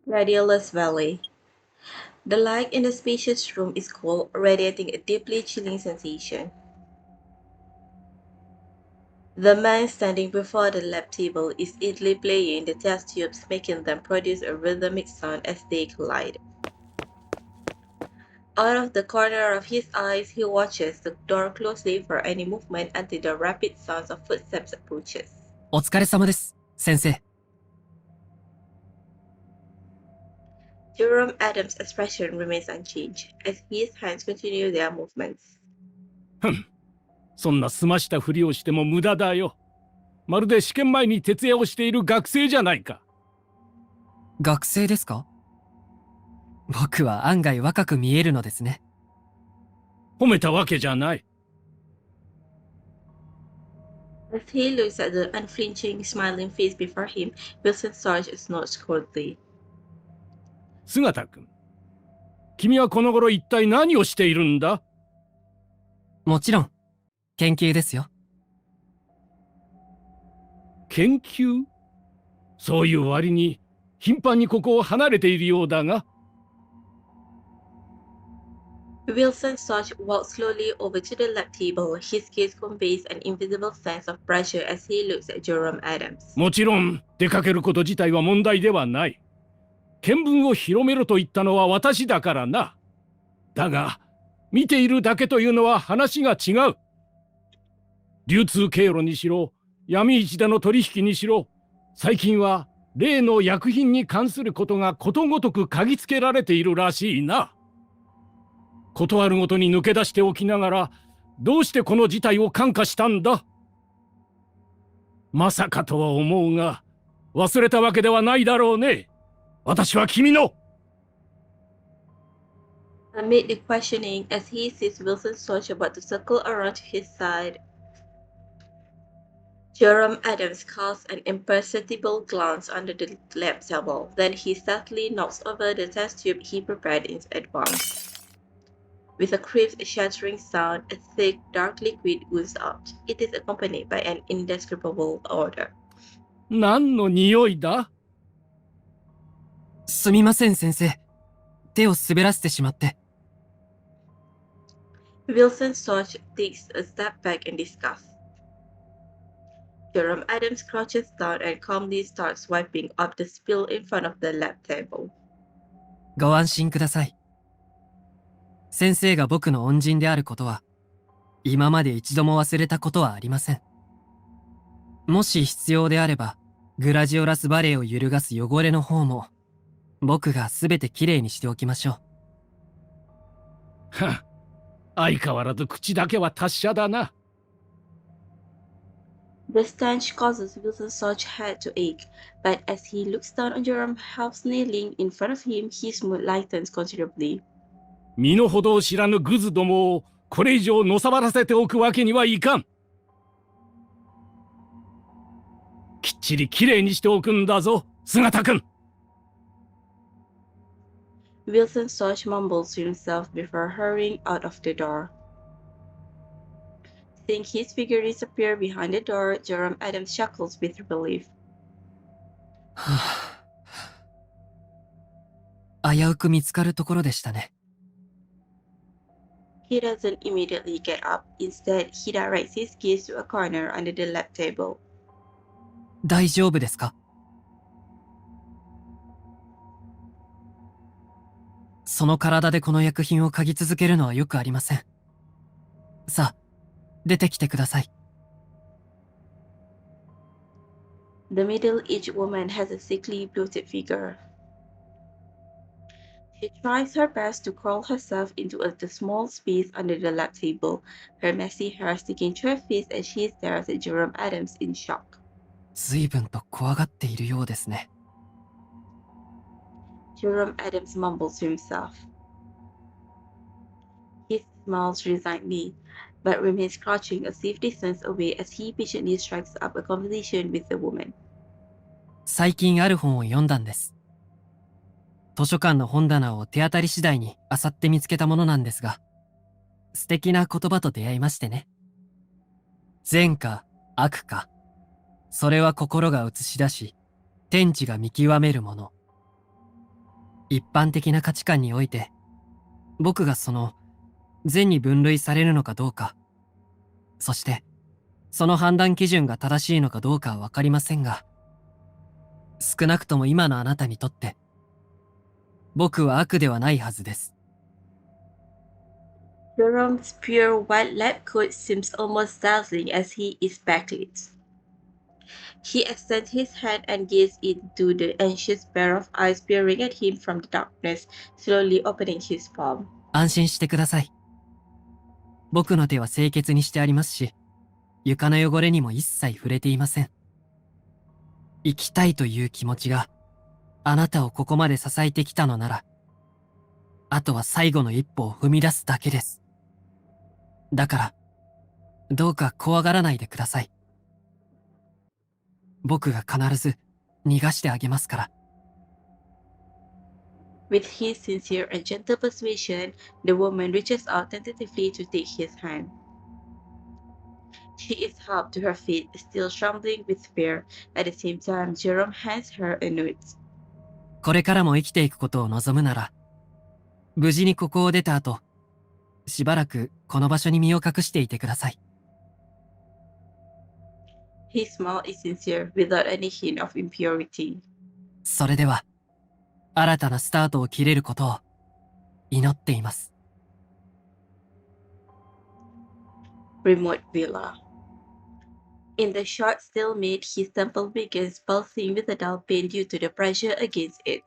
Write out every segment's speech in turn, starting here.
Radiolus Valley. The light in the spacious room is cold, radiating a deeply chilling sensation. The man standing before the lab table is idly playing the test tubes, making them produce a rhythmic sound as they collide. Out of the corner of his eyes, he watches the door closely for any movement until the rapid sounds of footsteps approaches. お疲れ様です、先生。Jerome Adams' expression remains unchanged as his hands continue their movements. そんな澄ましたふりをしても無駄だよ。まるで試験前に徹夜をしている学生じゃないか。学生ですか？僕は案外若く見えるのですね。褒めたわけじゃない。As he looks at the unflinching, smiling face before him, Wilson Sarge snorts coldly. 姿くん、君はこの頃一体何をしているんだ？もちろん、研究ですよ。研究？そういう割に頻繁にここを離れているようだが。Wilson Sarge walks slowly over to the lab table. His gaze conveys an invisible sense of pressure as he looks at Jerome Adams. もちろん出かけること自体は問題ではない。見聞を広めろと言ったのは私だからな。だが、見ているだけというのは話が違う。流通経路にしろ、闇市での取引にしろ、最近は例の薬品に関することがことごとく嗅ぎつけられているらしいな。断るごとに抜け出しておきながら、どうしてこの事態を看過したんだ？まさかとは思うが、忘れたわけではないだろうね。私は君の。Amid the questioning, as he sees Wilson Sarge about to circle around to his side, Jerome Adams casts an imperceptible glance under the lab table. Then he stealthily knocks over the test tube he prepared in advance. With a crisp, shattering sound, a thick, dark liquid oozes out. It is accompanied by an indescribable odor. 何の匂いだ？すみません、先生。手を滑らせてしまって。Wilson Sarge takes a step back in disgust. Jerome Adams crouches down and calmly starts wiping up the spill in front of the lab table. ご安心ください。先生が僕の恩人であることは、今まで一度も忘れたことはありません。もし必要であれば、グラジオラスバレーを揺るがす汚れの方も、僕がすべてきれいにしておきましょう。はっ、相変わらず口だけは達者だな。The stench causes Wilson's Sarge's head to ache, but as he looks down on Jerome half kneeling in front of him, his mood lightens considerably. 身の程を知らぬグズどもをこれ以上のさばらせておくわけにはいかん。きっちりきれいにしておくんだぞ、姿くん。Wilson Sarge mumbles to himself before hurrying out of the door. Seeing his figure disappear behind the door, Jerome Adams chuckles with relief. 危うく見つかるところでしたね。He doesn't immediately get up. Instead, he directs his gaze to a corner under the lab table. 大丈夫ですか？その体でこの薬品を嗅ぎ続けるのはよくありません。さあ、出てきてください。The middle-aged woman has a sickly, bloated figure. She tries her best to crawl herself into the small space under the lab table, her messy hair sticking to her face as she stares at Jerome Adams in shock. 随分と怖がっているようですね。Jerome Adams mumbles to himself. He smiles resignedly, but remains crouching a safe distance away as he patiently strikes up a conversation with the woman. 最近ある本を読んだんです。図書館の本棚を手当たり次第に漁って見つけたものなんですが、素敵な言葉と出会いましてね。善か悪か、それは心が映し出し、天地が見極めるもの。一般的な価値観において、僕がその善に分類されるのかどうか、そしてその判断基準が正しいのかどうかはわかりませんが、少なくとも今のあなたにとって、僕は悪ではないはずです。Jerome's pure white lab coat seems almost dazzling as he is backlit. He extends his hand and gazes into the anxious pair of eyes peering at him from the darkness, slowly opening his palm. 安心してください。僕の手は清潔にしてありますし、床の汚れにも一切触れていません。生きたいという気持ちがあなたをここまで支えてきたのなら、あとは最後の一歩を踏み出すだけです。だから、どうか怖がらないでください。僕が必ず逃がしてあげますから。With his sincere and gentle persuasion, the woman reaches out tentatively to take his hand. She is helped to her feet, still trembling with fear. At the same time, Jerome hands her a note. これからも生きていくことを望むなら、無事にここを出た後、しばらくこの場所に身を隠していてください。His smile is sincere, without any hint of impurity. それでは、新たなスタートを切れることを祈っています。Remote Villa. In the short stalemate, his temple begins pulsing with a dull pain due to the pressure against it.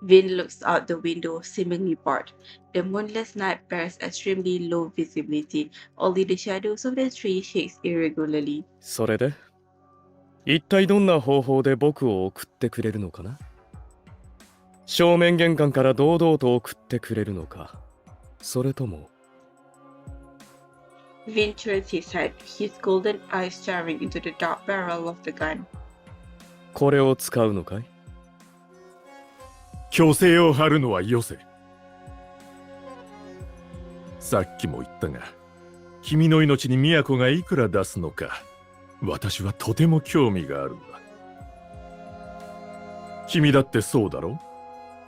Vin looks out the window, seemingly bored. The moonless night bears extremely low visibility. Only the shadows of the tree shakes irregularly. それで一体どんな方法で僕を送ってくれるのかな。正面玄関から堂々と送ってくれるのか、それとも。Vin turns his head, his golden eyes staring into the dark barrel of the gun. これを使うのかい。虚勢を張るのはよせ。さっきも言ったが、君の命に都がいくら出すのか、私はとても興味があるんだ。君だってそうだろ。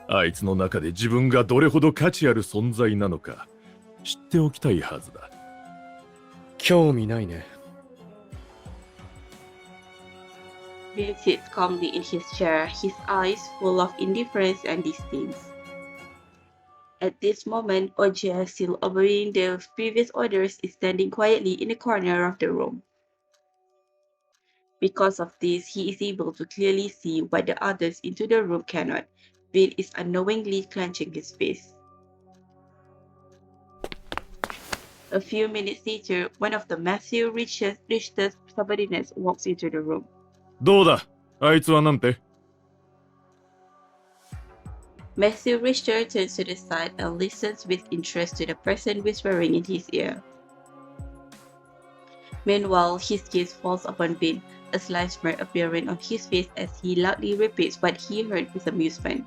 あいつの中で自分がどれほど価値ある存在なのか知っておきたいはずだ。興味ないね。Vin sits calmly in his chair, his eyes full of indifference and disdain. At this moment, Oja, still obeying the previous orders, is standing quietly in a corner of the room. Because of this, he is able to clearly see what the others into the room cannot. Vin is unknowingly clenching his fist. A few minutes later, one of the Matthew Richter's subordinates walks into the room. どうだ、あいつはなんて。Matthew Richter turns to the side and listens with interest to the person whispering in his ear. Meanwhile, his gaze falls upon Vin, a slight smirk appearing on his face as he loudly repeats what he heard with amusement.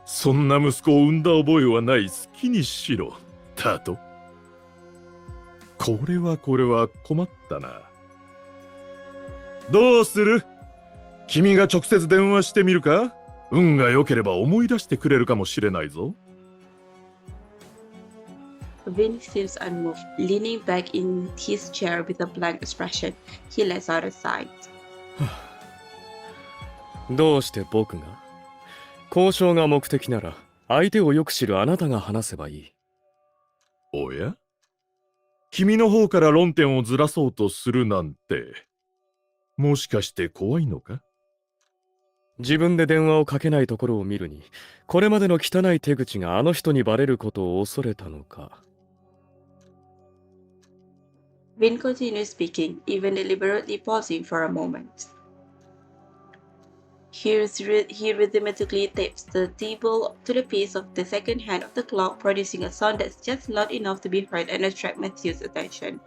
そんな息子を産んだ覚えはない。好きにしろ。だと。これは困ったな。どうする？君が直接電話してみるか？運が良ければ思い出してくれるかもしれないぞ。Vin seems unmoved, leaning back in his chair with a blank expression. He lets out a sigh. どうして僕が？交渉が目的なら相手をよく知るあなたが話せばいい。おや？君の方から論点をずらそうとするなんて、もしかして怖いのか？自分で電話をかけないところを見るに、これまでの汚い手口があの人にバレることを恐れたのか。Vin continues speaking, even deliberately pausing for a moment. He rhythmically taps the table to the pace of the second hand of the clock, producing a sound that's just loud enough to be heard and attract Matthew's attention.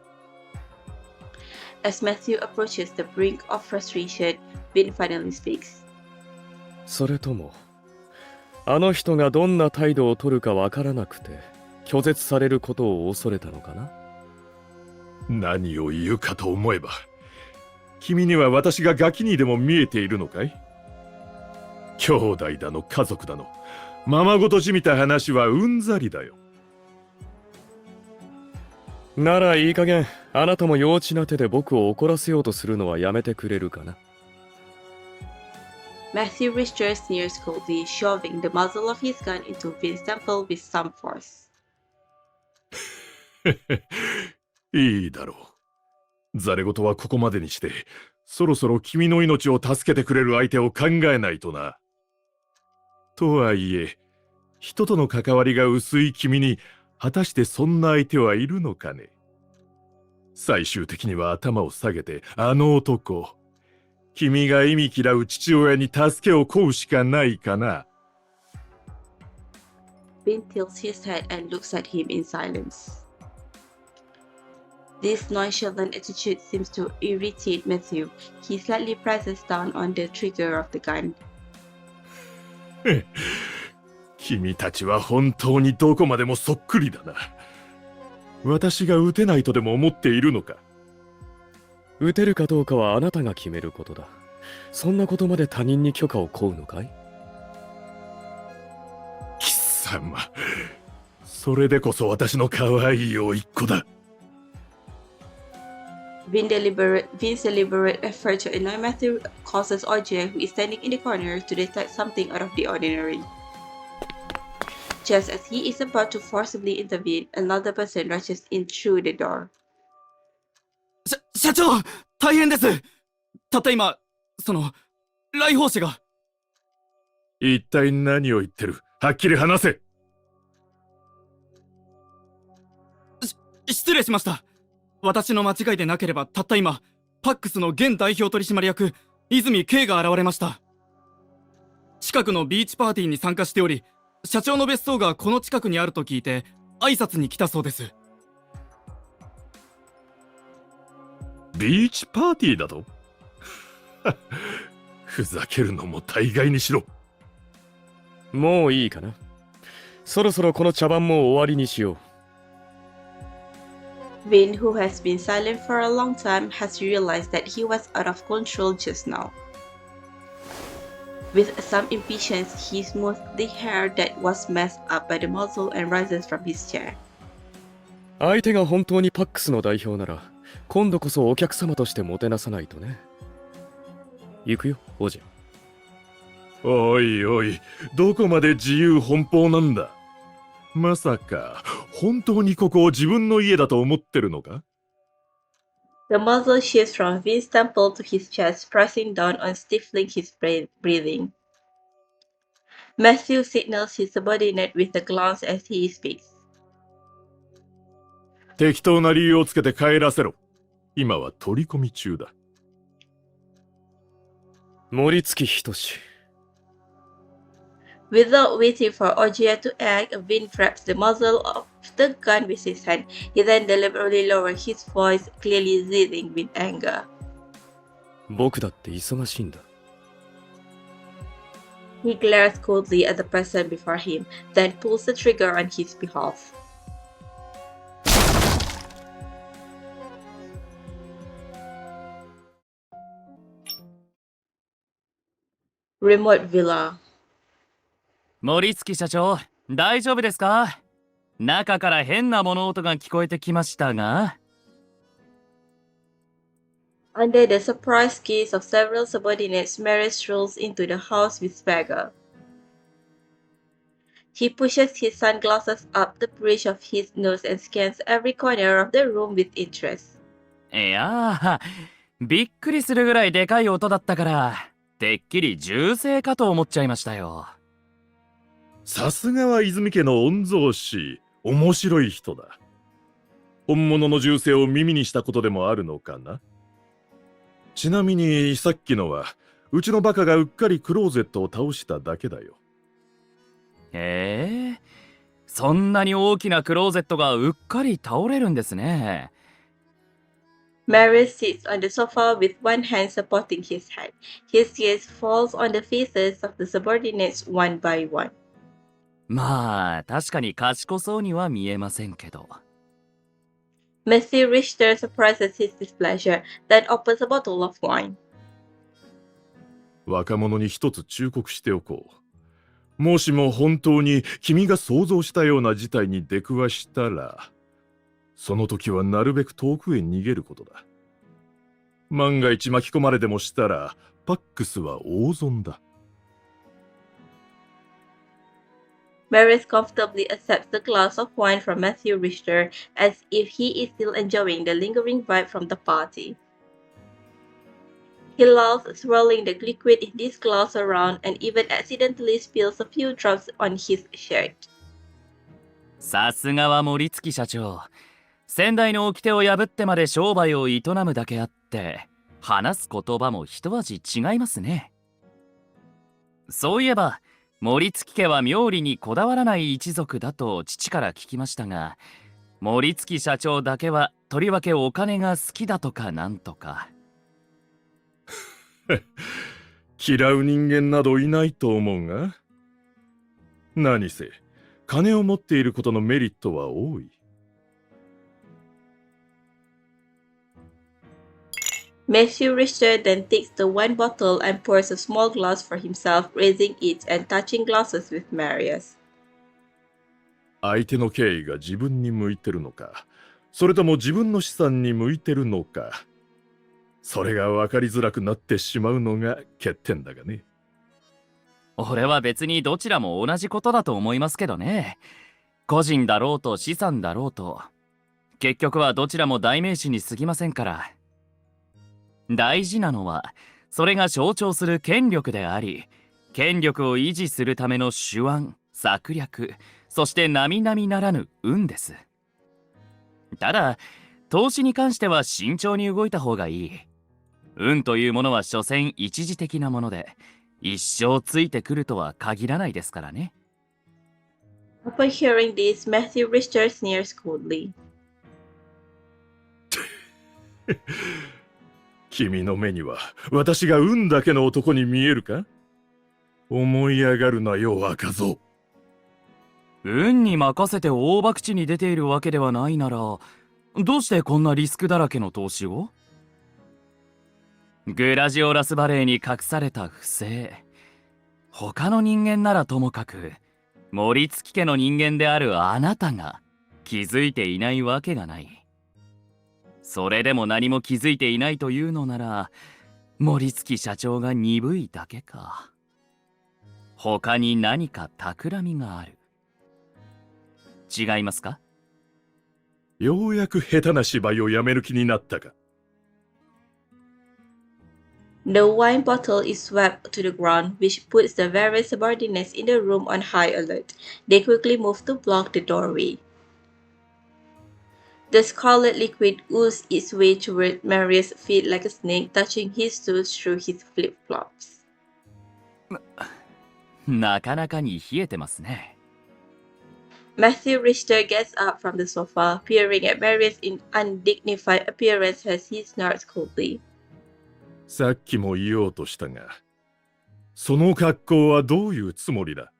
As Matthew approaches the brink of frustration, Vin finally speaks. それとも、あの人がどんな態度を取るかわからなくて、拒絶されることを恐れたのかな？何を言うかと思えば、君には私がガキにでも見えているのかい？兄弟だの家族だの、ままごとじみた話はうんざりだよ。ならいい加減、あなたも幼稚な手で僕を怒らせようとするのはやめてくれるかな。Matthew Richter sneers coldly, shoving the muzzle of his gun into Vince's temple with some force. いいだろう。ざれ言はここまでにして、そろそろ君の命を助けてくれる相手を考えないとな。とはいえ、人との関わりが薄い君に、果たしてそんな相手はいるのかね。最終的には頭を下げて、あの男、君が忌み嫌う父親に助けを請うしかないかな。Vin tilts his head and looks at him in silence. This nonchalant attitude seems to irritate Matthew. He slightly presses down on the trigger of the gun. 君たちは本当にどこまでもそっくりだな。私が撃てないとでも思っているのか。撃てるかどうかはあなたが決めることだ。そんなことまで他人に許可を請うのかい？貴様、それでこそ私の可愛い甥っ子だ。Vin's deliberate effort to annoy Matthew causes Audrey, who is standing in the corner, to detect something out of the ordinary. Just as he is about to forcibly intervene, another person rushes in through the door. 社長、大変です。たった今、来訪者が。一体何を言ってる？はっきり話せ。失礼しました。私の間違いでなければ、たった今、パックスの現代表取締役、泉圭が現れました。近くのビーチパーティーに参加しており、社長の別荘がこの近くにあると聞いて、挨拶に来たそうです。ビーチパーティーだと？ふざけるのも大概にしろ。もういいかな。そろそろこの茶番も終わりにしよう。Vin, who has been silent for a long time, has realized that he was out of control just now. With some impatience, he smooths the hair that was messed up by the muzzle and rises from his chair. 相手が本当にパックスの代表なら、今度こそお客様としてもてなさないとね。行くよ、王子。おいおい、どこまで自由奔放なんだ。まさか、本当にここを自分の家だと思ってるのか？ The muzzle shifts from Vin's temple to his chest, pressing down on stifling his breathing. Matthew signals his subordinate with a glance as he speaks. 適当な理由をつけて帰らせろ。今は取り込み中だ。森月仁。Without waiting for Ogia to act, Vin grabs the muzzle of the gun with his hand. He then deliberately lowers his voice, clearly seething with anger. 僕だって忙しいんだ。He glares coldly at the person before him, then pulls the trigger on his behalf. Remote Villa. 森月社長、大丈夫ですか？中から変な物音が聞こえてきましたが。Under the surprise gaze of several subordinates, Mary strolls into the house with swagger. He pushes his sunglasses up the bridge of his nose and scans every corner of the room with interest. いやー、びっくりするぐらいでかい音だったから、てっきり銃声かと思っちゃいましたよ。さすがは泉家の御曹司、面白い人だ。本物の銃声を耳にしたことでもあるのかな？ちなみにさっきのは、うちのバカがうっかりクローゼットを倒しただけだよ。へえ、そんなに大きなクローゼットがうっかり倒れるんですね。Mary sits on the sofa with one hand supporting his head. His gaze falls on the faces of the subordinates one by one. まあ、確かに賢そうには見えませんけど。Matthew Richter surprises his displeasure, then opens a bottle of wine. 若者に一つ忠告しておこう。もしも本当に君が想像したような事態に出くわしたら、その時はなるべく遠くへ逃げることだ。万が一巻き込まれでもしたら、パックスは大損だ。Marius comfortably accepts the glass of wine from Matthew Richter as if he is still enjoying the lingering vibe from the party. He loves swirling the liquid in this glass around and even accidentally spills a few drops on his shirt. さすがは森月社長。先代の掟を破ってまで商売を営むだけあって、話す言葉も一味違いますね。そういえば、森月家は妙理にこだわらない一族だと父から聞きましたが、森月社長だけはとりわけお金が好きだとかなんとか。嫌う人間などいないと思うが、何せ金を持っていることのメリットは多い。Matthew Richter then takes the wine bottle and pours a small glass for himself, raising it and touching glasses with Marius. 相手の敬意が自分に向いてるのか、それとも自分の資産に向いてるのか、それが分かりづらくなってしまうのが欠点だがね。俺は別にどちらも同じことだと思いますけどね。個人だろうと資産だろうと、結局はどちらも代名詞に過ぎませんから。大事なのは、それが象徴する権力であり、権力を維持するための手腕、策略、そして並々ならぬ運です。ただ、投資に関しては慎重に動いた方がいい。運というものは所詮一時的なもので、一生ついてくるとは限らないですからね。Upon hearing this, Matthew Richter sneers coldly. 君の目には私が運だけの男に見えるか？思い上がるなよ、若造。運に任せて大博打に出ているわけではないなら、どうしてこんなリスクだらけの投資を？グラジオラスバレーに隠された不正。他の人間ならともかく、森月家の人間であるあなたが気づいていないわけがない。それでも何も気づいていないというのなら、森月社長が鈍いだけか。他に何か企みがある。違いますか？ようやく下手な芝居をやめる気になったか。The wine bottle is swept to the ground, which puts the various subordinates in the room on high alert. They quickly move to block the doorway. The scarlet liquid oozed its way toward Marius' feet like a snake, touching his toes through his flip-flops. なかなかに冷えてますね。Matthew Richter gets up from the sofa, peering at Marius in undignified appearance as he snorts coldly. さっきも言おうとしたが、その格好はどういうつもりだ？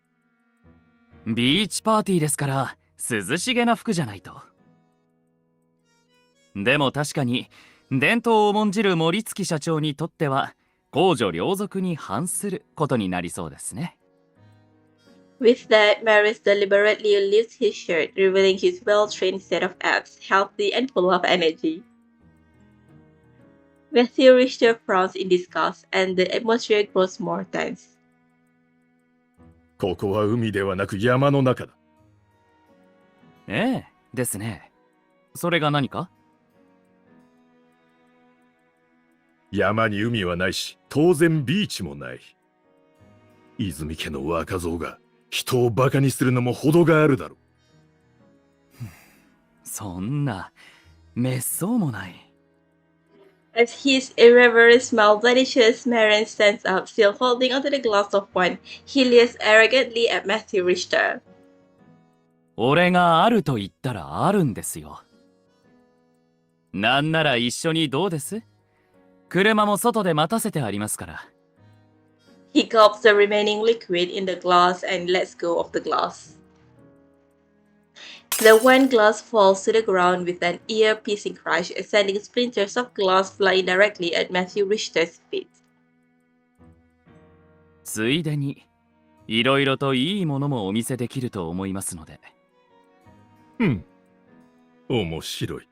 ビーチパーティーですから、涼しげな服じゃないと。でも確かに、伝統を重んじる森月社長にとっては、公序良俗に反することになりそうですね。With that, Marius deliberately lifts his shirt, revealing his well-trained set of abs, healthy and full of energy. Matthew Richter frowns in disgust, and the atmosphere grows more tense. ここは海ではなく山の中だ。ええ、ですね。それが何か？山に海はないし、当然ビーチもない。泉家の若造が人をバカにするのも程があるだろう。そんな、滅相もない。As his irreverent smile vanishes, Marius stands up, still holding onto the glass of wine. He leers arrogantly at Matthew Richter. 俺があると言ったらあるんですよ。なんなら一緒にどうです？車も外で待たせてありますから。He gulps the remaining liquid in the glass and lets go of the glass. The wine glass falls to the ground with an ear-piercing crash, sending splinters of glass flying directly at Matthew Richter's feet. ついでにいろいろといいものもお見せできると思いますので。面白い。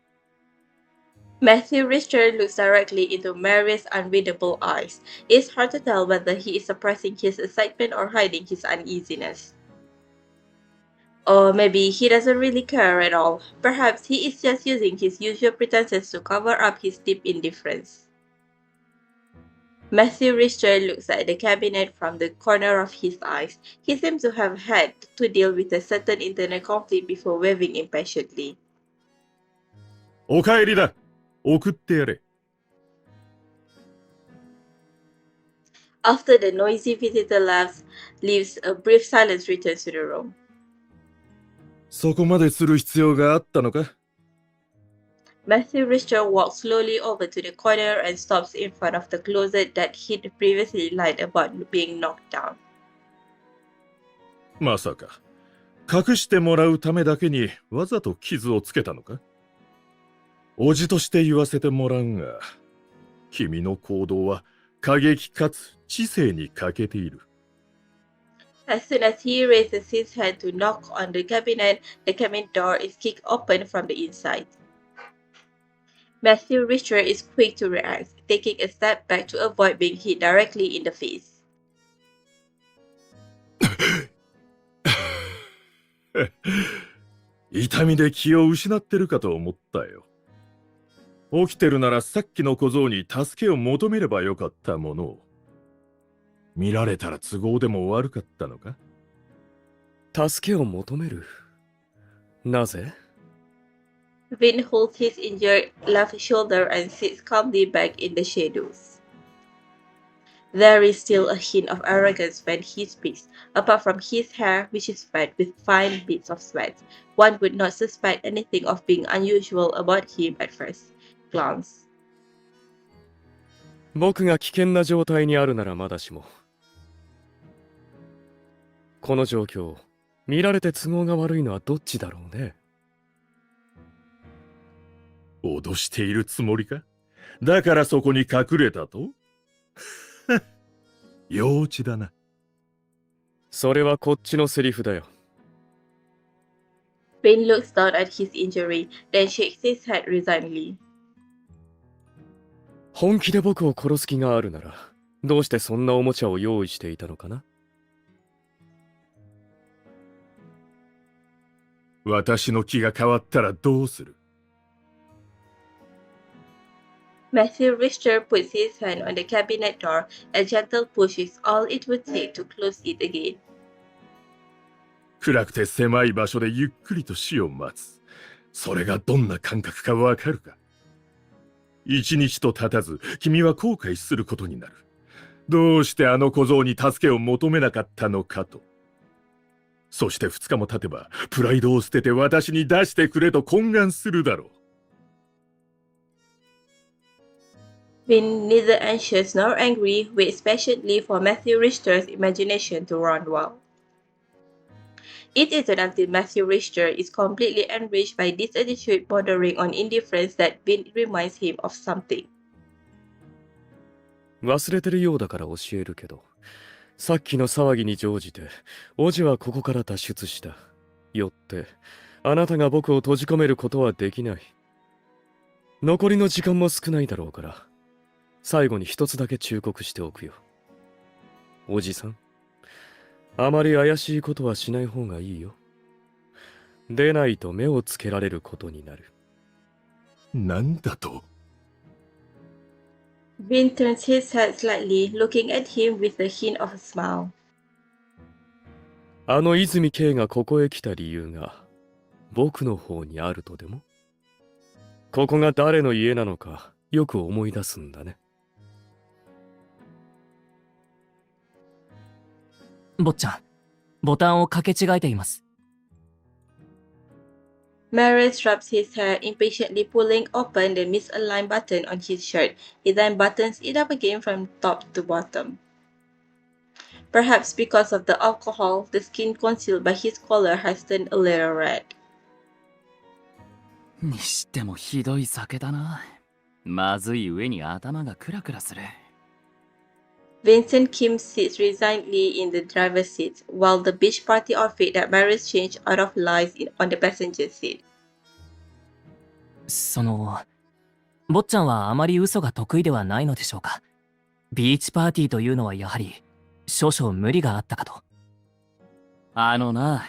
Matthew Richter looks directly into Mary's unreadable eyes. It's hard to tell whether he is suppressing his excitement or hiding his uneasiness. Or maybe he doesn't really care at all. Perhaps he is just using his usual pretenses to cover up his deep indifference. Matthew Richter looks at the cabinet from the corner of his eyes. He seems to have had to deal with a certain internal conflict before waving impatiently. お帰りだ。送ってやれ。After the noisy visitor leaves, a brief silence returns to the room. そこまでする必要があったのか？ Matthew Richter walks slowly over to the corner and stops in front of the closet that he'd previously lied about being knocked down. まさか、隠してもらうためだけにわざと傷をつけたのか？おじとして言わせてもらうが、君の行動は過激かつ知性に欠けている。As soon as he raises his hand to knock on the cabinet door is kicked open from the inside. Matthew Richter is quick to react, taking a step back to avoid being hit directly in the face. 痛みで気を失ってるかと思ったよ。起きてるならさっきの小僧に助けを求めればよかったものを。見られたら都合でも悪かったのか？助けを求める。なぜ？ Vin holds his injured left shoulder and sits calmly back in the shadows. There is still a hint of arrogance when he speaks. Apart from his hair, which is wet with fine bits of sweat, one would not suspect anything of being unusual about him at first glance. 僕が危険な状態にあるならまだしも。この状況、見られて都合が悪いのはどっちだろうね。脅しているつもりか？だからそこに隠れたと？幼稚だな。それはこっちのセリフだよ。Vin looks down at his injury, then shakes his head resignedly. 本気で僕を殺す気があるなら、どうしてそんなおもちゃを用意していたのかな？私の気が変わったらどうする？ Matthew Richter puts his hand on the cabinet door. A gentle push is all it would take to close it again. 暗くて狭い場所でゆっくりと死を待つ。それがどんな感覚かわかるか？一日と経たず、君は後悔することになる。どうしてあの小僧に助けを求めなかったのかと。そして2日も経てば、プライドを捨てて私に出してくれと懇願するだろう。Vin, neither anxious nor angry, waits patiently for Matthew Richter's imagination to run wild. It isn't until Matthew Richter is completely enraged by this attitude bordering on indifference that Vin reminds him of something. 忘れてるようだから教えるけど、さっきの騒ぎに乗じて、オジはここから脱出した。よって、あなたが僕を閉じ込めることはできない。残りの時間も少ないだろうから、最後に一つだけ忠告しておくよ。おじさん、あまり怪しいことはしない方がいいよ。でないと目をつけられることになる。なんだと？ Vin turns his head slightly, looking at him with a hint of a smile. あの泉慶がここへ来た理由が、僕の方にあるとでも？ここが誰の家なのか、よく思い出すんだね。坊ちゃん、ボタンを掛け違えています。Maris rubs his hair, impatiently pulling open the misaligned button on his shirt. He then buttons it up again from top to bottom. Perhaps because of the alcohol, the skin concealed by his collar has turned a little red. にしてもひどい酒だな。まずい上に頭がクラクラする。Vincent Kim sits resignedly in the driver's seat, while the beach party outfit that Marius changed out of lies on the passenger seat. 坊ちゃんはあまり嘘が得意ではないのでしょうか。ビーチパーティーというのはやはり少々無理があったかと。あのな、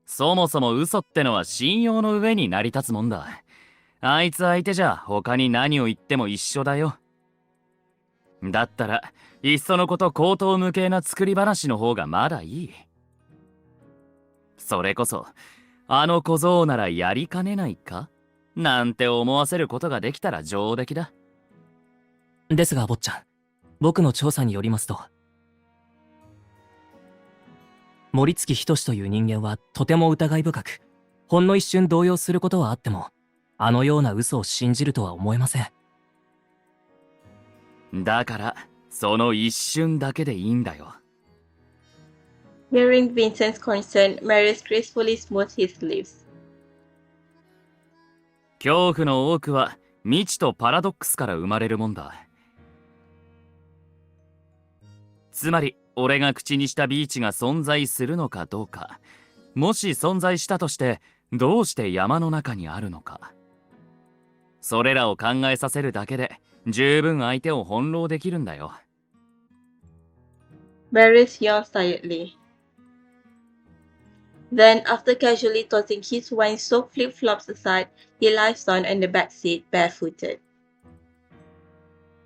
そもそも嘘ってのは信用の上に成り立つもんだ。あいつ相手じゃ他に何を言っても一緒だよ。だったら、いっそのこと口頭無形な作り話の方がまだいい。それこそ、あの小僧ならやりかねないかなんて思わせることができたら上出来だ。ですが坊ちゃん、僕の調査によりますと、森月仁という人間はとても疑い深く、ほんの一瞬動揺することはあっても、あのような嘘を信じるとは思えません。だから、その一瞬だけでいいんだよ。Hearing Vincent's concern, Marius gracefully smoothed his lips. 恐怖の多くは未知とパラドックスから生まれるもんだ。つまり俺が口にしたビーチが存在するのかどうか、もし存在したとしてどうして山の中にあるのか、それらを考えさせるだけで十分相手を翻弄できるんだよ。Marius yawned tiredly. Then, after casually tossing his wine-soaked flip-flops aside, he lies down in the back seat, barefooted.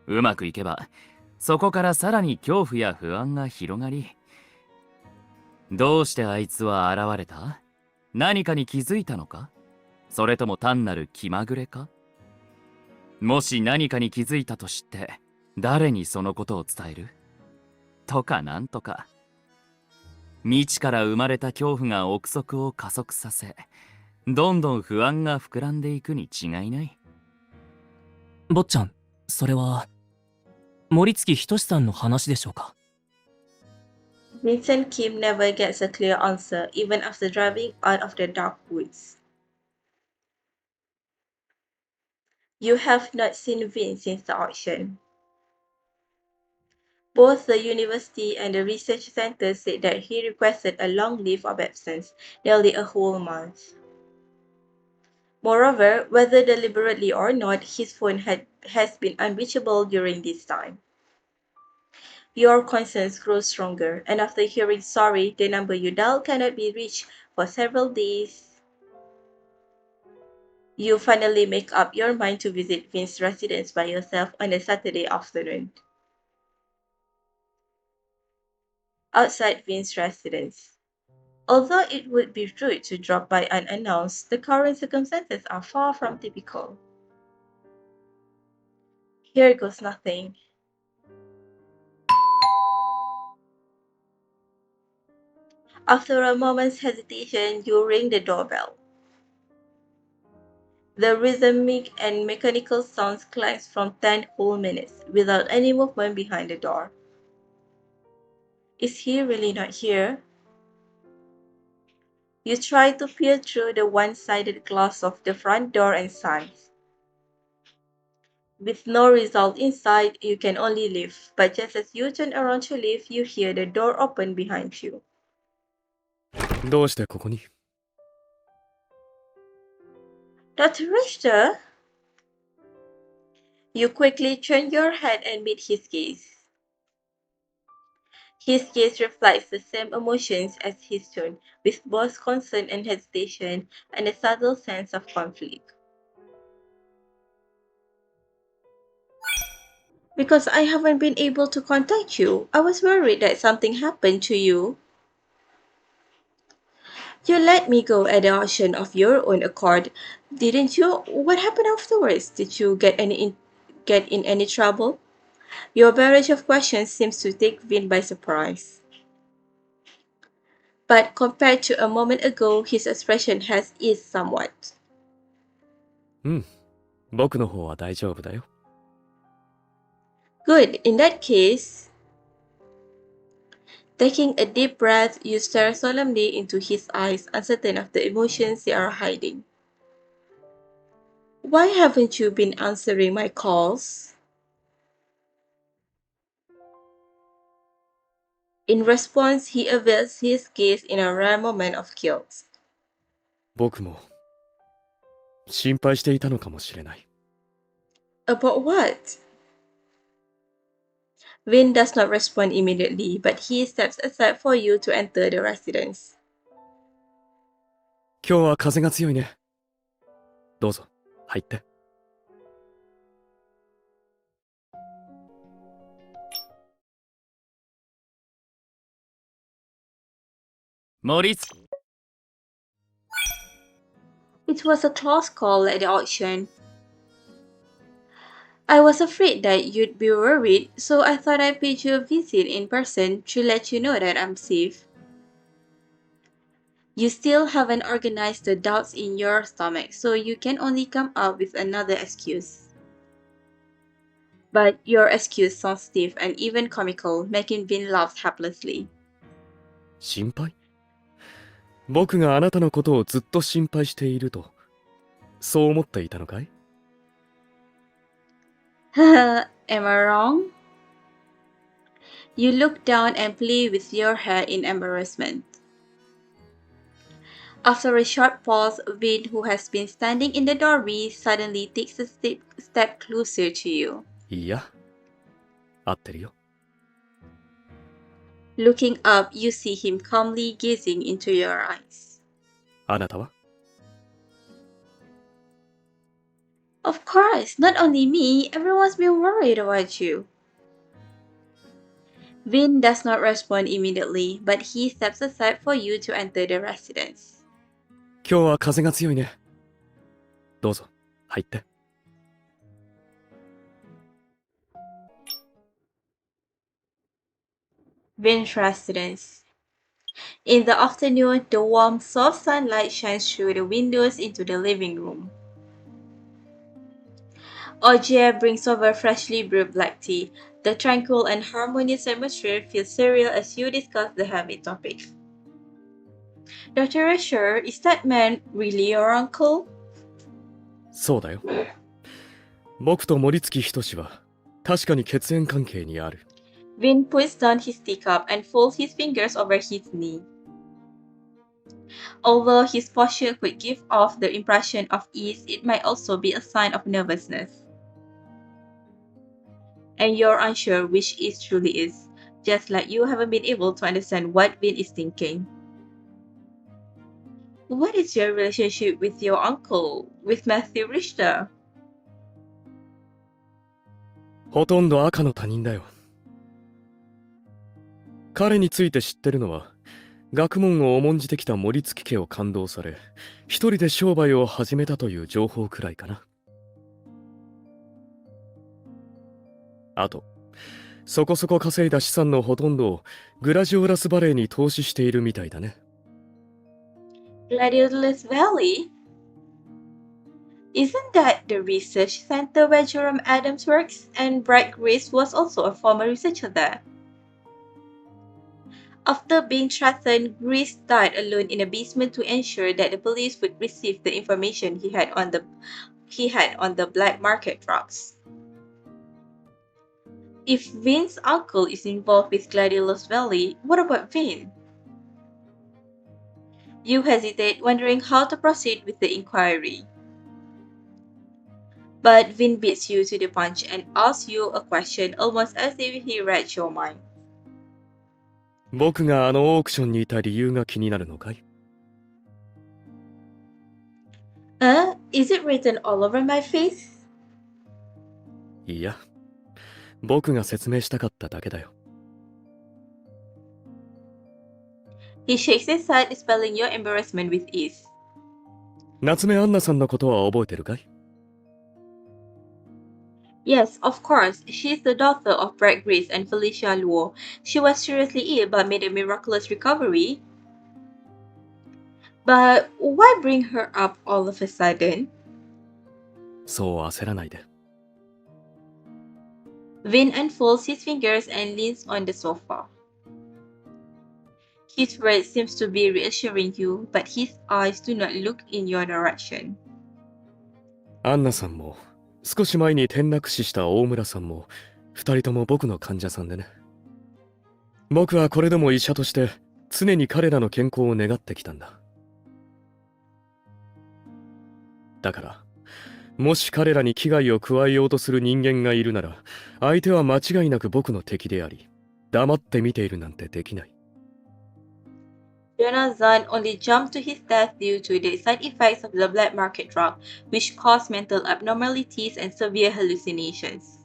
うまくいけばそこからさらに恐怖や不安が広がり、どうしてあいつは現れた？何かに気づいたのか？それとも単なる気まぐれか？もし何かに気づいたとして誰にそのことを伝える？とかなんとか。未知から生まれた恐怖が憶測を加速させ、どんどん不安が膨らんでいくに違いない。坊ちゃん、それは森月仁さんの話でしょうか。 Vincent Kim never gets a clear answer, even after driving out of the dark woods. You have not seen Vince since the auction. Both the university and the research center said that he requested a long leave of absence, nearly a whole month. Moreover, whether deliberately or not, his phone has been unreachable during this time. Your concerns grow stronger, and after hearing sorry, the number you dialed cannot be reached for several days. You finally make up your mind to visit Vince's residence by yourself on a Saturday afternoon. Outside Vince's residence. Although it would be rude to drop by unannounced, the current circumstances are far from typical. Here goes nothing. After a moment's hesitation, you ring the doorbell. The rhythmic and mechanical sounds clangs from 10 whole minutes, without any movement behind the door. Is he really not here? You try to peer through the one-sided glass of the front door and signs. With no result inside, you can only leave, but just as you turn around to leave, you hear the door open behind you. どうしてここに？ Dr. Richter? You quickly turn your head and meet his gaze. His gaze reflects the same emotions as his tone, with both concern and hesitation, and a subtle sense of conflict. Because I haven't been able to contact you, I was worried that something happened to you. You let me go at the auction of your own accord, didn't you? What happened afterwards? Did you get in any trouble? Your barrage of questions seems to take Vin by surprise. But compared to a moment ago, his expression has eased somewhat. 僕の方は大丈夫だよ。 Good, in that case. Taking a deep breath, you stare solemnly into his eyes, uncertain of the emotions they are hiding. Why haven't you been answering my calls? In response, he avers his gaze in a rare moment of guilt. 僕も心配していたのかもしれない。 About what? Vin does not respond immediately, but he steps aside for you to enter the residence. 今日は風が強いね。どうぞ、入って。森月 It was a close call at the auction. I was afraid that you'd be worried, so I thought I'd pay you a visit in person to let you know that I'm safe. You still haven't organized the doubts in your stomach, so you can only come up with another excuse. But your excuse sounds stiff and even comical, making Vin laugh helplessly. 心配？僕があなたのことをずっと心配していると、そう思っていたのかい？ Am I wrong? You look down and play with your hair in embarrassment. After a short pause, Vin, who has been standing in the doorway, suddenly takes a step closer to you. いや、合ってるよ。 Looking up, you see him calmly gazing into your eyes. あなたは？ Of course, not only me, everyone's been worried about you. Vin does not respond immediately, but he steps aside for you to enter the residence. 今日は風が強いね。どうぞ、入って。 Vin's residence. In the afternoon, the warm, soft sunlight shines through the windows into the living room. Ogier brings over freshly brewed black tea. The tranquil and harmonious atmosphere feels surreal as you discuss the heavy topics. Dr. Asher, is that man really your uncle? そうだよ。僕と森月仁は確かに血縁関係にある。 Vin puts down his teacup and folds his fingers over his knee. Although his posture could give off the impression of ease, it might also be a sign of nervousness. And you're unsure which it truly is, just like you haven't been able to understand what Vin is thinking. What is your relationship with your uncle, with Matthew Richter? ほとんど赤の他人だよ。彼について知ってるのは、学問を重んじてきた森月家を勘当され、一人で商売を始めたという情報くらいかな。あと、そこそこ稼いだ資産のほとんどをグラジオラスバレーに投資しているみたいだね。Gladiolus Valley? Isn't that the research center where Jerome Adams works? And Brad Grace was also a former researcher there. After being threatened, Grace died alone in a basement to ensure that the police would receive the information he had on the black market drugs. If Vin's uncle is involved with Gladiolus Valley, what about Vin? You hesitate, wondering how to proceed with the inquiry. But Vin beats you to the punch and asks you a question almost as if he read your mind. 僕があのオークションにいた理由が気になるのかい？ Is it written all over my face? いや、僕が説明したかっただけだよ。 He shakes his head, dispelling your embarrassment with ease. 夏目アンナさんのことは覚えてるかい？ Yes, of course. She's the daughter of Brad Grace and Felicia Luo. She was seriously ill but made a miraculous recovery. But why bring her up all of a sudden? そう焦らないで。 Vin unfolds his fingers and leans on the sofa. His words seems to be reassuring you, but his eyes do not look in your direction. アンナさんも少し前に転落死した大村さんも二人とも僕の患者さんでね。僕はこれでも医者として常に彼らの健康を願ってきたんだ。だから、もし彼らに危害を加えようとする人間がいるなら、相手は間違いなく僕の敵であり、黙って見ているなんてできない。Jonathan only jumped to his death due to the side effects of the black market drug, which caused mental abnormalities and severe hallucinations.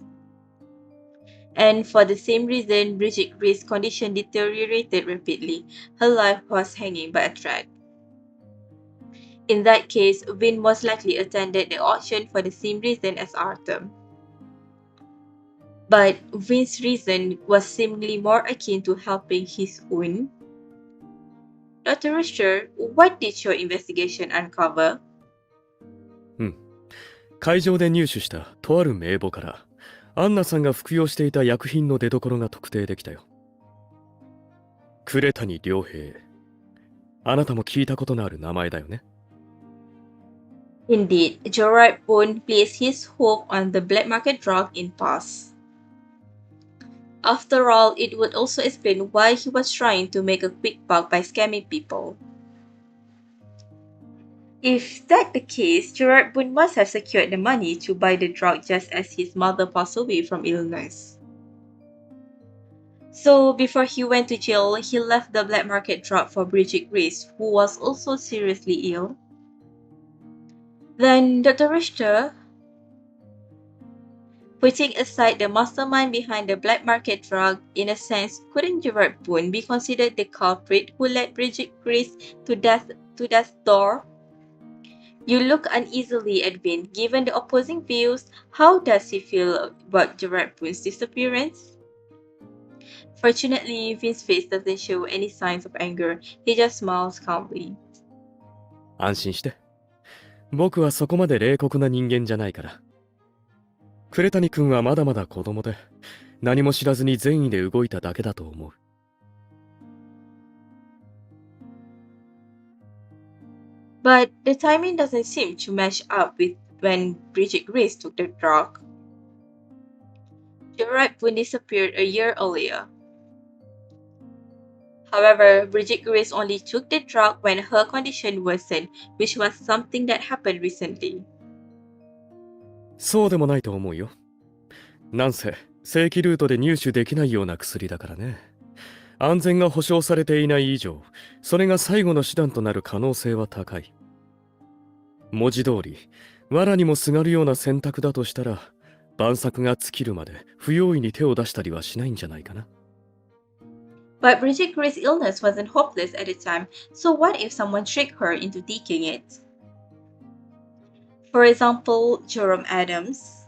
And for the same reason, Bridget Gray's condition deteriorated rapidly. Her life was hanging by a thread. In that case, Vin most likely attended the auction for the same reason as Arthur. But Vin's reason was seemingly more akin to helping his own. Dr. Rusher, what did your investigation uncover? 会場で入手したとある名簿から、アンナさんが服用していた薬品の出所が特定できたよ。呉谷良平。あなたも聞いたことのある名前だよね。Indeed, Gerard Bone placed his hope on the black market drug in past. After all, it would also explain why he was trying to make a quick buck by scamming people. If that's the case, Gerard Boone must have secured the money to buy the drug just as his mother passed away from illness. So before he went to jail, he left the black market drug for Bridget Grace, who was also seriously ill. Then Dr. Richter, putting aside the mastermind behind the black market drug, in a sense, couldn't Gerard Boone be considered the culprit who led Bridget Grace to death's door? You look uneasily at Vin. Given the opposing views, how does he feel about Gerard Boone's disappearance? Fortunately, Vin's face doesn't show any signs of anger. He just smiles calmly. 安心して。僕はそこまで冷酷な人間じゃないから。呉谷君はまだまだ子供で、何も知らずに善意で動いただけだと思う。But the timing doesn't seem to match up with when Bridget Grace took the drug. Gerard Boone disappeared a year earlier. However, Bridget Grace only took the drug when her condition worsened, which was something that happened recently. そうでもないと思うよ。なんせ、正規ルートで入手できないような薬だからね。安全が保証されていない以上、それが最後の手段となる可能性は高い。文字通り、藁にもすがるような選択だとしたら、万策が尽きるまで不用意に手を出したりはしないんじゃないかな。But Bridget Grace's illness wasn't hopeless at the time, so what if someone tricked her into taking it? For example, Jerome Adams.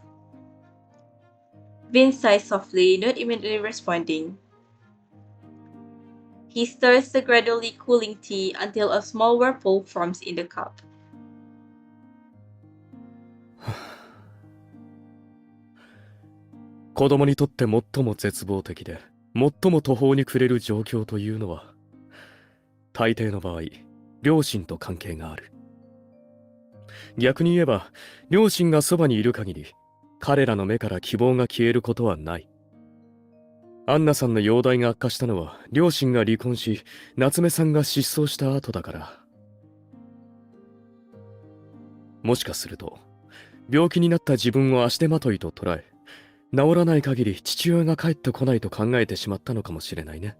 Vin sighs softly, not immediately responding. He stirs the gradually cooling tea until a small whirlpool forms in the cup. 子供にとって最も絶望的で、最も途方に暮れる状況というのは、大抵の場合、両親と関係がある。逆に言えば、両親がそばにいる限り、彼らの目から希望が消えることはない。アンナさんの容体が悪化したのは、両親が離婚し、夏目さんが失踪した後だから。もしかすると、病気になった自分を足手まといと捉え、治らない限り父親が帰ってこないと考えてしまったのかもしれないね。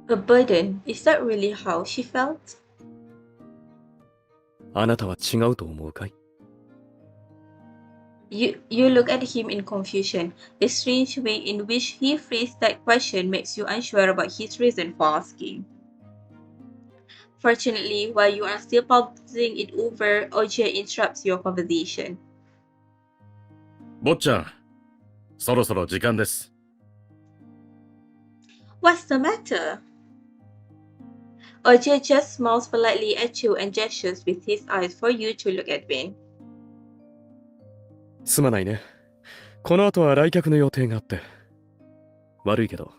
A burden, is that really how she felt? あなたは違うと思うかい？ You look at him in confusion. The strange way in which he phrased that question makes you unsure about his reason for asking. Fortunately, while you are still pulsing it over, OJ interrupts your conversation. 坊ちゃん、そろそろ時間です。What's the matter? OJ just smiles politely at you and gestures with his eyes for you to look at Vin. すまないね。この後は来客の予定があって。悪いけど、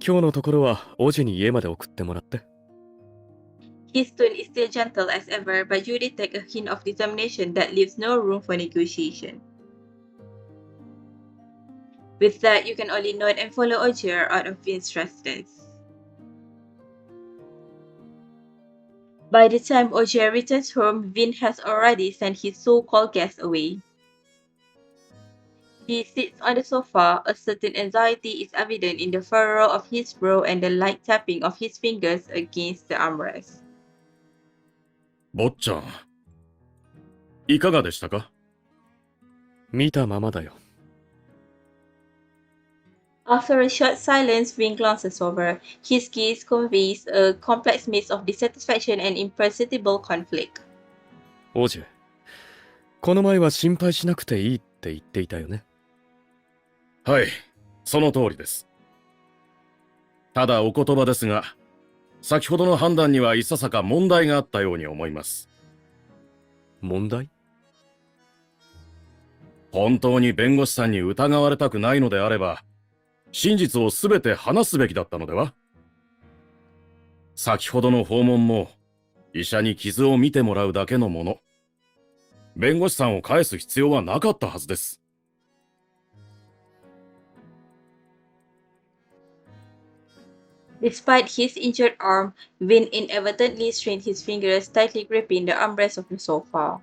今日のところはオジに家まで送ってもらって。His tone is still gentle as ever, but you detect a hint of determination that leaves no room for negotiation. With that, you can only nod and follow Ogier out of Vin's residence. By the time Ogier returns home, Vin has already sent his so-called guest away. He sits on the sofa. A certain anxiety is evident in the furrow of his brow and the light tapping of his fingers against the armrest. 坊ちゃん、いかがでしたか？見たままだよ。After a short silence, Vin glances over. His gaze conveys a complex mix of dissatisfaction and imperceptible conflict. 王子、この前は心配しなくていいって言っていたよね。はい、その通りです。ただお言葉ですが、先ほどの判断にはいささか問題があったように思います。問題？本当に弁護士さんに疑われたくないのであれば、真実をすべて話すべきだったのでは？先ほどの訪問も医者に傷を見てもらうだけのもの。弁護士さんを返す必要はなかったはずです。Despite his injured arm, Vin inadvertently strained his fingers, tightly gripping the armrest of the sofa.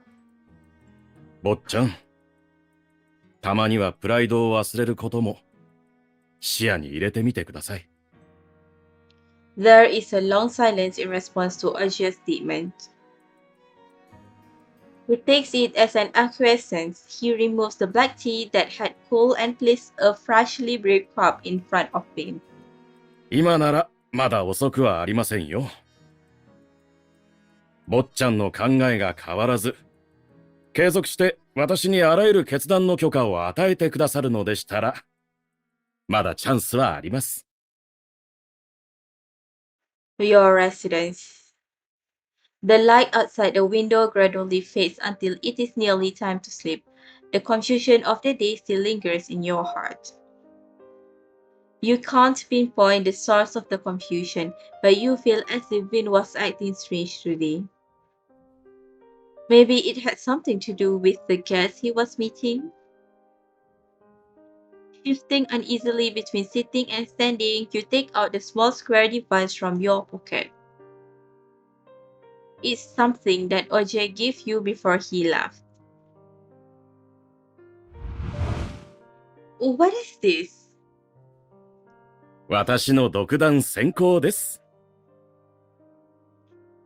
坊ちゃん、たまにはプライドを忘れることも視野に入れてみてください。There is a long silence in response to Ogier's statement. He takes it as an acquiescence. He removes the black tea that had cooled and placed a freshly brewed cup in front of Vin. 今ならまだ遅くはありませんよ。坊ちゃんの考えが変わらず、継続して私にあらゆる決断の許可を与えてくださるのでしたら、まだチャンスはあります。Your residence. The light outside the window gradually fades until it is nearly time to sleep. The confusion of the day still lingers in your heart. You can't pinpoint the source of the confusion, but you feel as if Vin was acting strange today. Maybe it had something to do with the guest he was meeting? Shifting uneasily between sitting and standing, you take out the small square device from your pocket. It's something that Ogier gave you before he left. What is this? 私の独断専行です。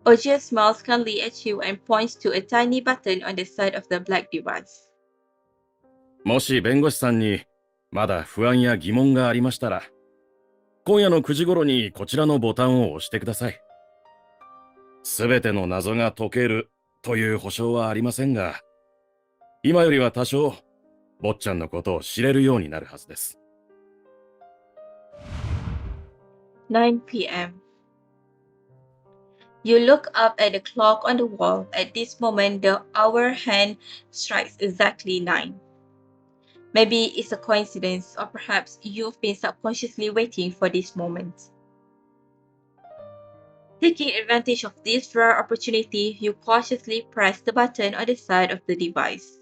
Ogier smiles kindly at you and points to a tiny button on the side of the black device. もし弁護士さんにまだ不安や疑問がありましたら、今夜の9時頃にこちらのボタンを押してください。すべての謎が解けるという保証はありませんが、今よりは多少、坊ちゃんのことを知れるようになるはずです。9 p.m. You look up at the clock on the wall. At this moment, the hour hand strikes exactly 9. Maybe it's a coincidence, or perhaps you've been subconsciously waiting for this moment. Taking advantage of this rare opportunity, you cautiously press the button on the side of the device.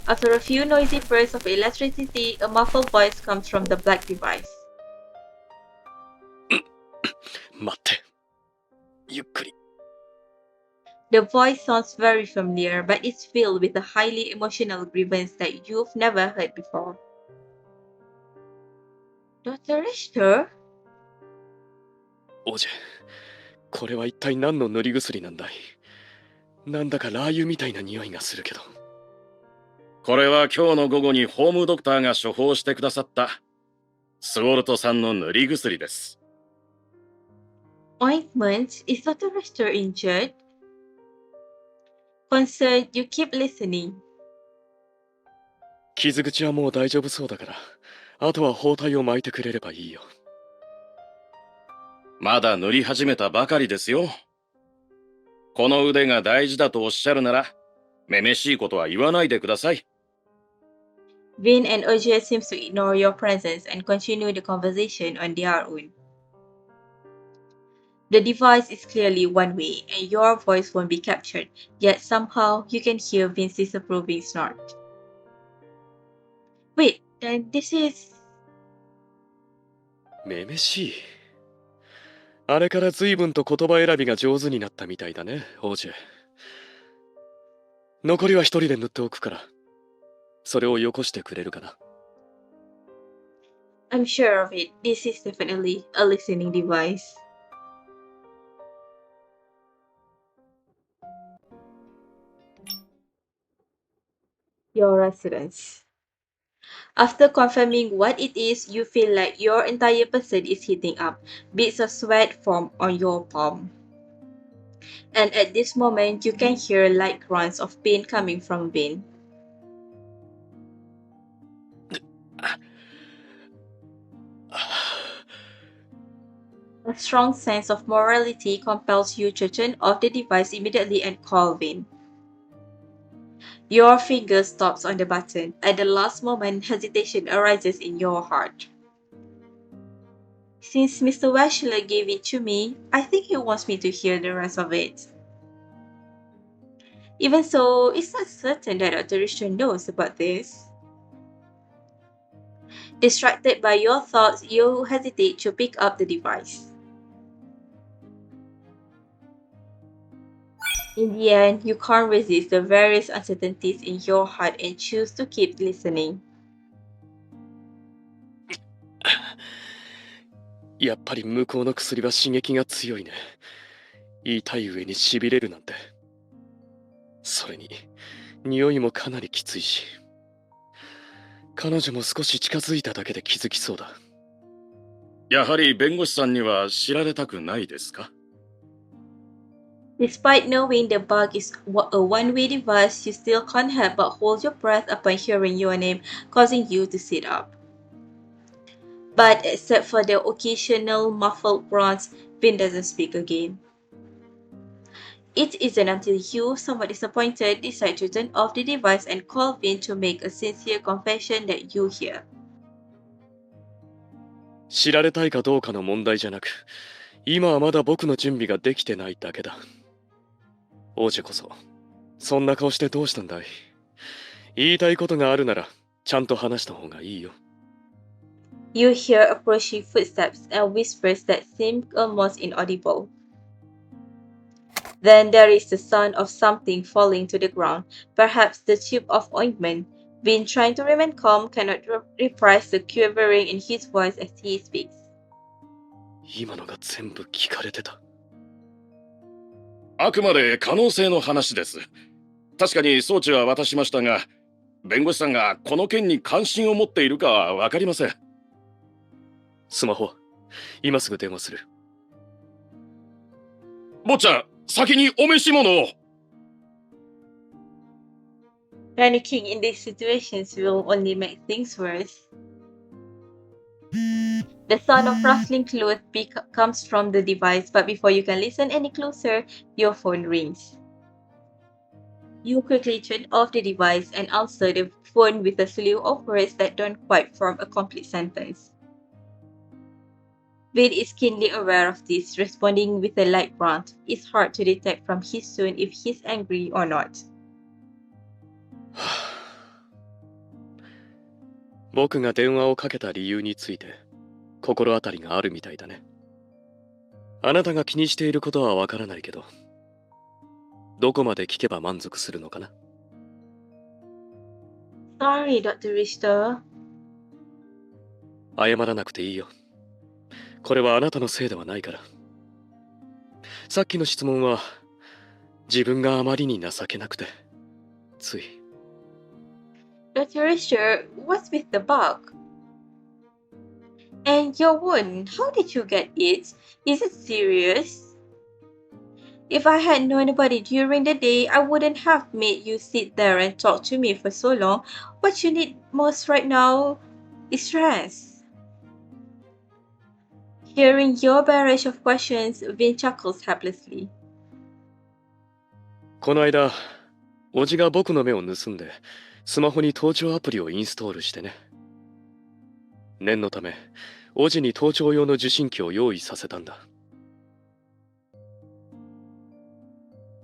After a few noisy bursts of electricity, a muffled voice comes from the black device. 待って。ゆっくり。The voice sounds very familiar, but it's filled with a highly emotional grievance that you've never heard before. Dr. Richter? 王子、これは一体何の塗り薬なんだい？なんだかラー油みたいな匂いがするけど。これは今日の午後にホームドクターが処方してくださったスウォルトさんの塗り薬です。Ointment? Is Dr. Richter injured? Concerned, you keep listening. 傷口はもう大丈夫そうだから、あとは包帯を巻いてくれればいいよ。まだ塗り始めたばかりですよ。この腕が大事だとおっしゃるなら、めめしいことは言わないでください。Vin and Ogier seem to ignore your presence and continue the conversation on their own. The device is clearly one way, and your voice won't be captured, yet somehow you can hear Vince's disapproving snort. Wait, then this is. めめしい。あれから随分と言葉選びが上手になったみたいだね、王子。残りは一人で塗っておくから、それをよこしてくれるかな。I'm sure of it. This is definitely a listening device. Your residence. After confirming what it is, you feel like your entire person is heating up. Bits of sweat form on your palm. And at this moment, you can hear light grunts of pain coming from Vin. A strong sense of morality compels you to turn off the device immediately and call Vin. Your finger stops on the button. At the last moment, hesitation arises in your heart. Since Mr. Washler gave it to me, I think he wants me to hear the rest of it. Even so, it's not certain that Dr. Richter knows about this. Distracted by your thoughts, you hesitate to pick up the device. In the end, you can't resist the various uncertainties in your heart and choose to keep listening. やっぱり向こうの薬は刺激が強いね。痛い上に痺れるなんて。それに、匂いもかなりきついし。彼女も少し近づいただけで気づきそうだ。やはり弁護士さんには知られたくないですか？ Despite knowing the bug is a one-way device, you still can't help but hold your breath upon hearing your name, causing you to sit up. But except for the occasional muffled grunts, Vin doesn't speak again. It isn't until you, somewhat disappointed, decide to turn off the device and call Vin to make a sincere confession that you hear. 知られたいかどうかの問題じゃなく、今はまだ僕の準備ができてないだけだ。王子こそ、そんな顔してどうしたんだい？言いたいことがあるなら、ちゃんと話した方がいいよ。You hear approaching footsteps and whispers that seem almost inaudible. Then there is the sound of something falling to the ground, perhaps the tube of ointment. Vin, trying to remain calm, cannot repress the quivering in his voice as he speaks. 今のが全部聞かれてた。あくまで可能性の話です。確かに装置は渡しましたが、弁護士さんがこの件に関心を持っているかはわかりません。スマホ、今すぐ電話する。坊ちゃん、先にお召し物を。Panicking in these situations will only make things worse. The sound of rustling clothes comes from the device, but before you can listen any closer, your phone rings. You quickly turn off the device and answer the phone with a slew of words that don't quite form a complete sentence. Vin is keenly aware of this, responding with a light grunt. It's hard to detect from his tone if he's angry or not. 僕が電話をかけた理由について心当たりがあるみたいだね。あなたが気にしていることはわからないけど、どこまで聞けば満足するのかな？ Sorry, Dr. Richter. 謝らなくていいよ。これはあなたのせいではないから。さっきの質問は自分があまりに情けなくて、つい。Dr. Richter, what's with the bug? And your wound, how did you get it? Is it serious? If I had known about it during the day, I wouldn't have made you sit there and talk to me for so long. What you need most right now is rest. Hearing your barrage of questions, Vin chuckles helplessly. この間、おじが僕の目を盗んで、スマホに盗聴アプリをインストールしてね。念のため、おじに盗聴用の受信機を用意させたんだ。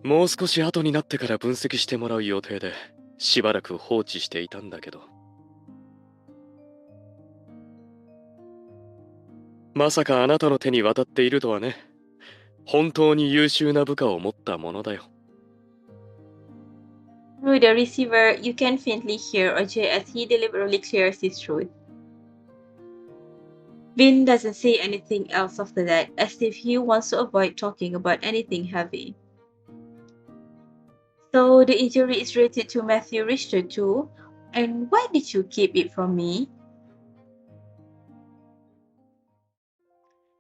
もう少し後になってから分析してもらう予定で、しばらく放置していたんだけど。まさかあなたの手に渡っているとはね。本当に優秀な部下を持ったものだよ。Through the receiver, you can faintly hear Ajay as he deliberately clears his throat. Vin doesn't say anything else after that, as if he wants to avoid talking about anything heavy. So the injury is related to Matthew Richter too? And why did you keep it from me?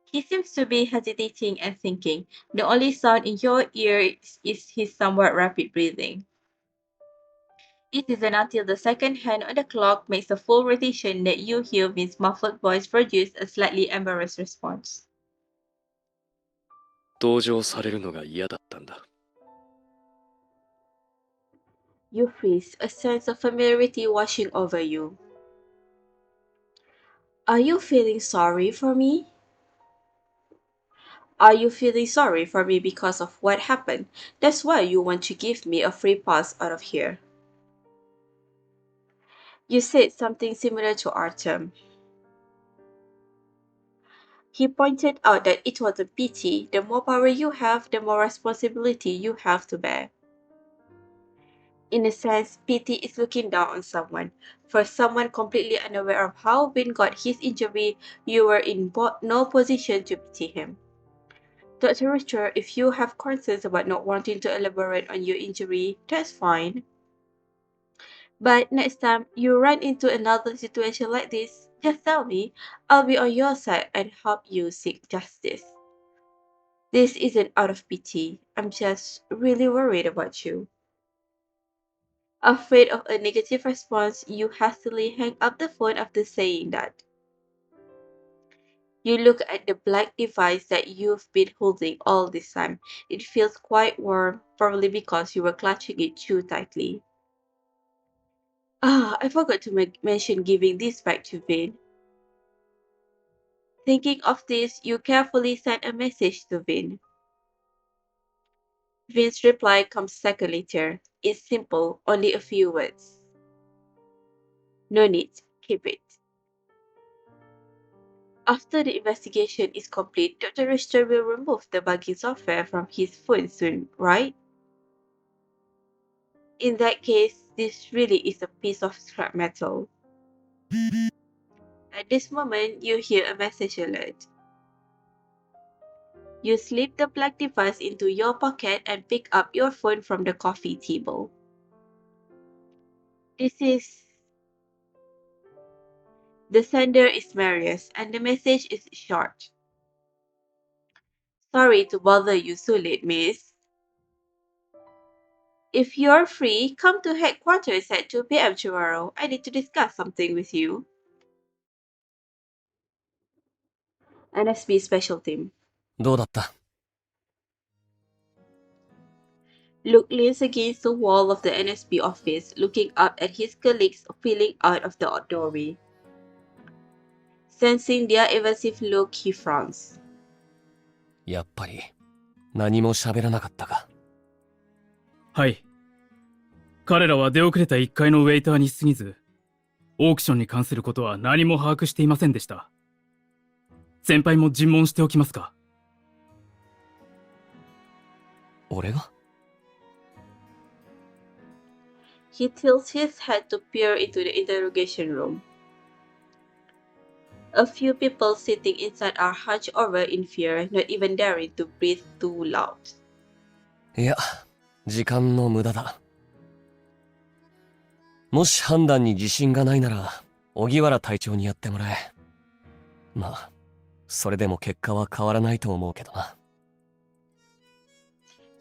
He seems to be hesitating and thinking. The only sound in your ear is his somewhat rapid breathing. It isn't until the second hand on the clock makes a full rotation that you hear Vince's muffled voice produce a slightly embarrassed response. 同情されるのが嫌だったんだ。You freeze, a sense of familiarity washing over you. Are you feeling sorry for me? Are you feeling sorry for me because of what happened? That's why you want to give me a free pass out of here. You said something similar to Artem. He pointed out that it was a pity. The more power you have, the more responsibility you have to bear. In a sense, pity is looking down on someone. For someone completely unaware of how Vin got his injury, you were in no position to pity him. Dr. Richter, if you have concerns about not wanting to elaborate on your injury, that's fine. But next time you run into another situation like this, just tell me. I'll be on your side and help you seek justice. This isn't out of pity. I'm just really worried about you. Afraid of a negative response, you hastily hang up the phone after saying that. You look at the black device that you've been holding all this time. It feels quite warm, probably because you were clutching it too tightly. I forgot to mention giving this back to Vin. Thinking of this, you carefully send a message to Vin. Vin's reply comes a second later. It's simple, only a few words. No need, keep it. After the investigation is complete, Dr. Richter will remove the bugging software from his phone soon, right? In that case, this really is a piece of scrap metal. At this moment, you hear a message alert. You slip the black device into your pocket and pick up your phone from the coffee table. The sender is Marius, and the message is short. Sorry to bother you so late, miss. If you're free, come to headquarters at 2 p.m. tomorrow. I need to discuss something with you. NSB Special Team. どうだった？ Luke leans against the wall of the NSB office, looking up at his colleagues peeling out of the doorway. Sensing their evasive look, he frowns. やっぱり何も喋らなかったか。はい。彼らは出遅れた1階のウェイターに過ぎず、オークションに関することは何も把握していませんでした。先輩も尋問しておきますか？俺が？ He tilts his head to peer into the interrogation room. A few people sitting inside are hunched over in fear, not even daring to breathe too loud. いや、時間の無駄だ。もし判断に自信がないなら、荻原隊長にやってもらえ。まあ、それでも結果は変わらないと思うけどな。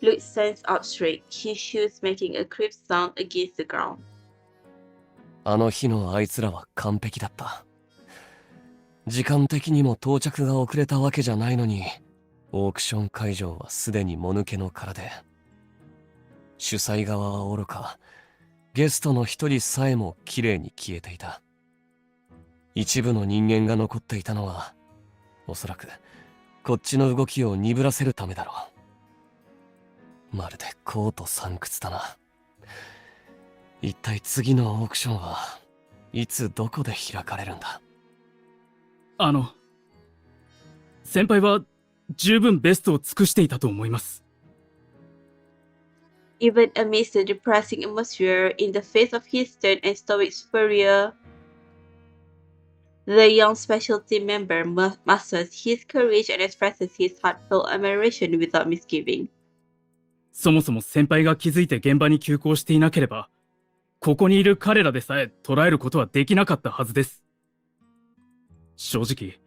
Luke stands up straight, his shoes making a crisp sound against the ground. あの日のあいつらは完璧だった。時間的にも到着が遅れたわけじゃないのに、オークション会場はすでにもぬけの殻で、主催側はおろか、ゲストの一人さえもきれいに消えていた。一部の人間が残っていたのは、おそらくこっちの動きを鈍らせるためだろう。まるでコート散屈だな。一体次のオークションはいつどこで開かれるんだ。先輩は十分ベストを尽くしていたと思います。Even amidst the depressing atmosphere, in the face of his stern and stoic superior, the young specialty member masters his courage and expresses his heartfelt admiration without misgiving. そもそも先輩が気づいて現場に急行していなければ、ここにいる彼らでさえ捕らえることはできなかったはずです。正直、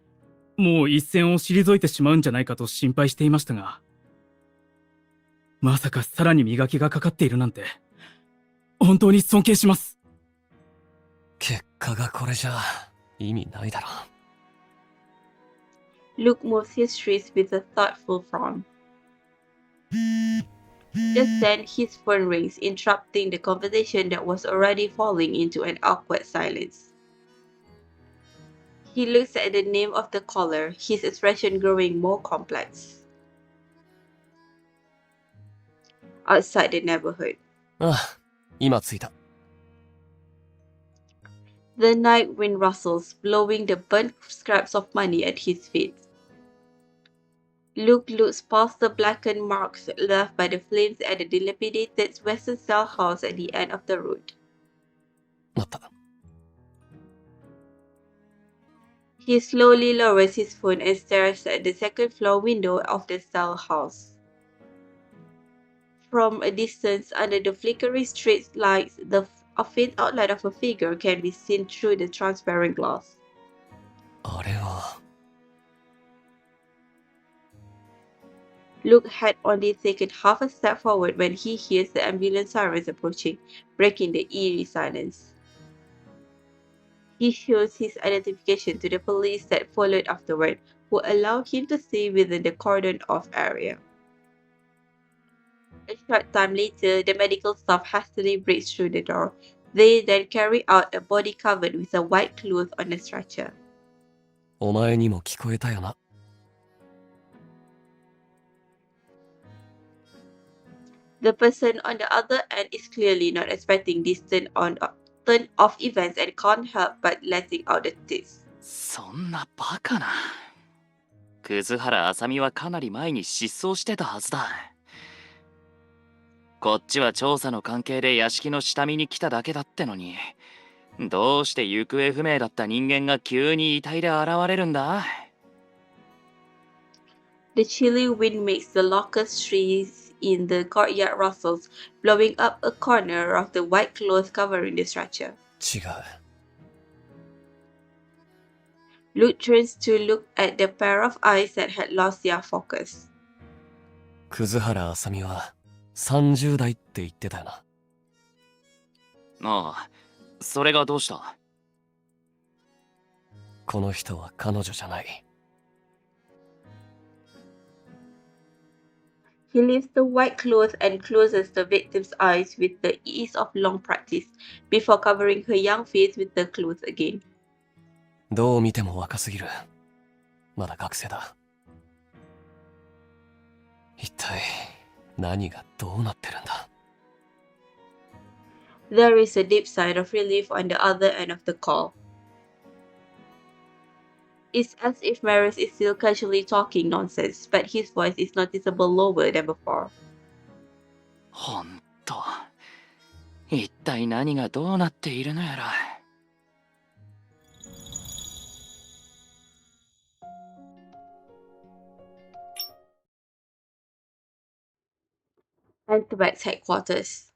もう一線を退いてしまうんじゃないかと心配していましたが、まさかさらに磨きがかかっているなんて、本当に尊敬します。結果がこれじゃ意味ないだろ。Luke moves his streets with a thoughtful frown. Just then, his phone rings, interrupting the conversation that was already falling into an awkward silence. He looks at the name of the caller, his expression growing more complex. Outside the neighborhood, ああ、今着いた。the night wind rustles, blowing the burnt scraps of money at his feet. Luke looks past the blackened marks left by the flames at the dilapidated western cell house at the end of the road. 待った。He slowly lowers his phone and stares at the second floor window of the cell house. From a distance, under the flickering street lights, a faint outline of a figure can be seen through the transparent glass. あれは。Luke had only taken half a step forward when he hears the ambulance sirens approaching, breaking the eerie silence. He shows his identification to the police that followed afterward, who allowed him to stay within the cordoned-off area. A short time later, the medical staff hastily breaks through the door. They then carry out a body covered with a white cloth on a stretcher. お前にも聞こえたよな。The person on the other end is clearly not expecting this turn-off events and can't help but letting out the tears. そんなバカな。葛原麻美はかなり前に失踪してたはずだ。こっちは調査の関係で屋敷の下見に来ただけだってのに、どうして行方不明だった人間が急に遺体で現れるんだ？ The chilly wind makes the locust trees in the courtyard rustles, blowing up a corner of the white cloth covering the stretcher. 違う。Luke turns to look at the pair of eyes that had lost their focus. 葛原麻美は30代って言ってたよな。ああ、それがどうした？この人は彼女じゃない。He lifts the white cloth and closes the victim's eyes with the ease of long practice, before covering her young face with the cloth again. どう見ても若すぎる。まだ学生だ。一体何がどうなってるんだ。There is a deep sigh of relief on the other end of the call. It's as if Marius is still casually talking nonsense, but his voice is noticeably lower than before. ほんと、一体何がどうなっているのやら。Antoine's headquarters.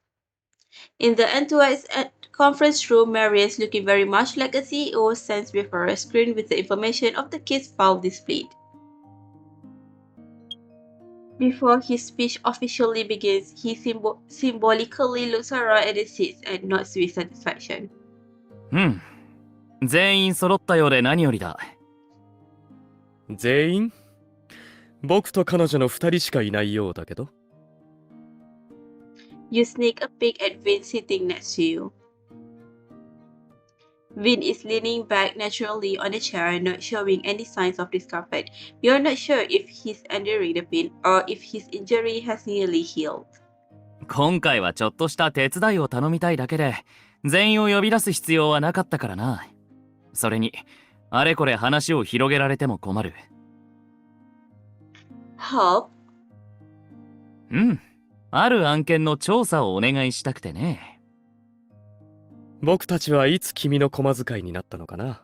In the Antoine's conference room, Marius, looking very much like a CEO, stands before a screen with the information of the case file displayed. Before his speech officially begins, he symbolically looks around at the seats and nods with satisfaction. うん。全員揃ったようで何よりだ。全員？僕と彼女の2人しかいないようだけど。You sneak a peek at Vin sitting next to you. Vin is leaning back naturally on the chair, not showing any signs of discomfort. You're not sure if he's enduring the pain or if his injury has nearly healed. 今回はちょっとした手伝いを頼みたいだけで、全員を呼び出す必要はなかったからな。それに、あれこれ話を広げられても困る。Help? うん。ある案件の調査をお願いしたくてね。僕たちはいつ君の駒使いになったのかな。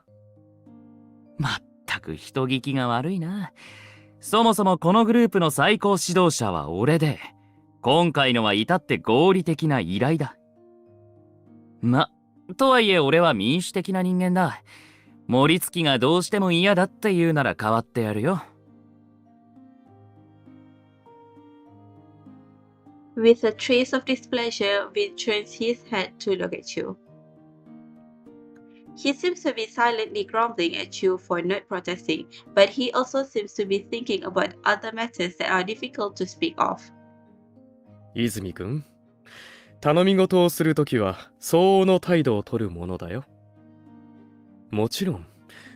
まったく人聞きが悪いな。そもそもこのグループの最高指導者は俺で、今回のは至って合理的な依頼だ。とはいえ俺は民主的な人間だ。森月がどうしても嫌だって言うなら変わってやるよ。With a trace of displeasure, Vin turns his head to look at you. He seems to be silently grumbling at you for not protesting, but he also seems to be thinking about other matters that are difficult to speak of. 泉くん、頼み事をするときは相応の態度を取るものだよ。もちろん、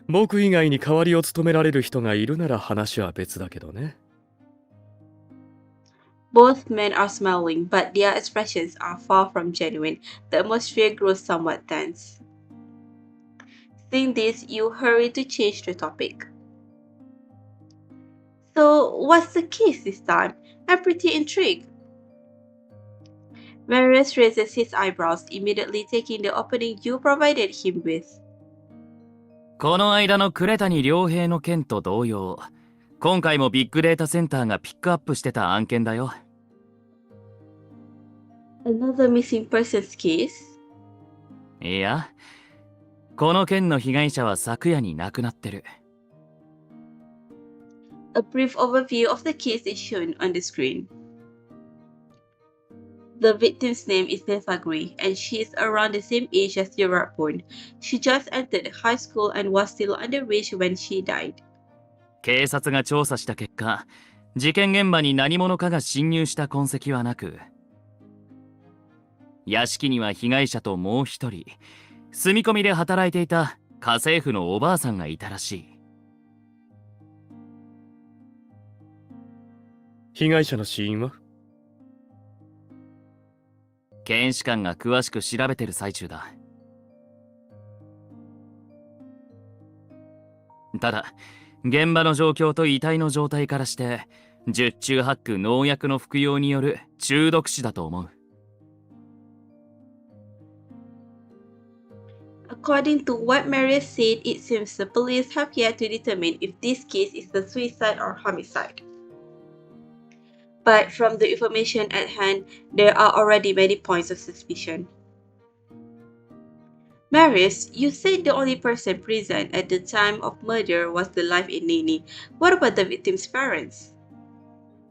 僕以外に代わりを務められる人がいるなら話は別だけどね。Both men are smiling, but their expressions are far from genuine. The atmosphere grows somewhat tense. Seeing this, you hurry to change the topic. So, what's the case this time? I'm pretty intrigued. Marius raises his eyebrows, immediately taking the opening you provided him with. この間の呉谷良平の件と同様、今回もビッグデータセンターがピックアップしてた案件だよ。Another missing persons case? いや、この件の被害者は昨夜に亡くなってる。A brief overview of the case is shown on the screen. The victim's name is Nethagri, and she is around the same age as you were born. She just entered high school and was still underage when she died. 警察が調査した結果、事件現場に何者かが侵入した痕跡はなく、屋敷には被害者ともう一人、住み込みで働いていた家政婦のおばあさんがいたらしい。被害者の死因は？検視官が詳しく調べてる最中だ。ただ、現場の状況と遺体の状態からして、十中八九農薬の服用による中毒死だと思う。According to what Marius said, it seems the police have yet to determine if this case is a suicide or homicide. But from the information at hand, there are already many points of suspicion. Marius, you said the only person present at the time of murder was the live-in nanny. What about the victim's parents?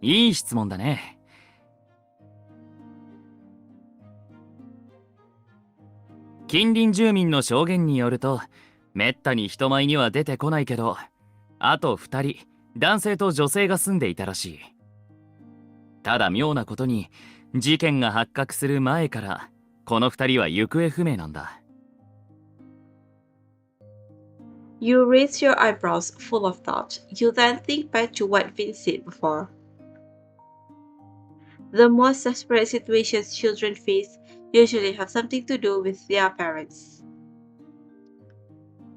いい質問だね。近隣住民の証言によると、めったに人前には出てこないけど、あと2人、男性と女性が住んでいたらしい。ただ妙なことに、事件が発覚する前から、この2人は行方不明なんだ。You raise your eyebrows full of thought. You then think back to what Vin said before. The most desperate situations children face usually have something to do with their parents.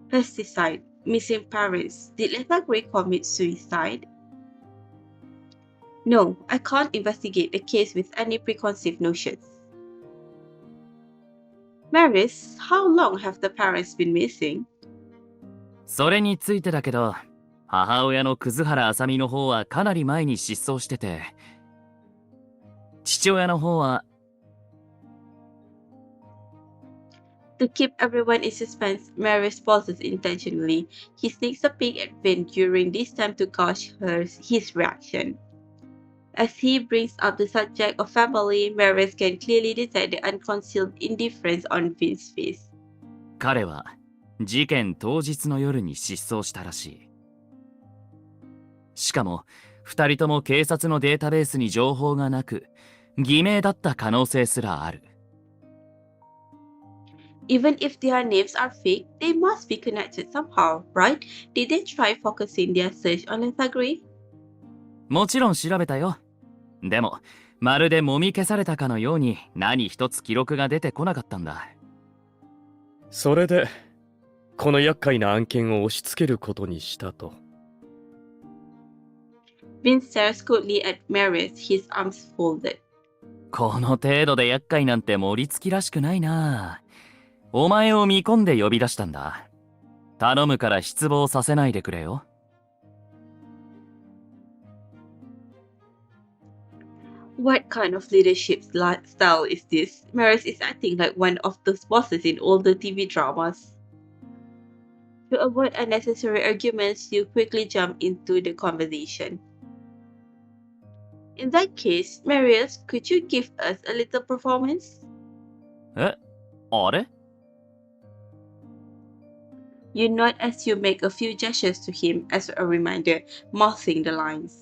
Pesticide, missing parents. Did Nethagri commit suicide? No, I can't investigate the case with any preconceived notions. Marius, how long have the parents been missing? それについてだけど、母親の葛原あさみの方はかなり前に失踪してて、父親の方は、To keep everyone in suspense, Marius pauses intentionally. He sneaks a peek at Vin during this time to gauge his reaction. As he brings up the subject of family, Marius can clearly detect the unconcealed indifference on Vin's face. 彼は事件当日の夜に失踪したらしい。しかも、二人とも警察のデータベースに情報がなく、偽名だった可能性すらある。Even if their names are fake, they must be connected somehow, right? Did they try focusing their search on Nethagri? もちろん調べたよ。でも、まるでもみ消されたかのように何一つ記録が出てこなかったんだ。それでこの厄介な案件を押し付けることにしたと。Vin stares coldly at Marius, his arms folded. この程度で厄介なんて盛り付きらしくないな。お前を見込んで呼び出したんだ。頼むから失望させないでくれよ。What kind of leadership style is this? Marius is acting like one of those bosses in older TV dramas. To avoid unnecessary arguments, you quickly jump into the conversation. In that case, Marius, could you give us a little performance? え、あれ？ You nod as you make a few gestures to him as a reminder, mouthing the lines.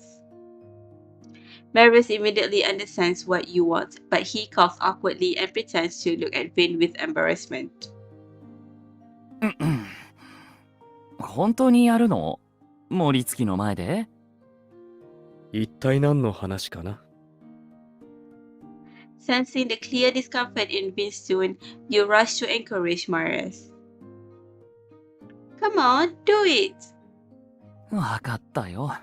Marius immediately understands what you want, but he coughs awkwardly and pretends to look at Vin with embarrassment. 本当にやるの？盛り付きの前で？一体何の話かな。Sensing the clear discomfort in Vin's tone, you rush to encourage Marius. Come on, do it! わかったよ。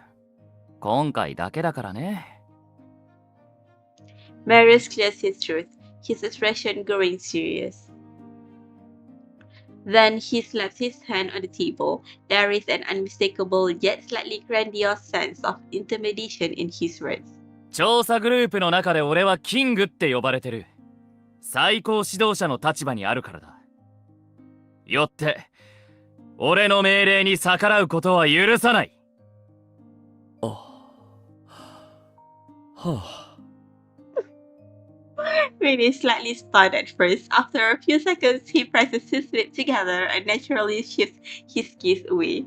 今回だけだからね。Marius clears his throat, his expression growing serious. Then he slaps his hand on the table. There is an unmistakable yet slightly grandiose sense of intimidation in his words. 調査グループの中で俺はキングって呼ばれてる。最高指導者の立場にあるからだ。よって、俺の命令に逆らうことは許さない。はあ。Vin is slightly stunned at first. After a few seconds, he presses his lips together and naturally shifts his gaze away.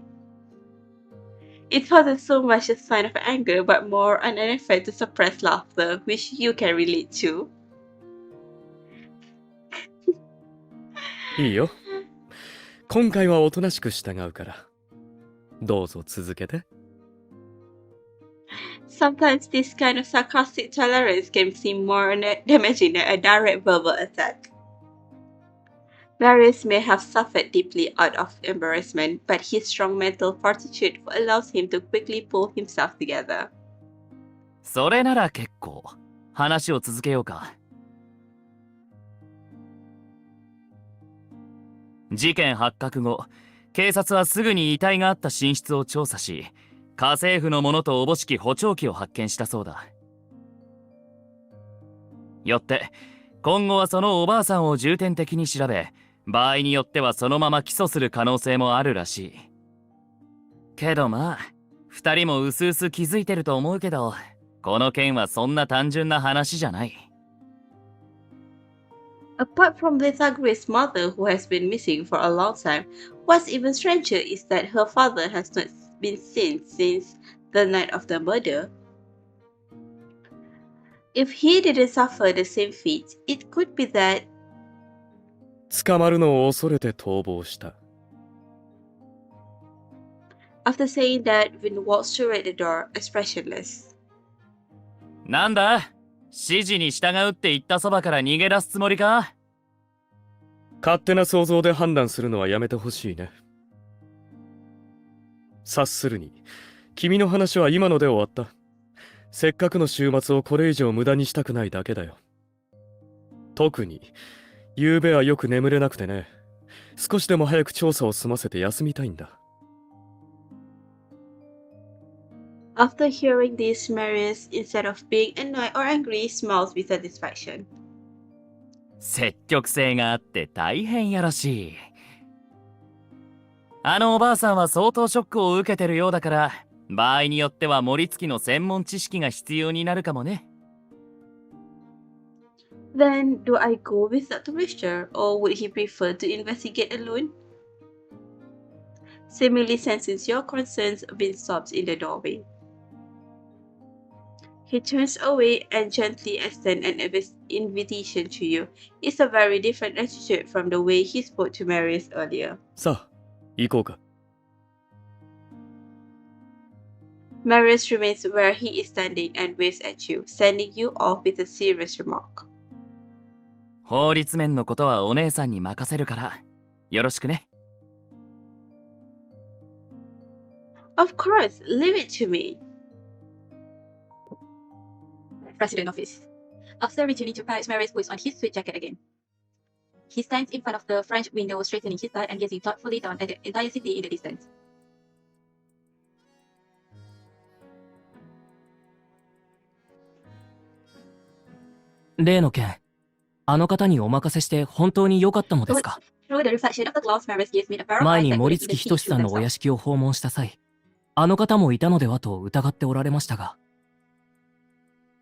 It wasn't so much a sign of anger, but more an effort to suppress laughter, which you can relate to. いいよ。今回はおとなしく従うから。どうぞ続けて。Sometimes this kind of sarcastic tolerance can seem more damaging than a direct verbal attack. Marius may have suffered deeply out of embarrassment, but his strong mental fortitude allows him to quickly pull himself together. それなら結構。話を続けようか。事件発覚後、警察はすぐに遺体があった寝室を調査し、家政婦のものとおぼしき補聴器を発見したそうだ。よって今後はそのおばあさんを重点的に調べ、場合によってはそのまま起訴する可能性もあるらしい。けどまあ2人もうすうす気づいてると思うけど、この件はそんな単純な話じゃない。Apart from Lethagra's mother, who has been missing for a long time, what's even stranger is that her father has not been seen since the night of the murder. If he didn't suffer the same fate, it could be that 捕まるのを恐れて逃亡した。After saying that, Vin walks toward the door, expressionless. なんだ？指示に従うって言ったそばから逃げ出すつもりか？勝手な想像で判断するのはやめてほしいね。察するに、君の話は今ので終わった。せっかくの週末をこれ以上無駄にしたくないだけだよ。特に、昨べはよく眠れなくてね。少しでも早く調査を済ませて休みたいんだ。After hearing this, Marius, instead of being annoyed or angry, smiles with satisfaction. 積極性があって大変やらしい。あのおばあさんは相当ショックを受けてるようだから、場合によっては盛り付きの専門知識が必要になるかもね。Then, do I go with Dr. Richter, or would he prefer to investigate alone? Seemingly sensing your concerns, Vin stops in the doorway. He turns away and gently extends an invitation to you. It's a very different attitude from the way he spoke to Marius earlier. さあ、行こうか。Marius remains where he is standing and waves at you, sending you off with a serious remark. 法律面のことはお姉さんに任せるから、よろしくね。Of course, leave it to me. President Office. After returning to Paris, Marius puts on his suit jacket again. He stands in front of the French window, straightening his tie and gazing thoughtfully down at the entire city in the distance. 例の件、あの方にお任せして本当に良かったのですか？ Through the reflection of the glass, Marius gives me a pair of 前 eyes に that 森 blink in 月 the 仁 heat さん to のお themselves. 屋敷を訪問した際、あの方もいたのではと疑っておられましたが。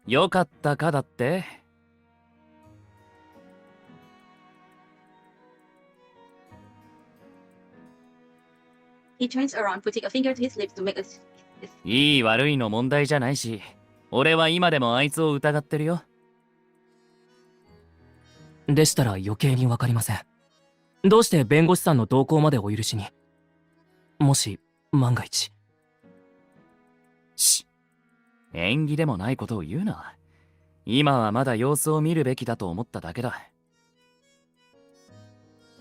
よかったかだって？ He turns around, putting a finger to his lips to make a... いい悪いの問題じゃないし、俺は今でもあいつを疑ってるよ。でしたら余計にわかりません。どうして弁護士さんの同行までお許しに？もし万が一。し、縁起でもないことを言うな。今はまだ様子を見るべきだと思っただけだ。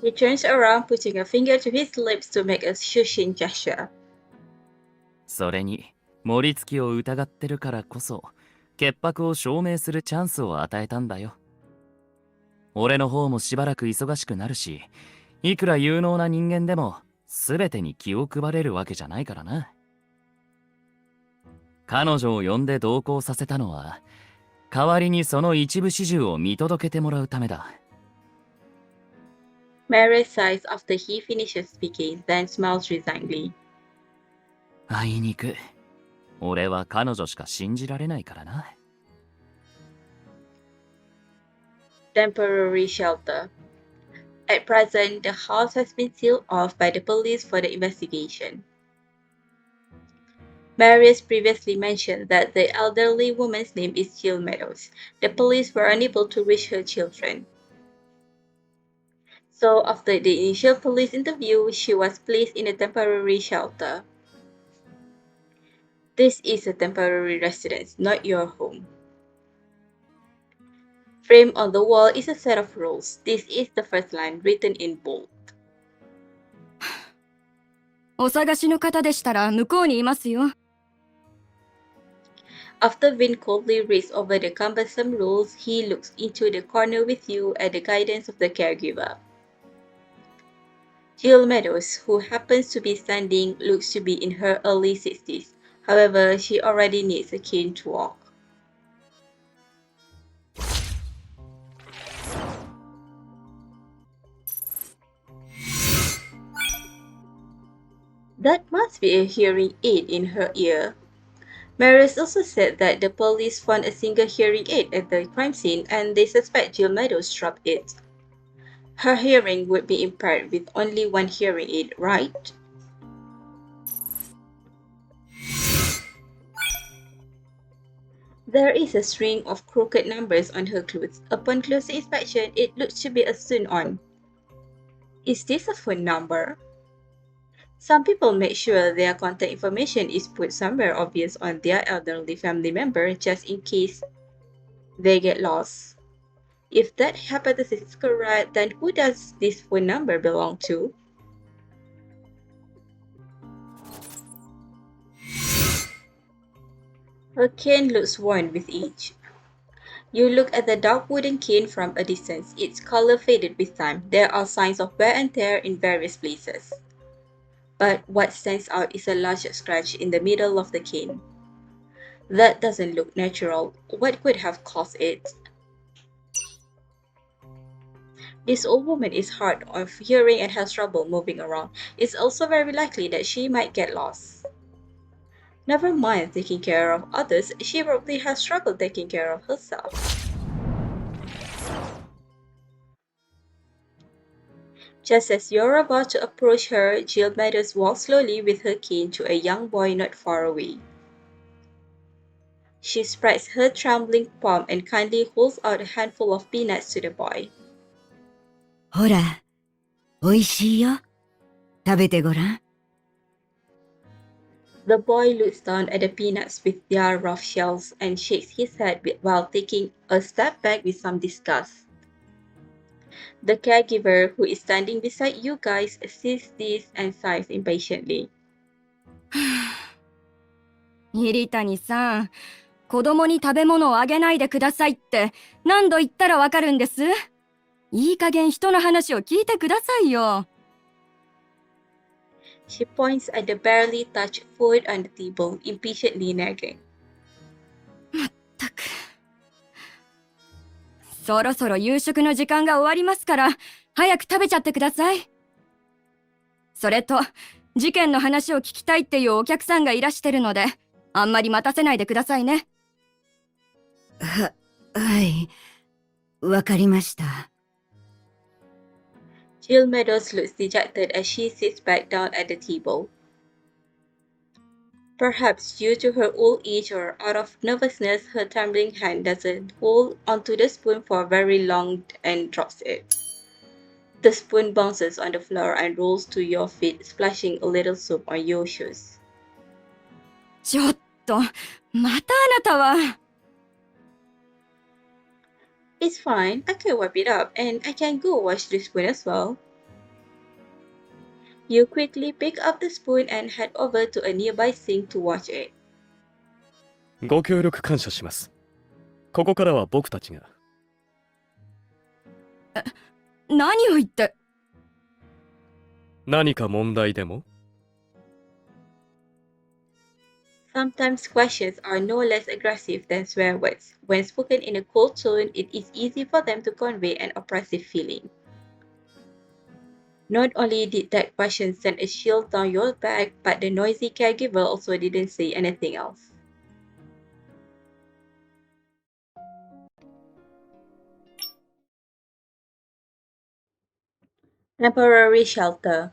He turns around, putting a finger to his lips to make a shushing gesture. それに、森月を疑ってるからこそ、潔白を証明するチャンスを与えたんだよ。俺の方もしばらく忙しくなるし、いくら有能な人間でも、全てに気を配れるわけじゃないからな。彼女を呼んで同行させたのは、代わりにその一部始終を見届けてもらうためだ。Marius sighs after he finishes speaking, then smiles resignedly. あいにく、俺は彼女しか信じられないからな。Temporary shelter. At present, the house has been sealed off by the police for the investigation. Marius previously mentioned that the elderly woman's name is Jill Meadows. The police were unable to reach her children. So after the initial police interview, she was placed in a temporary shelter. This is a temporary residence, not your home. Framed on the wall is a set of rules. This is the first line written in bold. お探しの方でしたら向こうにいますよ。After Vin coldly reads over the cumbersome rules, he looks into the corner with you at the guidance of the caregiver. Jill Meadows, who happens to be standing, looks to be in her early 60s. However, she already needs a cane to walk. That must be a hearing aid in her ear. Marius also said that the police found a single hearing aid at the crime scene and they suspect Jill Meadows dropped it. Her hearing would be impaired with only one hearing aid, right? There is a string of crooked numbers on her clothes. Upon closer inspection, it looks to be a sewn on. Is this a phone number? Some people make sure their contact information is put somewhere obvious on their elderly family member just in case they get lost. If that hypothesis is correct, then who does this phone number belong to? Her cane looks worn with age. You look at the dark wooden cane from a distance. Its color faded with time. There are signs of wear and tear in various places. But what stands out is a large scratch in the middle of the cane. That doesn't look natural. What could have caused it? This old woman is hard of hearing and has trouble moving around. It's also very likely that she might get lost. Never mind taking care of others, she probably has trouble taking care of herself. Just as you're about to approach her, Jill Meadows walks slowly with her cane to a young boy not far away. She spreads her trembling palm and kindly holds out a handful of peanuts to the boy. ほら、おいしいよ。食べてごらん。The boy looks down at the peanuts with their rough shells and shakes his head while taking a step back with some disgust. The caregiver, who is standing beside you guys, sees this and sighs impatiently. 入谷さん、子供に食べ物をあげないでくださいって何度言ったらわかるんです？いい加減人の話を聞いてくださいよ。She points at the barely touched food on the table, impatiently nagging. まったく。そろそろ夕食の時間が終わりますから、早く食べちゃってください。それと、事件の話を聞きたいっていうお客さんがいらしてるので、あんまり待たせないでくださいね。はい。わかりました。Jill Meadows looks dejected as she sits back down at the table. Perhaps due to her old age or out of nervousness, her trembling hand doesn't hold onto the spoon for very long and drops it. The spoon bounces on the floor and rolls to your feet, splashing a little soup on your shoes. ちょっと、またあなたは。It's fine, I can wipe it up and I can go wash the spoon as well. You quickly pick up the spoon and head over to a nearby sink to wash it. ご協力感謝します。ここからは僕たちが。何を言って。何か問題でも？ Sometimes questions are no less aggressive than swear words. When spoken in a cold tone, it is easy for them to convey an oppressive feeling. Not only did that question send a chill down your back, but the noisy caregiver also didn't say anything else. Temporary shelter.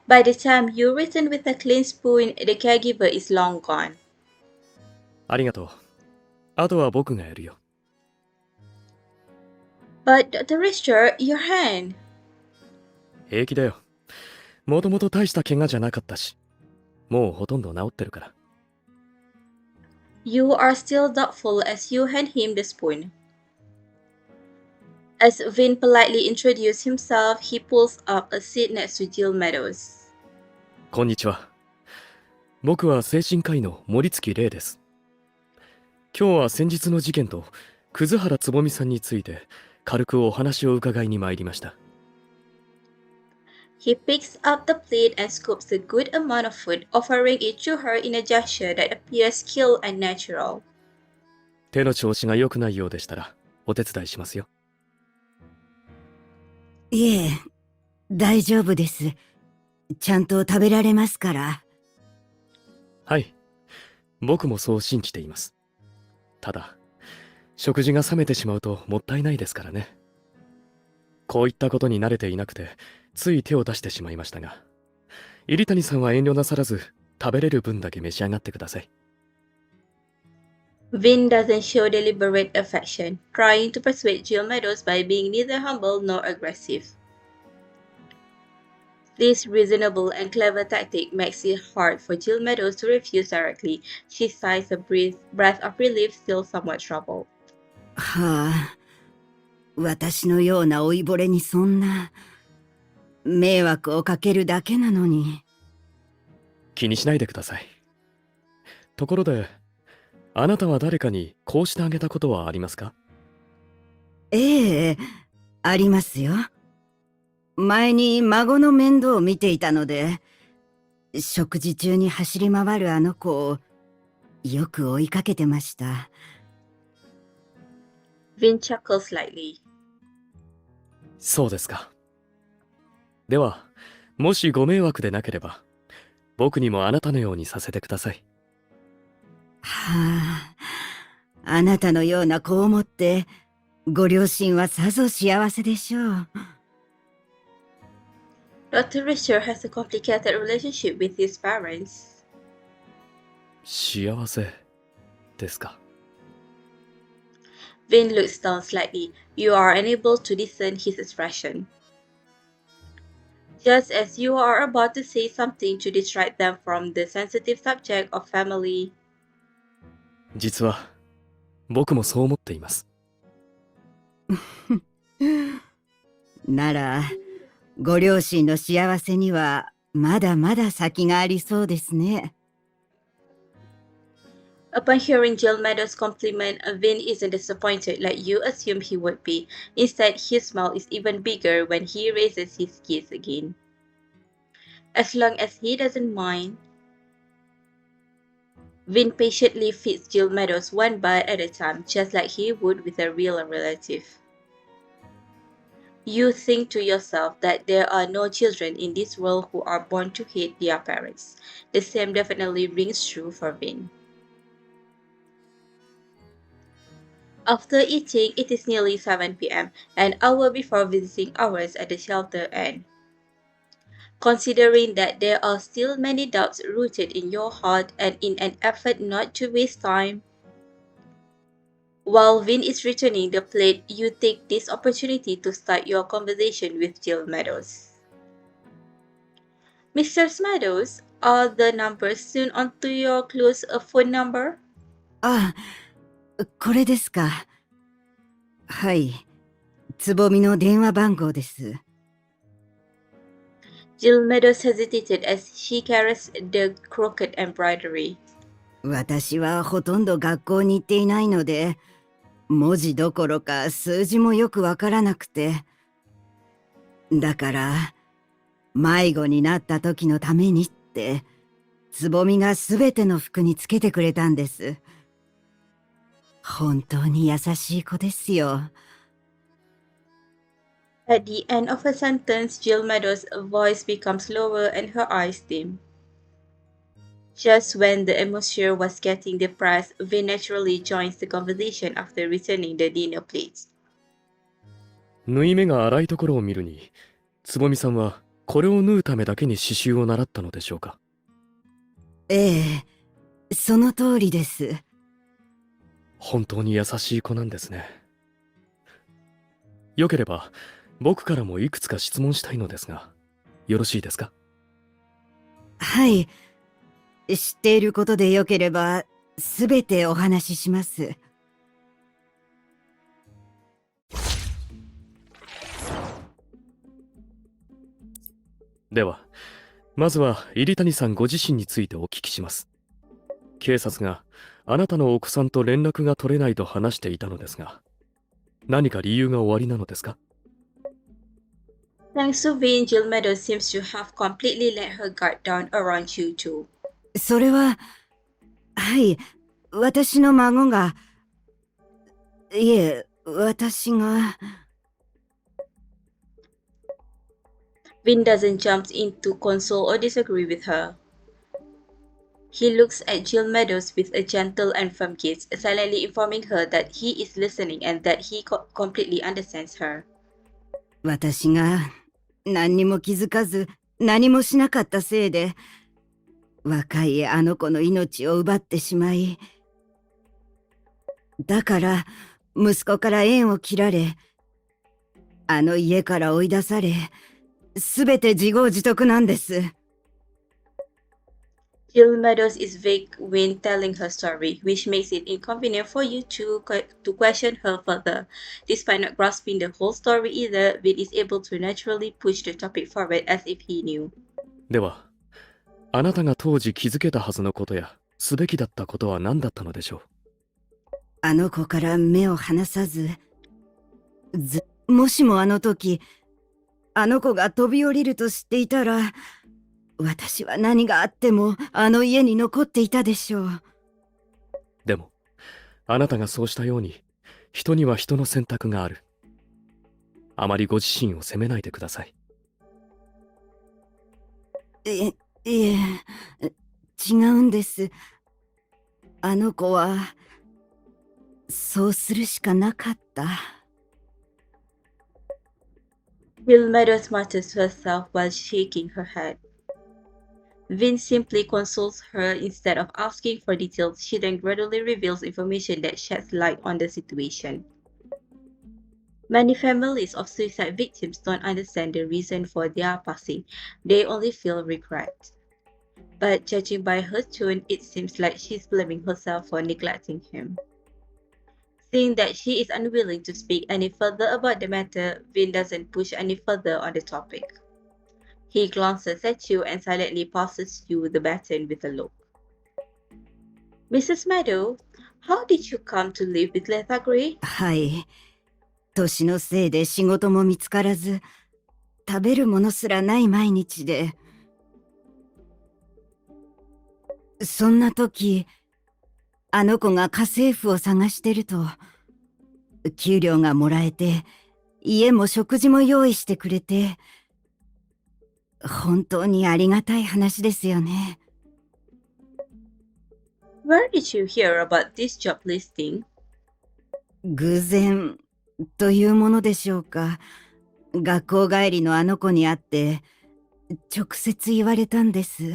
By the time you return with a clean spoon, the caregiver is long gone. ありがとう。あとは僕がやるよ。But Dr. Richter, your hand. 平気だよ。もともと大した怪我じゃなかったし、もうほとんど治ってるから。You are still doubtful as you hand him the spoon. As Vin politely introduces himself, he pulls up a seat next to Jill Meadows. こんにちは。僕は精神科医の森月玲です。今日は先日の事件と葛原つぼみさんについて軽くお話を伺いに参りました。He picks up the plate and scoops a good amount of food, offering it to her in a gesture that appears skilled and natural. 手の調子が良くないようでしたらお手伝いしますよ。いえ、大丈夫です。ちゃんと食べられますから。はい。僕もそう信じています。ただ、食事が冷めてしまうともったいないですからね。こういったことに慣れていなくて、つい手を出してしまいましたが、入谷さんは遠慮なさらず、食べれる分だけ召し上がってください。Vin doesn't show deliberate affection, trying to persuade Jill Meadows by being neither humble nor aggressive. This reasonable and clever tactic makes it hard for Jill Meadows to refuse directly. She sighs a breath of relief, still somewhat troubled. はあ、私のような老いぼれにそんな迷惑をかけるだけなのに。気にしないでください。ところで、あなたは誰かにこうしてあげたことはありますか？ええ、ありますよ。前に孫の面倒を見ていたので、食事中に走り回るあの子をよく追いかけてました。Vin chuckles slightly. そうですか。では、もしご迷惑でなければ、僕にもあなたのようにさせてください。はあ、あなたのような子を持って、ご両親はさぞ幸せでしょう。Dr. Richter has a complicated relationship with his parents. 幸せですか。Vin looks down slightly. You are unable to discern his expression. just as you are about to say something to distract them from the sensitive subject of family. 実は僕もそう思っています。なら、ご両親の幸せにはまだまだ先がありそうですね。Upon hearing Jill Meadows' compliment, Vin isn't disappointed like you assumed he would be. Instead, his smile is even bigger when he raises his gaze again. As long as he doesn't mind, Vin patiently feeds Jill Meadows one bite at a time, just like he would with a real relative. You think to yourself that there are no children in this world who are born to hate their parents. The same definitely rings true for Vin. After eating, it is nearly 7 p.m., an hour before visiting hours at the shelter end. Considering that there are still many doubts rooted in your heart and in an effort not to waste time, while Vin is returning the plate, you take this opportunity to start your conversation with Jill Meadows. Mr. Meadows, are the numbers soon onto your close phone number? あ、これですか。はい。つぼみの電話番号です。Jill Meadows hesitated as she caressed the crooked embroidery. 私はほとんど学校に行っていないので、文字どころか数字もよくわからなくて。だから、迷子になった時のためにって、つぼみがすべての服につけてくれたんです。本当に優しい子ですよ。At the end of a sentence, Jill Meadows' voice becomes lower and her eyes dim. Just when the atmosphere was getting depressed, Vin naturally joins the conversation after returning the dinner plates. 縫い目が荒いところを見るに、つぼみさんはこれを縫うためだけに刺繍を習ったのでしょうか。ええ、その通りです。本当に優しい子なんですね。よければ僕からもいくつか質問したいのですが、よろしいですか？はい。知っていることでよければ、すべてお話しします。では、まずは入谷さんご自身についてお聞きします。警察があなたのお子さんと連絡が取れないと話していたのですが、何か理由がおありなのですか？ Thanks to Vin, Jill Meadows seems to have completely let her guard down around you two. それは、はい、私の孫が、いえ、私が。Vin doesn't jump in to console or disagree with her. He looks at Jill Meadows with a gentle and firm gaze, silently informing her that he is listening and that he completely understands her. 私が何にも気づかず何もしなかったせいで、若いあの子の命を奪ってしまい、だから息子から縁を切られ、あの家から追い出され、すべて自業自得なんです。Jill Meadows is vague when telling her story, which makes it inconvenient for you to question her further. Despite not grasping the whole story either, Vin is able to naturally push the topic forward as if he knew. では、あなたが当時気づけたはずのことや、すべきだったことは何だったのでしょう？あの子から目を離さず、もしもあの時、あの子が飛び降りると知っていたら、私は何があってもあの家に残っていたでしょう。でも、あなたがそうしたように、人には人の選択がある。あまりご自身を責めないでください。いえ、違うんです。あの子は、そうするしかなかった。Jill Meadows mutters to herself while shaking her head. Vin simply consoles her instead of asking for details. She then gradually reveals information that sheds light on the situation. Many families of suicide victims don't understand the reason for their passing. They only feel regret. But judging by her tone, it seems like she's blaming herself for neglecting him. Seeing that she is unwilling to speak any further about the matter, Vin doesn't push any further on the topic. He glances at you and silently passes you the baton with a look. Mrs. Meadow, how did you come to live with Letha Gray? はい。年のせいで仕事も見つからず、食べるものすらない毎日で。そんな時、あの子が家政婦を探してると、給料がもらえて、家も食事も用意してくれて、本当にありがたい話ですよね。Where did you hear about this job listing? 偶然というものでしょうか。学校帰りのあの子に会って、直接言われたんです。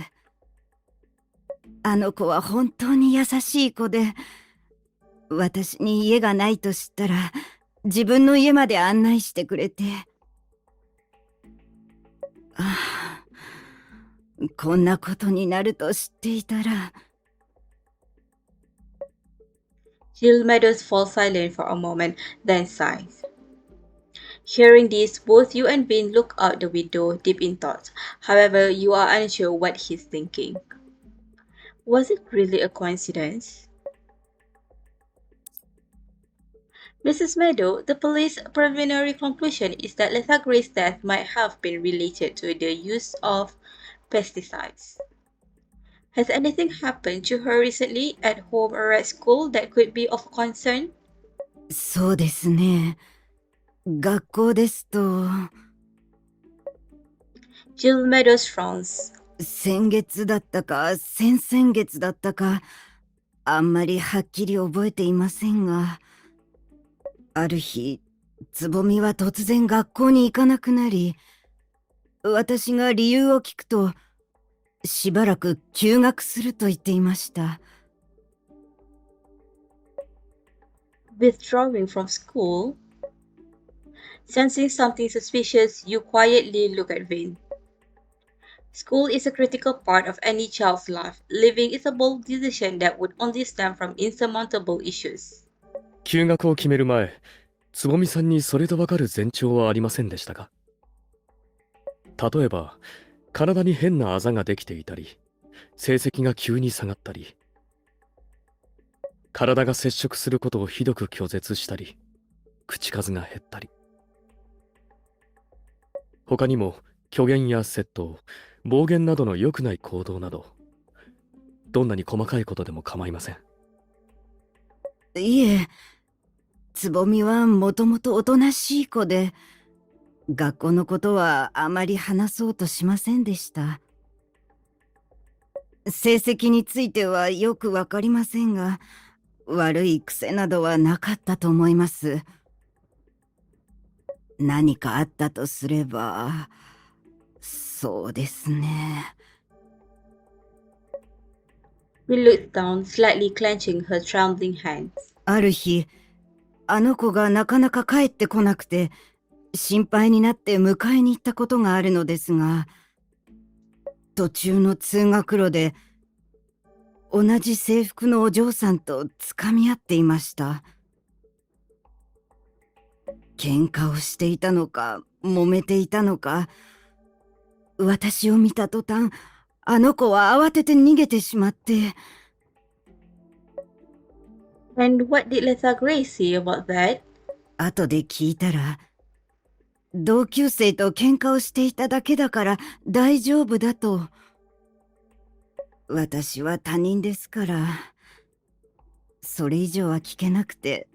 あの子は本当に優しい子で、私に家がないと知ったら、自分の家まで案内してくれて。ああ、こんなことになると知っていたら。Jill Meadows falls silent for a moment, then sighs. Hearing this, both you and Vin look out the window, deep in thought. However, you are unsure what he's thinking. Was it really a coincidence? Mrs. Meadow, the police preliminary conclusion is that Letha Gray's death might have been related to the use of pesticides. Has anything happened to her recently at home or at school that could be of concern? そうですね。学校ですと。Jill Meadows frowns. 先月だったか先々月だったか、あんまりはっきり覚えていませんが、ある日、つぼみは突然学校に行かなくなり、私が理由を聞くと、しばらく休学すると言っていました。Withdrawing from school? Sensing something suspicious, you quietly look at Vin. School is a critical part of any child's life. Leaving is a bold decision that would only stem from insurmountable issues. 休学を決める前、つぼみさんにそれとわかる前兆はありませんでしたか？例えば、体に変なあざができていたり、成績が急に下がったり、体が接触することをひどく拒絶したり、口数が減ったり。他にも、虚言や窃盗、暴言などの良くない行動など、どんなに細かいことでも構いません。いえ、つぼみはもともとおとなしい子で、学校のことはあまり話そうとしませんでした。成績についてはよくわかりませんが、悪い癖などはなかったと思います。何かあったとすれば、そうですね。We looked down, slightly clenching her trembling hands. ある日、あの子がなかなか帰ってこなくて、心配になって迎えに行ったことがあるのですが、途中の通学路で、同じ制服のお嬢さんとつかみ合っていました。喧嘩をしていたのか、揉めていたのか、私を見た途端、あの子は慌てて逃げてしまって。And what did Letha Gray say about that? 後で聞いたら、同級生と喧嘩をしていただけだから大丈夫だと。私は他人ですから、それ以上は聞けなくて。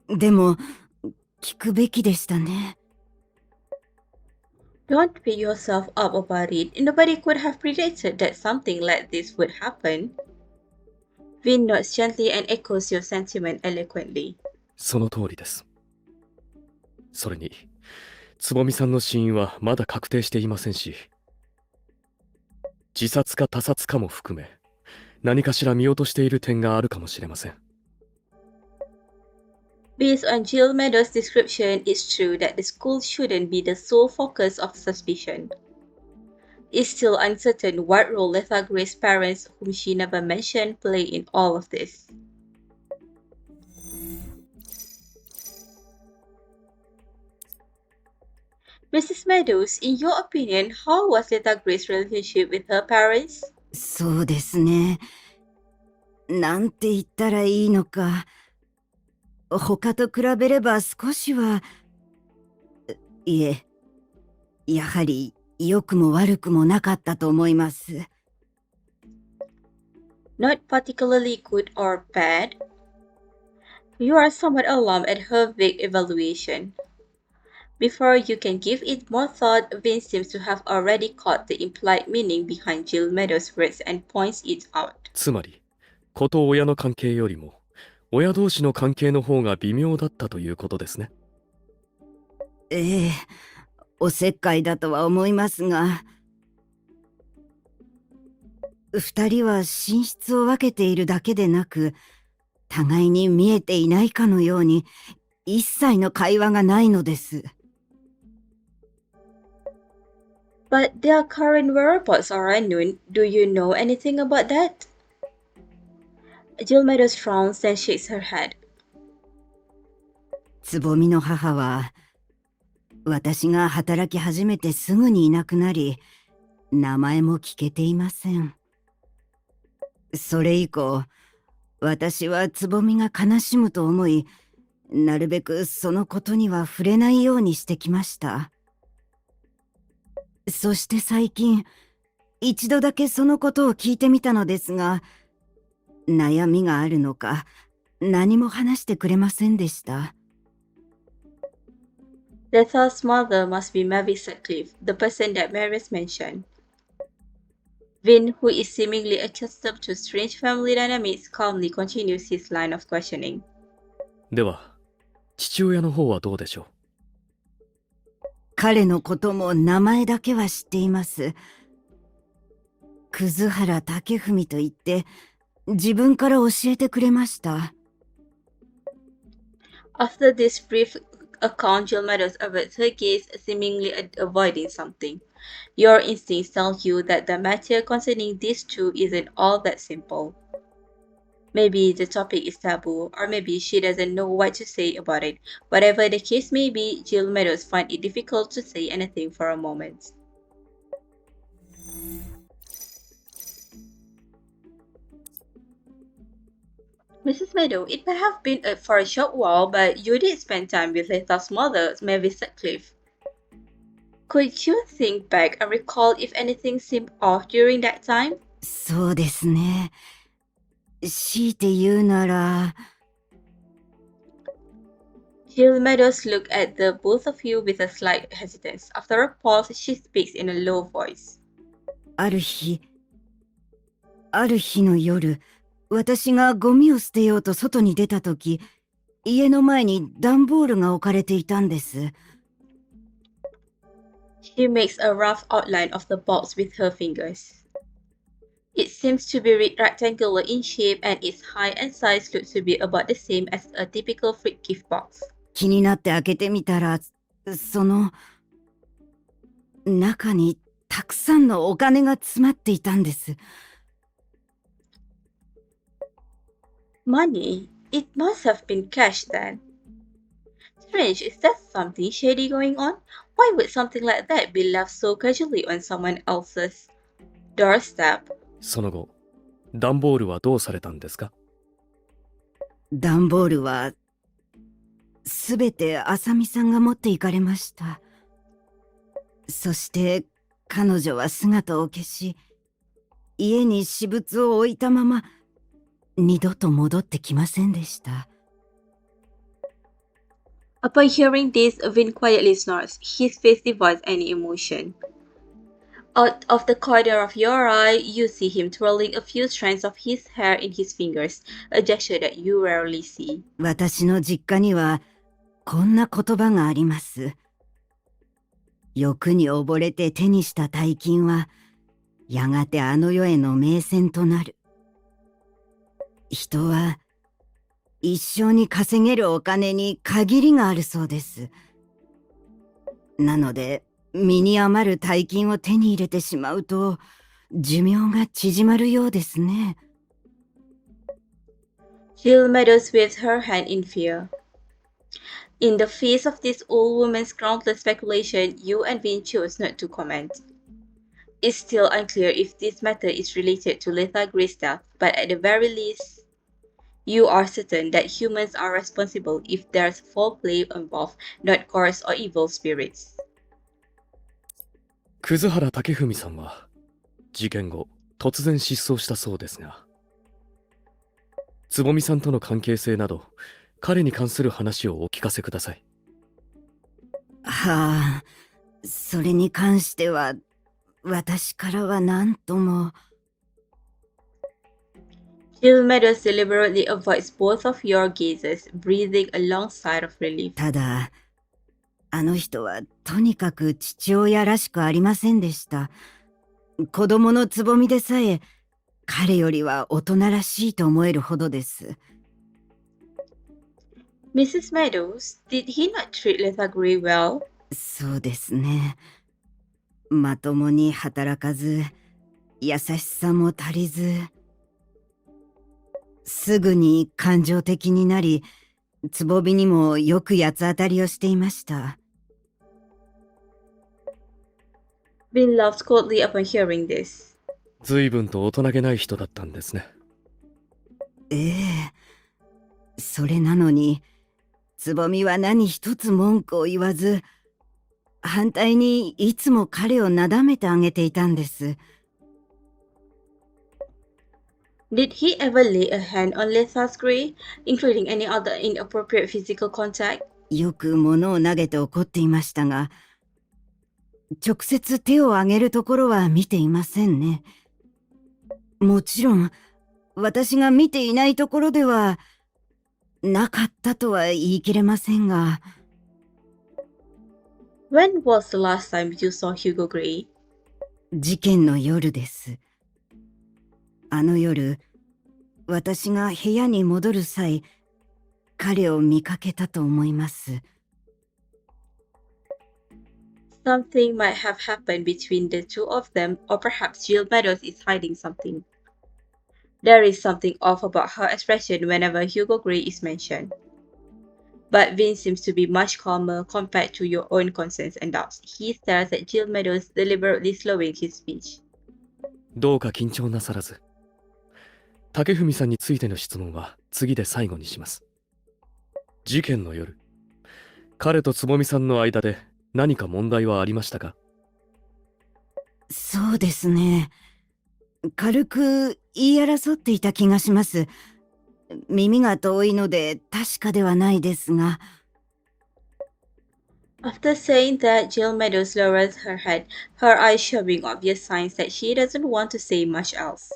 でも、聞くべきでしたね。Don't beat yourself up about it. Nobody could have predicted that something like this would happen. Vin nods gently and echoes your sentiment eloquently. その通りです。それに、つぼみさんの死因はまだ確定していませんし、自殺か他殺かも含め、何かしら見落としている点があるかもしれません。Based on Jill Meadows' description, it's true that the school shouldn't be the sole focus of suspicion. It's still uncertain what role Letha Gray's parents, whom she never mentioned, play in all of this. Mrs. Meadows, in your opinion, how was Letha Gray's relationship with her parents? そうですね。なんて言ったらいいのか。他と比べれば少しは、いえ、やはり良くも悪くもなかったと思います。Not particularly good or bad? You are somewhat alarmed at her vague evaluation. Before you can give it more thought, Vince seems to have already caught the implied meaning behind Jill Meadows' words and points it out. つまり子と親の関係よりも親同士の関係の方が微妙だったということですね。ええ、おせっかいだとは思いますが、二人は寝室を分けているだけでなく、互いに見えていないかのように、一切の会話がないのです。But their current whereabouts are unknown. Do you know anything about that? Jill Meadows frowns and shakes her head. つぼみの母は、私が働き始めてすぐにいなくなり、名前も聞けていません。それ以降、私はつぼみが悲しむと思い、なるべくそのことには触れないようにしてきました。そして最近、一度だけそのことを聞いてみたのですが、悩みがあるのか、何も話してくれませんでした。Letha's mother must be Mavis Sutcliffe, the person that Maris mentioned. Vin, who is seemingly accustomed to strange family dynamics, calmly continues his line of questioning. では父親の方はどうでしょう。彼のことも名前だけは知っています。葛原武文と言って自分から教えてくれました。After this brief account, Jill Meadows averts her gaze, seemingly avoiding something. Your instincts tell you that the matter concerning these two isn't all that simple. Maybe the topic is taboo, or maybe she doesn't know what to say about it. Whatever the case may be, Jill Meadows finds it difficult to say anything for a moment. Mrs. Meadow, it may have been for a short while, but you did spend time with Letha's mother, Mavis Sutcliffe. Could you think back and recall if anything seemed off during that time? そうですね。強いて言うなら、Jill Meadows looked at the both of you with a slight hesitance. After a pause, she speaks in a low voice. ある日の夜、私がゴミを捨てようと外に出たとき、家の前に段ボールが置かれていたんです。She makes a rough outline of the box with her fingers. It seems to be rectangular in shape and its height and size looks to be about the same as a typical fruit gift box. 気になって開けてみたら、その中にたくさんのお金が詰まっていたんです。Money? It must have been cash then. Strange, is that something shady going on? Why would something like that be left so casually on someone else's doorstep? その後段ボールはどうされたんですか。段ボールはすべて浅見さんが持っていかれました。そして彼女は姿を消し、家に私物を置いたまま二度と戻ってきませんでした。Upon hearing this, Vin quietly snorts, his face devoid any emotion. Out of the corner of your eye, you see him twirling a few strands of his hair in his fingers, a gesture that you rarely see. 私の実家にはこんな言葉があります。欲に溺れて手にした大金はやがてあの世への名船となる。人は一生に稼げるお金に限りがあるそうです。なので、身に余る大金を手に入れてしまうと、寿命が縮まるようですね。Jill meddles with her hand in fear. In the face of this old woman's groundless speculation, you and Vin chose not to comment. It's still unclear if this matter is related to Letha Grey's death, but at the very least, you are certain that humans are responsible if there's foul play involved, not ghosts or evil spirits. 葛原武文さんは事件後突然失踪したそうですが、つぼみさんとの関係性など彼に関する話をお聞かせください。はあ、それに関しては私からは何とも。Jill Meadows deliberately avoids both of your gazes, breathing a long sigh of relief. ただ、あの人はとにかく父親らしくありませんでした。子供のつぼみでさえ彼よりは大人らしいと思えるほどです。Mrs. Meadows, did he not treat Letha Grey well? そうですね。まともに働かず、優しさも足りず、すぐに感情的になり、つぼみにもよく八つ当たりをしていました。Bill laughed coldly upon hearing this. 随分と大人げない人だったんですね。ええ。それなのに、つぼみは何一つ文句を言わず、反対にいつも彼をなだめてあげていたんです。Did he ever lay a hand on Letha's Grey, including any other inappropriate physical contact? よく物を投げて怒っていましたが、直接手を挙げるところは見ていませんね。もちろん、私が見ていないところでは、なかったとは言い切れませんが。When was the last time you saw Hugo Grey? 事件の夜です。あの夜、私が部屋に戻る際、彼を見かけたと思います。Something might have happened between the two of them, or perhaps Jill Meadows is hiding something. There is something off about her expression whenever Hugo Grey is mentioned. But Vin seems to be much calmer compared to your own concerns and doubts. He stares at Jill Meadows, deliberately slowing his speech. どうか緊張なさらず。武文さんについての質問は次で最後にします。事件の夜、彼とつぼみさんの間で何か問題はありましたか？そうですね。軽く言い争っていた気がします。耳が遠いので確かではないですが。After saying that, Jill Meadows lowers her head, her eyes showing obvious signs that she doesn't want to say much else.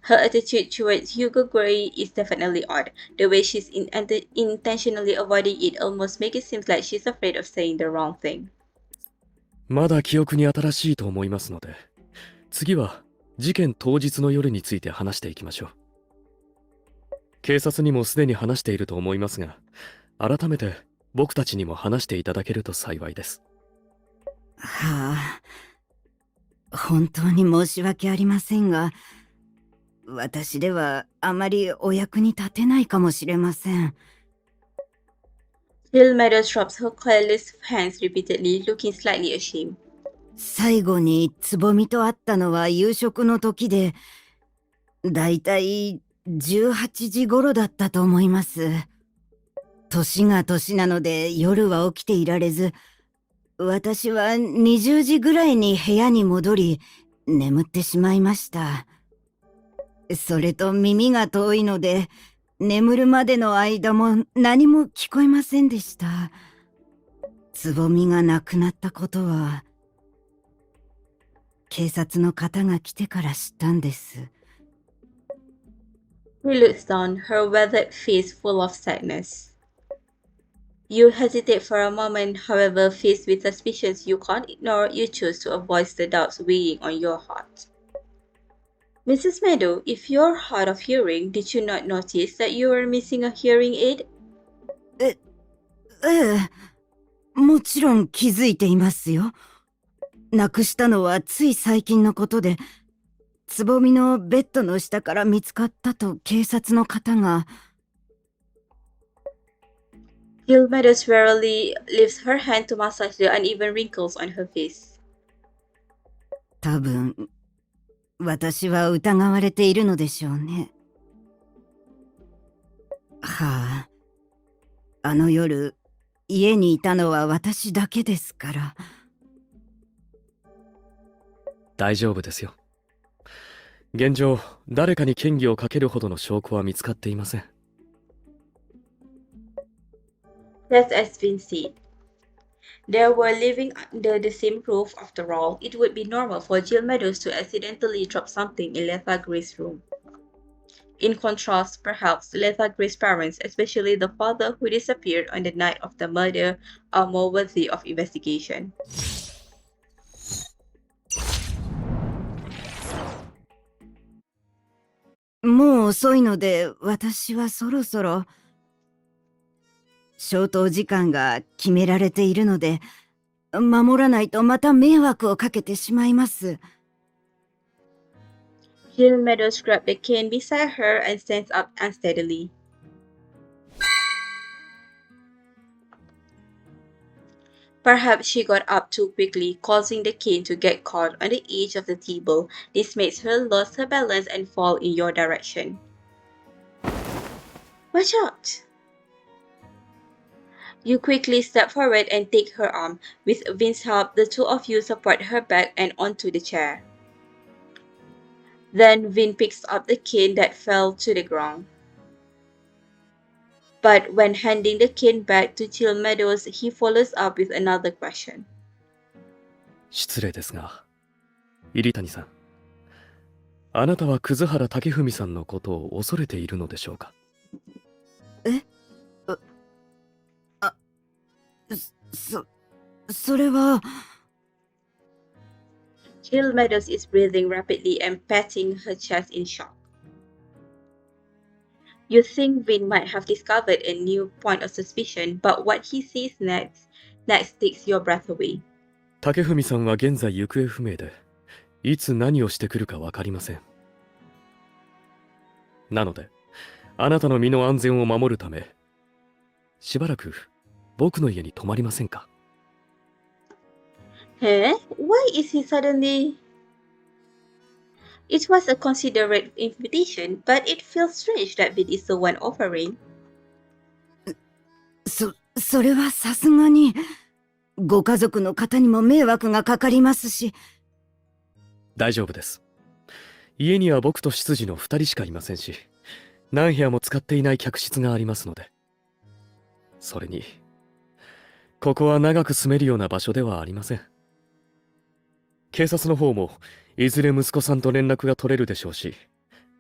Her attitude towards Hugo Grey is definitely odd. The way she's intentionally avoiding it almost makes it seem like she's afraid of saying the wrong thing. まだ記憶に新しいと思いますので、次は事件当日の夜について話していきましょう。警察にもすでに話していると思いますが、改めて僕たちにも話していただけると幸いです。はあ、本当に申し訳ありませんが、私ではあまりお役に立てないかもしれません。Jill Meadows rubs her careless hands repeatedly, looking slightly ashamed. 最後につぼみと会ったのは夕食の時で、だいたい18時頃だったと思います。年が年なので夜は起きていられず、私は20時ぐらいに部屋に戻り、眠ってしまいました。それと耳が遠いので、眠るまでの間も何も聞こえませんでした。つぼみが亡くなったことは、警察の方が来てから知ったんです。She looks down, her weathered face full of sadness. You hesitate for a moment, however, faced with suspicions you can't ignore, you choose to avoid the doubts weighing on your heart. Mrs. Meadow, if you're hard of hearing, did you not notice that you were missing a hearing aid? ええ、もちろん気づいていますよ。なくしたのはつい最近のことで、つぼみのベッドの下から見つかったと警察の方が。Jill Meadows wearily lifts her hand to massage the uneven wrinkles on her face. 多分、私は疑われているのでしょうね。はあ、あの夜、家にいたのは私だけですから。大丈夫ですよ。現状、誰かに嫌疑をかけるほどの証拠は見つかっていません。Just as Vin said. They were living under the same roof after all. It would be normal for Jill Meadows to accidentally drop something in Letha Gray's room. In contrast, perhaps, Letha Gray's parents, especially the father who disappeared on the night of the murder, are more worthy of investigation. もう遅いので、私はそろそろ。消灯時間が決められているので、守らないとまた迷惑をかけてしまいます。Jill Meadows grabbed the cane beside her and stands up unsteadily. Perhaps she got up too quickly, causing the cane to get caught on the edge of the table. This makes her lose her balance and fall in your direction. Watch out! You quickly step forward and take her arm. With Vince's help, the two of you support her back and onto the chair. Then Vin picks up the cane that fell to the ground. But when handing the cane back to Jill Meadows, he follows up with another question. 失礼ですが、入谷さん。あなたは葛原武文さんのことを恐れているのでしょうか？それは。Jill Meadows is breathing rapidly and patting her chest in shock. You think Vin might have discovered a new point of suspicion, but what he sees next takes your breath away. 武文さんは現在行方不明で、いつ何をしてくるかわかりません。なので、あなたの身の安全を守るため、しばらく僕の家に泊まりませんか？ Why is he suddenly... It was a considerate invitation, but it feels strange that Vin is the one offering. それはさすがに、ご家族の方にも迷惑がかかりますし。大丈夫です。家には僕と執事の2人しかいませんし、何部屋も使っていない客室がありますので。それに、ここは長く住めるような場所ではありません。警察の方も、いずれ息子さんと連絡が取れるでしょうし、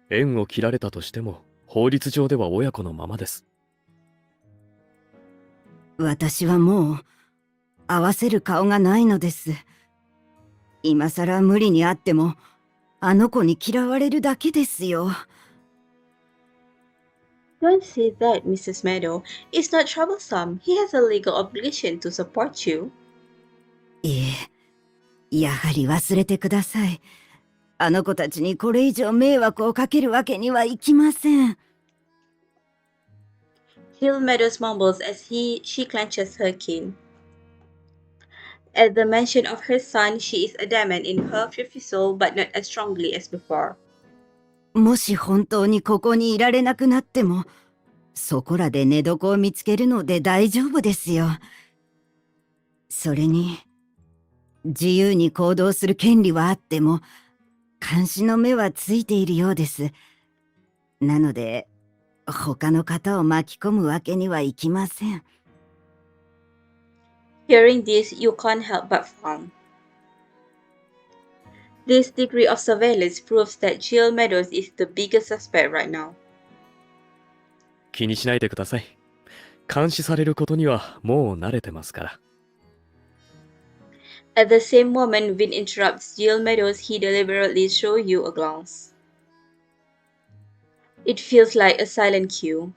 縁を切られたとしても、法律上では親子のままです。私はもう、合わせる顔がないのです。今さら無理に会っても、あの子に嫌われるだけですよ。Don't say that, Mrs. Meadow. It's not troublesome. He has a legal obligation to support you. いえ、やはり忘れてください。あの子たちにこれ以上迷惑をかけるわけにはいきません。Jill Meadows mumbles as she clenches her cane. At the mention of her son, she is adamant in her refusal, but not as strongly as before. もし本当にここにいられなくなっても、そこらで寝床を見つけるので大丈夫ですよ。それに、自由に行動する権利はあっても、監視の目はついているようです。なので、他の方を巻き込むわけにはいきません。Hearing this, you can't help but frown. This degree of surveillance proves that Jill Meadows is the biggest suspect right now. 気にしないでください。監視されることにはもう慣れてますから。At the same moment, Vin interrupts Jill Meadows. He deliberately shows you a glance. It feels like a silent cue.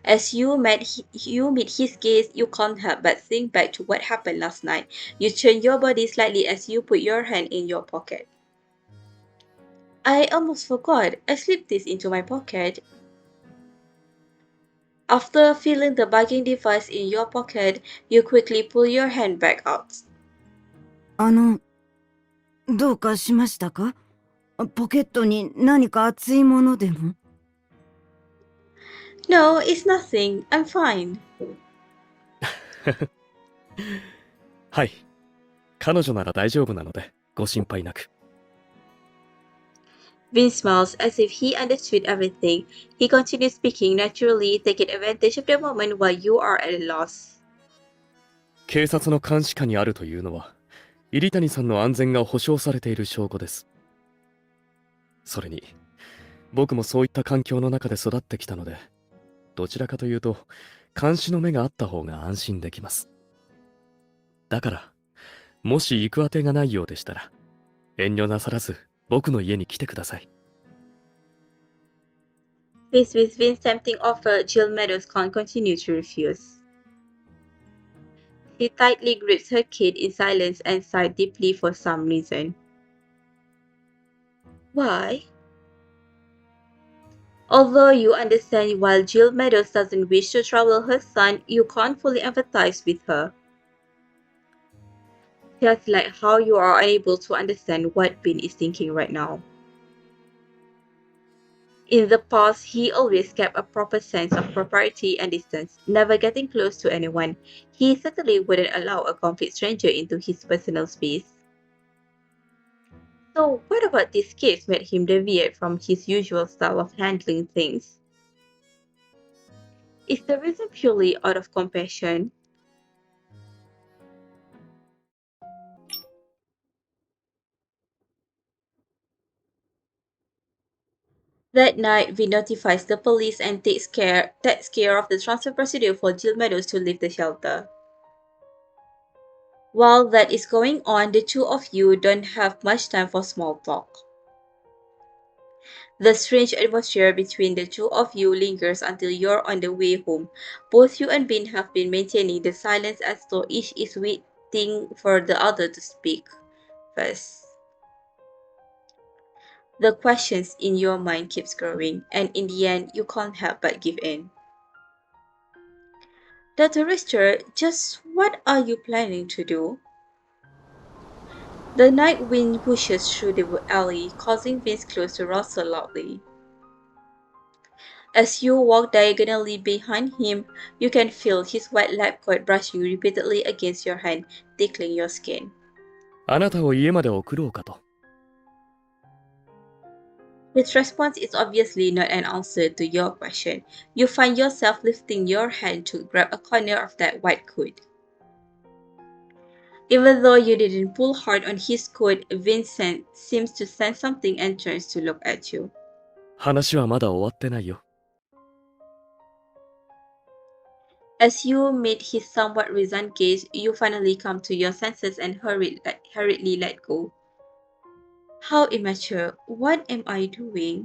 As you meet his gaze, you can't help but think back to what happened last night. You turn your body slightly as you put your hand in your pocket. I almost forgot. I slipped this into my pocket. After feeling the bugging device in your pocket, you quickly pull your hand back out. どうかしましたか？ポケットに何か熱いものでも？ No, it's nothing. I'm fine. はい。彼女なら大丈夫なので、ご心配なく。Vin smiles as if he understood everything. He continues speaking naturally, taking advantage of the moment while you are at a loss. 警察の監視下にあるというのは、入谷さんの安全が保証されている証拠です。それに、僕もそういった環境の中で育ってきたので、どちらかというと、監視の目があった方が安心できます。だから、もし行くあてがないようでしたら、遠慮なさらず僕の家に来てください。Faced with Vin's tempting offer, Jill Meadows can't continue to refuse. She tightly grips her kid in silence and sighed deeply for some reason. Why? Although you understand while Jill Meadows doesn't wish to trouble her son, you can't fully empathize with her. Just like how you are unable to understand what Vin is thinking right now. In the past, he always kept a proper sense of propriety and distance, never getting close to anyone. He certainly wouldn't allow a complete stranger into his personal space. So, what about this case made him deviate from his usual style of handling things? Is the reason purely out of compassion? That night, Vi notifies the police and takes care of the transfer procedure for Jill Meadows to leave the shelter. While that is going on, the two of you don't have much time for small talk. The strange atmosphere between the two of you lingers until you're on the way home. Both you and Bin have been maintaining the silence as though each is waiting for the other to speak first. The questions in your mind keeps growing, and in the end, you can't help but give in. Dr. Richter, just what are you planning to do? The night wind pushes through the alley, causing Vince's clothes to rustle loudly. As you walk diagonally behind him, you can feel his white lab coat brushing repeatedly against your hand, tickling your skin. あなたを家まで送ろうかと。His response is obviously not an answer to your question. You find yourself lifting your hand to grab a corner of that white coat. Even though you didn't pull hard on his coat, Vincent seems to sense something and turns to look at you. 話はまだ終わってないよ。As you meet his somewhat resigned gaze, you finally come to your senses and hurriedly let go. How immature. What am I doing?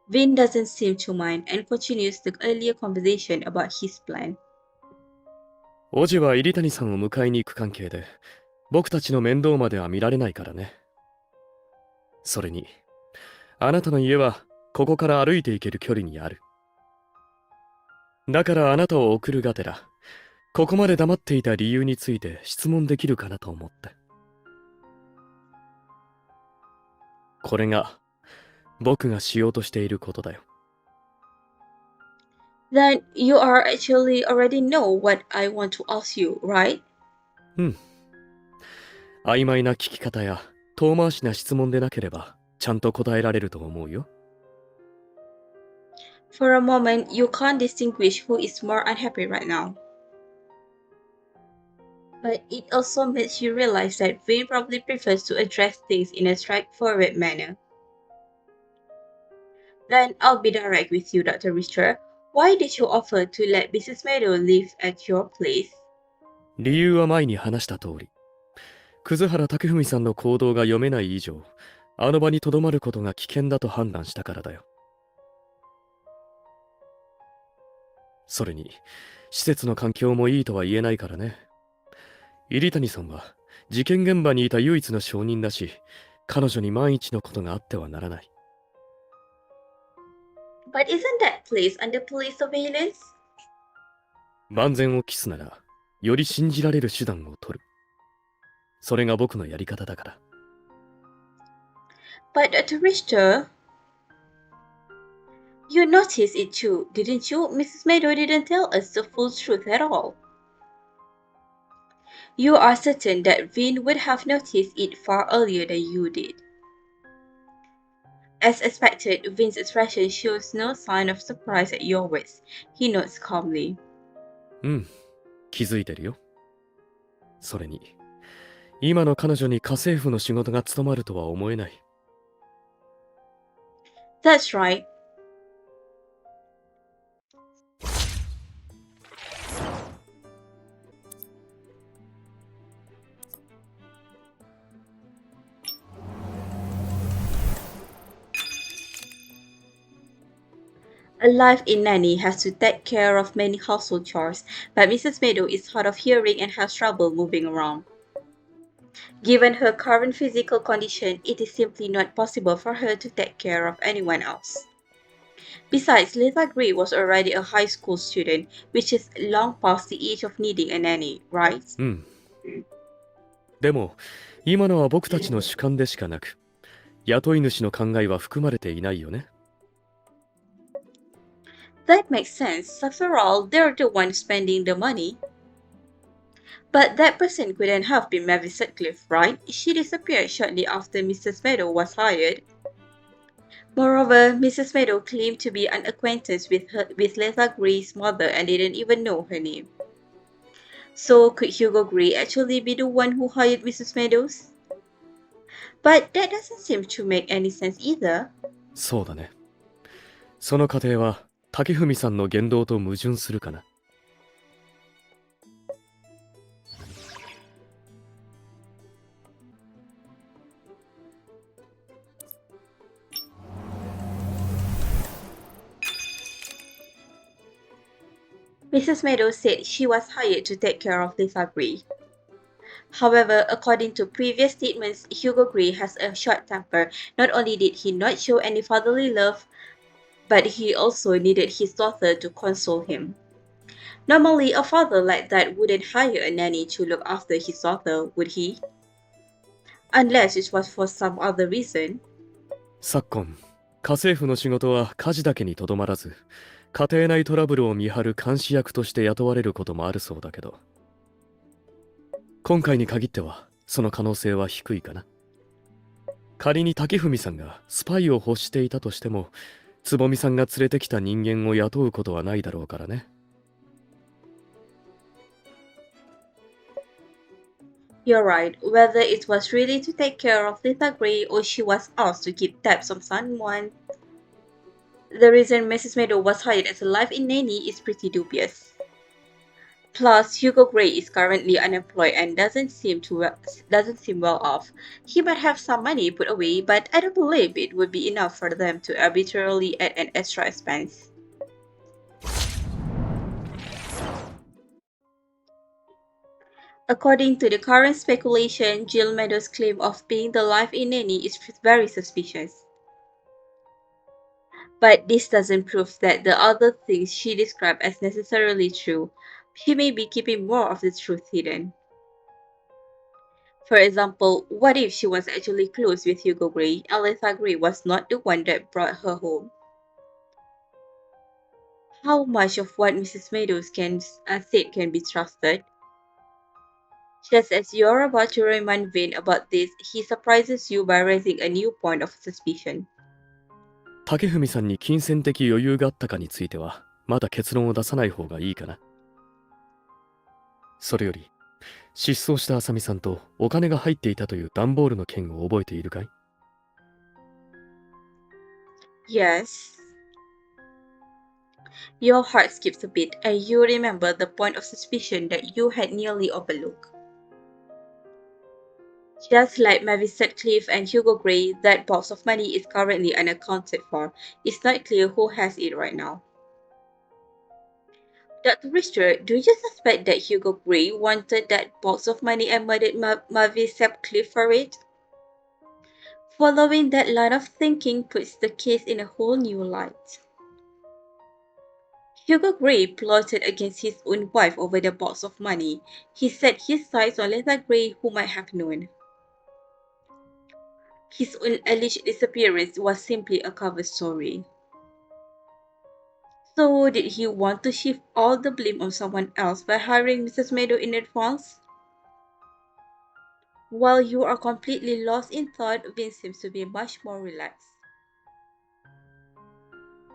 Vin doesn't seem to mind and continues the earlier conversation about his plan. おじは入谷さんを迎えに行く関係で、僕たちの面倒までは見られないからね。それに、あなたの家はここから歩いて行ける距離にある。だからあなたを送るがてら、ここまで黙っていた理由について質問できるかなと思って。これが僕がしようとしていることだよ。Then you are actually already know what I want to ask you, right? うん。曖昧な聞き方や遠回しな質問でなければ、ちゃんと答えられると思うよ。For a moment, you can't distinguish who is more unhappy right now. But it also makes you realize that Vin probably prefers to address things in a straightforward manner. Then I'll be direct with you, Dr. Richter. Why did you offer to let Mrs. Meadow live at your place? 理由は前に話した通り、葛原武文さんの行動が読めない以上、あの場に留まることが危険だと判断したからだよ。それに、施設の環境もいいとは言えないからね。入谷さんは事件現場にいた唯一の証人だし、彼女に万一のことがあってはならない。But isn't that place under police surveillance? 万全を期すなら、より信じられる手段を取る。それが僕のやり方だから。But Dr. Richter, you noticed it too, didn't you? Mrs. Meadow didn't tell us the full truth at all. You are certain that Vin would have noticed it far earlier than you did. As expected, Vin's expression shows no sign of surprise at your words. He nods calmly. うん、気づいてるよ。それに、今の彼女に家政婦の仕事が務まるとは思えない。That's right. A live-in nanny has to take care of many household chores, but Mrs. Meadow is hard of hearing and has trouble moving around. Given her current physical condition, it is simply not possible for her to take care of anyone else. Besides, Lisa Gray was already a high school student, which is long past the age of needing a nanny, right? うん。でも、今のは僕たちの主観でしかなく、雇い主の考えは含まれていないよね。That makes sense. After all, they're the ones spending the money. But that person couldn't have been Mavis Sutcliffe, right? She disappeared shortly after Mrs. Meadow was hired. Moreover, Mrs. Meadow claimed to be unacquainted with Lisa Gray's mother and didn't even know her name. So, could Hugo Gray actually be the one who hired Mrs. Meadows? But that doesn't seem to make any sense either. そうだね。その過程は、竹文さんの言動と矛盾するかな。Mrs. Meadows said she was hired to take care of Lisa Gray. However, according to previous statements, Hugo Gray has a short temper. Not only did he not show any fatherly love, but he also needed his daughter to console him. Normally, a father like that wouldn't hire a nanny to look after his daughter, would he? Unless it was for some other reason. 昨今、家政婦の仕事は家事だけにとどまらず、家庭内トラブルを見張る監視役として雇われることもあるそうだけど、今回に限ってはその可能性は低いかな。仮に竹文さんがスパイを欲していたとしても、つぼみさんが連れてきた人間を雇うことはないだろうからね。You're right. Whether it was really to take care of Lisa Gray or she was asked to keep tabs on someone, the reason Mrs. Meadow was hired as a live-in nanny is pretty dubious. Plus, Hugo Gray is currently unemployed and doesn't seem well off. He might have some money put away, but I don't believe it would be enough for them to arbitrarily add an extra expense. According to the current speculation, Jill Meadows' claim of being the live-in nanny is very suspicious. But this doesn't prove that the other things she described as necessarily true. She may be keeping more of the truth hidden. For example, what if she was actually close with Hugo Gray and Lisa Gray was not the one that brought her home? How much of what Mrs. Meadows said can be trusted? Just as you're about to remind Vin about this, he surprises you by raising a new point of suspicion. 竹文さんに金銭的余裕があったかについては、まだ結論を出さない方がいいかな。それより、失踪した浅見さんとお金が入っていたという段ボールの件を覚えているかい？ Yes. Your heart skips a bit, and you remember the point of suspicion that you had nearly overlooked. Just like Mavis Sutcliffe and Hugo Gray, that box of money is currently unaccounted for. It's not clear who has it right now. Dr. Richter, do you suspect that Hugo Gray wanted that box of money and murdered Mavis Sutcliffe for it? Following that line of thinking puts the case in a whole new light. Hugo Gray plotted against his own wife over the box of money. He set his sights on Lisa Gray, who might have known. His own alleged disappearance was simply a cover story. So, did he want to shift all the blame on someone else by hiring Mrs. Meadow in advance? While you are completely lost in thought, Vince seems to be much more relaxed.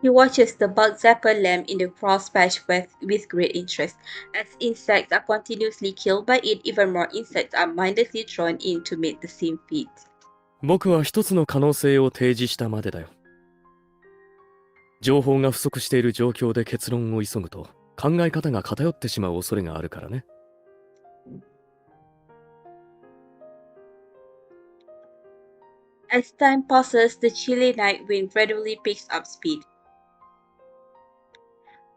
He watches the bug zapper lamp in the cross patch with great interest. As insects are continuously killed by it, even more insects are mindlessly drawn in to meet the same fate. 僕は一つの可能性を提示したまでだよ。情報が不足している状況で結論を急ぐと考え方が偏ってしまう恐れがあるからね。As time passes, the chilly night wind gradually picks up speed.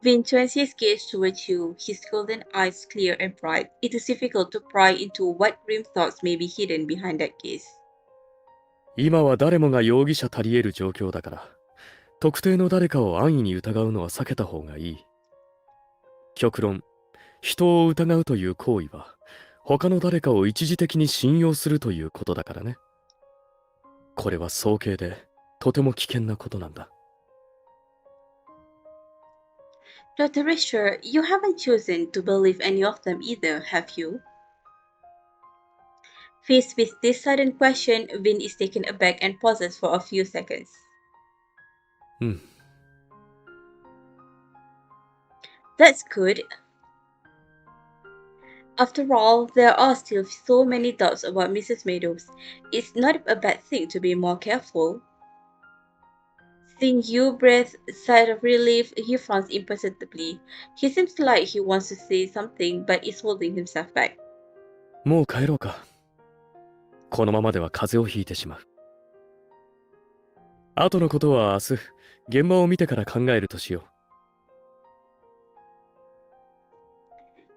Vin turns his gaze towards you, his golden eyes clear and bright. It is difficult to pry into what grim thoughts may be hidden behind that gaze. 今は誰もが容疑者たり得る状況だから、特定の誰かを安易に疑うのは避けた方がいい。極論、人を疑うという行為は、他の誰かを一時的に信用するということだからね。これは早計で、とても危険なことなんだ。Dr. Richter, you haven't chosen to believe any of them either, have you? Faced with this sudden question, Vin is taken aback and pauses for a few seconds. That's good. After all, there are still so many doubts about Mrs. Meadows. It's not a bad thing to be more careful. Seeing you breathe a sigh of relief, he frowns imperceptibly. He seems like he wants to say something, but is holding himself back. もう帰ろうか。このままでは風邪をひいてしまう。後のことは明日、現場を見てから考えるとしよ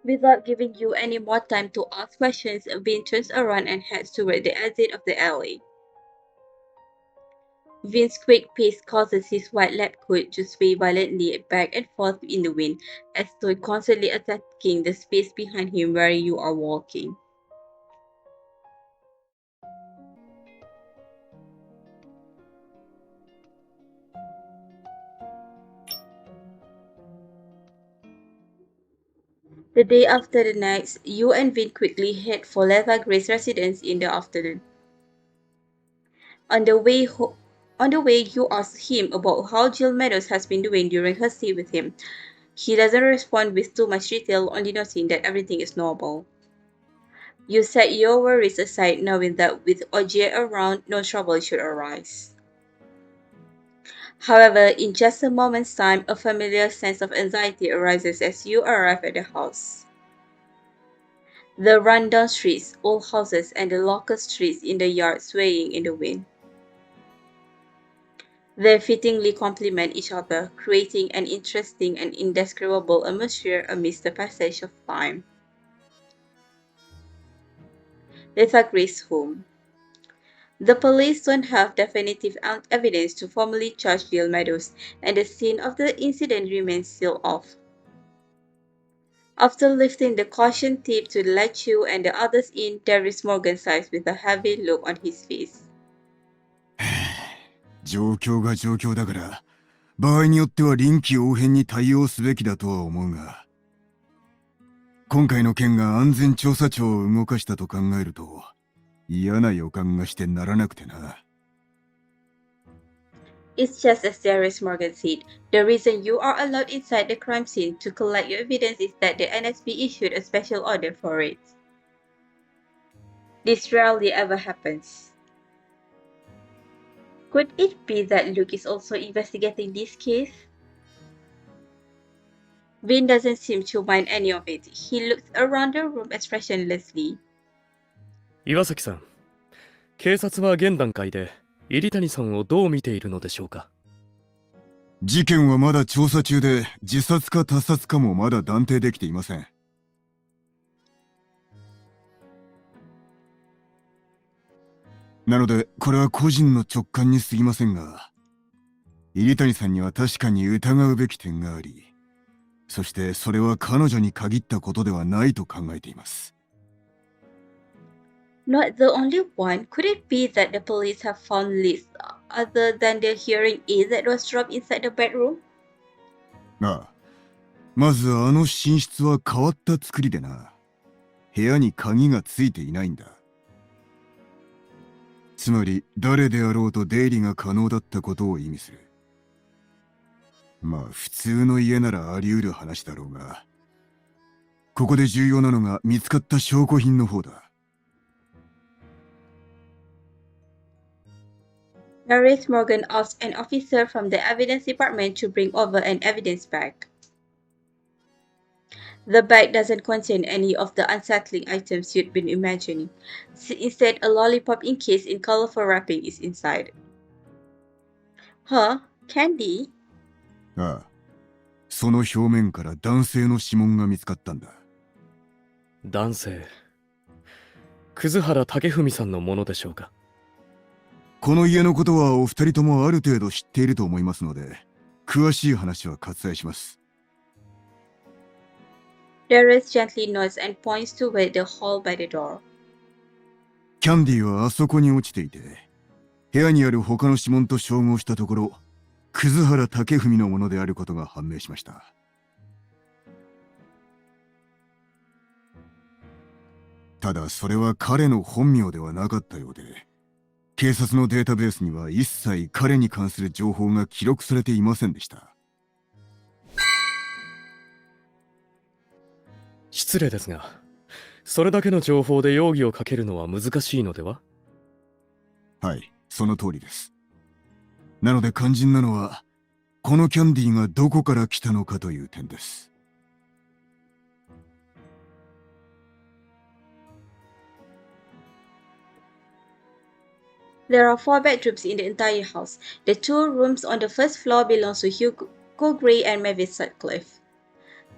う。Without giving you any more time to ask questions, Vin turns around and heads toward the exit of the alley. Vin's quick pace causes his white lab coat to sway violently back and forth in the wind, as though constantly attacking the space behind him where you are walking. The day after the nights, you and Vin quickly head for Letha Gray's residence in the afternoon. On the way, you ask him about how Jill Meadows has been doing during her stay with him. He doesn't respond with too much detail, only noting that everything is normal. You set your worries aside, knowing that with Ogier around, no trouble should arise. However, in just a moment's time, a familiar sense of anxiety arises as you arrive at the house. The run-down streets, old houses, and the locust trees in the yard swaying in the wind. They fittingly complement each other, creating an interesting and indescribable atmosphere amidst the passage of time. Letha Gray's home. The police don't have definitive evidence to formally charge Jill Meadows, and the scene of the incident remains sealed off. After lifting the caution tape to let you and the others in, Darius Morgan sighs with a heavy look on his face. 状況が状況だから、場合によっては臨機応変に対応すべきだとは思うが、今回の件が安全調査庁を動かしたと考えると、嫌な予感がしてならなくてな。It's just as Darius Morgan said. The reason you are allowed inside the crime scene to collect your evidence is that the NSB issued a special order for it. This rarely ever happens. Could it be that Luke is also investigating this case? Vin doesn't seem to mind any of it. He looks around the room expressionlessly. 岩崎さん、警察は現段階で入谷さんをどう見ているのでしょうか。事件はまだ調査中で、自殺か他殺かもまだ断定できていません。なので、これは個人の直感に過ぎませんが、入谷さんには確かに疑うべき点があり、そしてそれは彼女に限ったことではないと考えています。Not the only one. Could it be that the police have found leads other than the hearing aid that was dropped inside the bedroom? ああ、まずあの寝室は変わった作りでな。部屋に鍵がついていないんだ。つまり誰であろうと出入りが可能だったことを意味する。まあ普通の家ならあり得る話だろうが、ここで重要なのが見つかった証拠品の方だ。Maurice Morgan asked an officer from the evidence department to bring over an evidence bag. The bag doesn't contain any of the unsettling items you'd been imagining. Instead, a lollipop encased in colorful wrapping is inside. Huh? Candy? ああ、その表面から男性の指紋が見つかったんだ。男性。葛原武文さんのものでしょうか。この家のことはお二人ともある程度知っていると思いますので、詳しい話は割愛します。Darius gently nods and points toward the hall by the door. キャンディーはあそこに落ちていて、部屋にある他の指紋と照合したところ、葛原武文のものであることが判明しました。ただそれは彼の本名ではなかったようで、警察のデータベースには一切彼に関する情報が記録されていませんでした。失礼ですが、それだけの情報で容疑をかけるのは難しいのでは？はい、その通りです。なので肝心なのは、このキャンディーがどこから来たのかという点です。There are 4 bedrooms in the entire house. The 2 rooms on the first floor belong to Hugo Gray and Mavis Sutcliffe.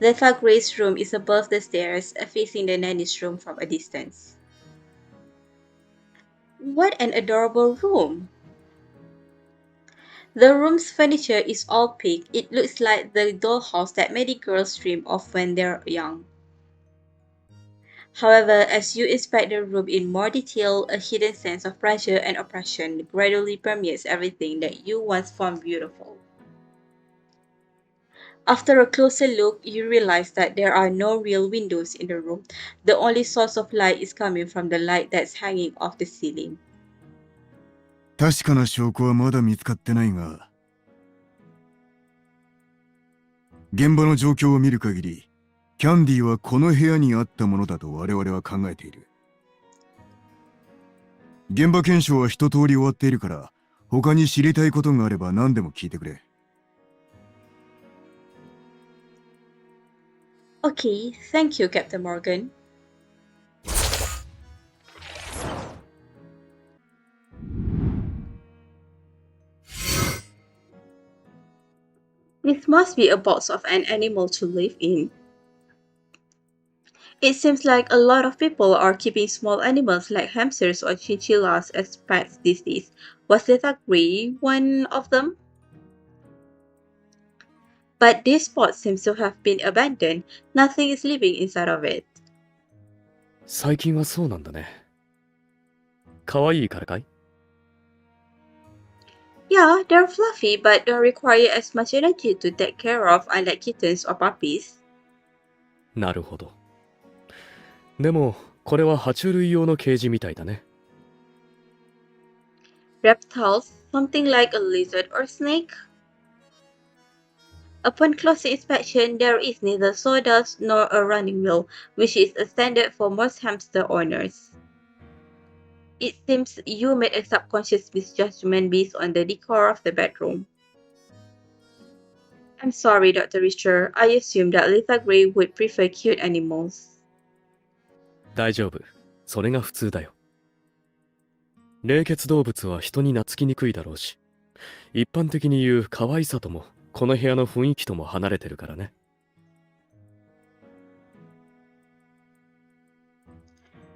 Letha Gray's room is above the stairs, facing the nanny's room from a distance. What an adorable room! The room's furniture is all pink. It looks like the dollhouse that many girls dream of when they're young. However, as you inspect the room in more detail, a hidden sense of pressure and oppression gradually permeates everything that you once found beautiful. After a closer look, you realize that there are no real windows in the room. The only source of light is coming from the light that's hanging off the ceiling. 確かな証拠はまだ見つかってないが、現場の状況を見る限り、キャンディーはこの部屋にあったものだと我々は考えている。現場検証は一通り終わっているから、他に知りたいことがあれば何でも聞いてくれ。Okay, thank you, Captain Morgan. This must be a box of an animal to live in. It seems like a lot of people are keeping small animals like hamsters or chinchillas as pets these days. Was Letha Gray one of them? But this spot seems to have been abandoned. Nothing is living inside of it. 最近はそうなんだね。可愛いからかい？ Yeah, they're fluffy but don't require as much energy to take care of, unlike kittens or puppies. なるほど。でも、これは爬虫類用のケージみたいだね。Reptiles, something like a lizard or snake? Upon closer inspection, there is neither sawdust nor a running wheel, which is a standard for most hamster owners. It seems you made a subconscious misjudgment based on the decor of the bedroom. I'm sorry, Dr. Richter. I assumed that Letha Gray would prefer cute animals. 大丈夫。それが普通だよ。冷血動物は人に懐きにくいだろうし、一般的に言う可愛さともこの部屋の雰囲気とも離れてるからね。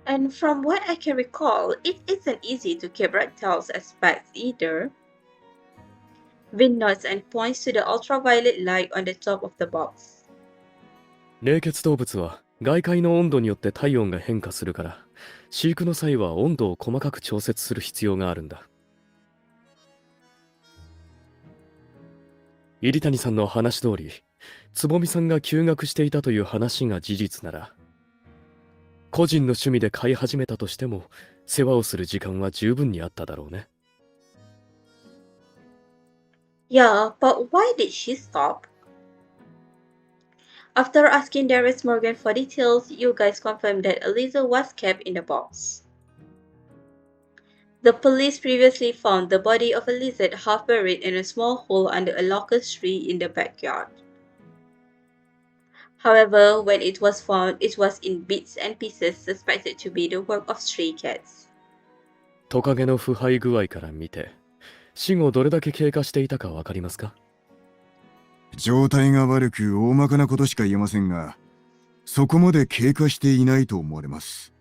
And from what I can recall, it isn't easy to keep reptiles as pets either. Vin nods and points to the ultraviolet light on the top of the box. 冷血動物は外界の温度によって体温が変化するから、飼育の際は温度を細かく調節する必要があるんだ。入谷さんの話通り、つぼみさんが休学していたという話が事実なら、個人の趣味で飼い始めたとしても、世話をする時間は十分にあっただろうね。Yeah, but why did she stop? After asking Darius Morgan for details, you guys confirmed that a lizard was kept in the box. The police previously found the body of a lizard half buried in a small hole under a locust tree in the backyard. However, when it was found, it was in bits and pieces suspected to be the work of stray cats. トカゲの腐敗具合から見て、死後どれだけ経過していたかわかりますか？状態が悪く大まかなことしか言えませんが、そこまで経過していないと思われます。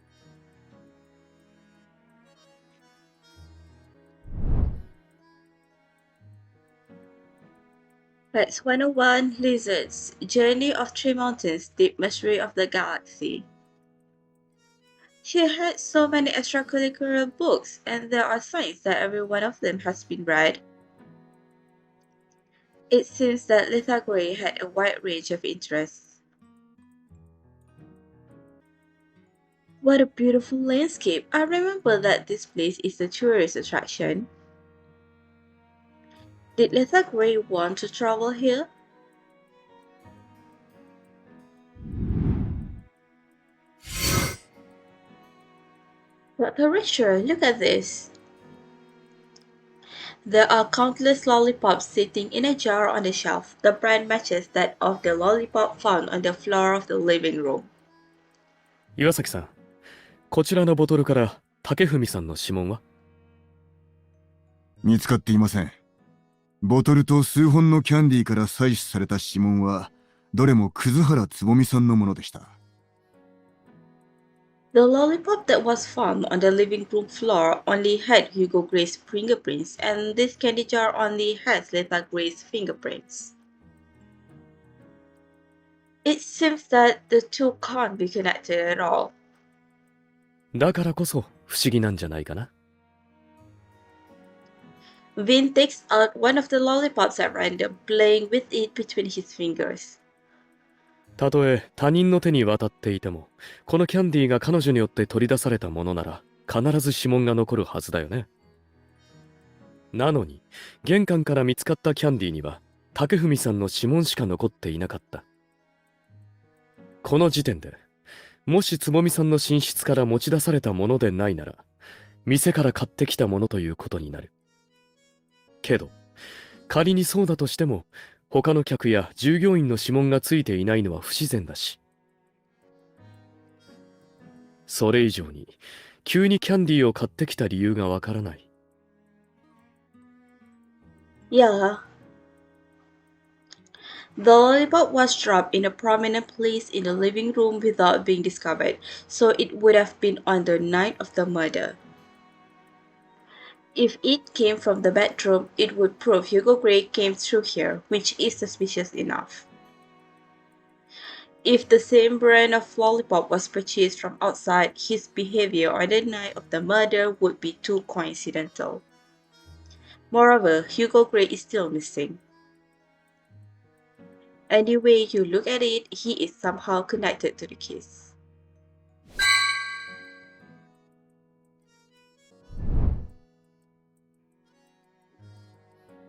That's 101 Lizards, Journey of Three Mountains, Deep Mystery of the Galaxy. She had so many extracurricular books, and there are signs that every one of them has been read. It seems that Lisa Gray had a wide range of interests. What a beautiful landscape! I remember that this place is a tourist attraction. Did Lisa Gray want to travel here? Dr. Richard, look at this. There are countless lollipops sitting in a jar on the shelf. The brand matches that of the lollipop found on the floor of the living room. 岩崎さん、こちらのボトルから竹文さんの指紋は？見つかっていません。ボトルと数本のキャンディーから採取された指紋は、どれも葛原つぼみさんのものでした。The lollipop that was found on the living room floor only had Hugo Gray's fingerprints, and this candy jar only has Lisa Gray's fingerprints. It seems that the two can't be connected at all. だからこそ不思議なんじゃないかな。Vin takes out one of the lollipops at random, playing with it between his fingers. たとえ他人の手に渡っていても、このキャンディーが彼女によって取り出されたものなら、必ず指紋が残るはずだよね。なのに、玄関から見つかったキャンディーには、竹文さんの指紋しか残っていなかった。この時点で、もしつぼみさんの寝室から持ち出されたものでないなら、店から買ってきたものということになる。けど、仮にそうだとしても、他の客や従業員の指紋がついていないのは不自然だし。それ以上に、急にキャンディーを買ってきた理由がわからない。Yeah. The lollipop was dropped in a prominent place in the living room without being discovered, so it would have been on the night of the murder. If it came from the bedroom, it would prove Hugo Gray came through here, which is suspicious enough. If the same brand of lollipop was purchased from outside, his behavior on the night of the murder would be too coincidental. Moreover, Hugo Gray is still missing. Any way you look at it, he is somehow connected to the case.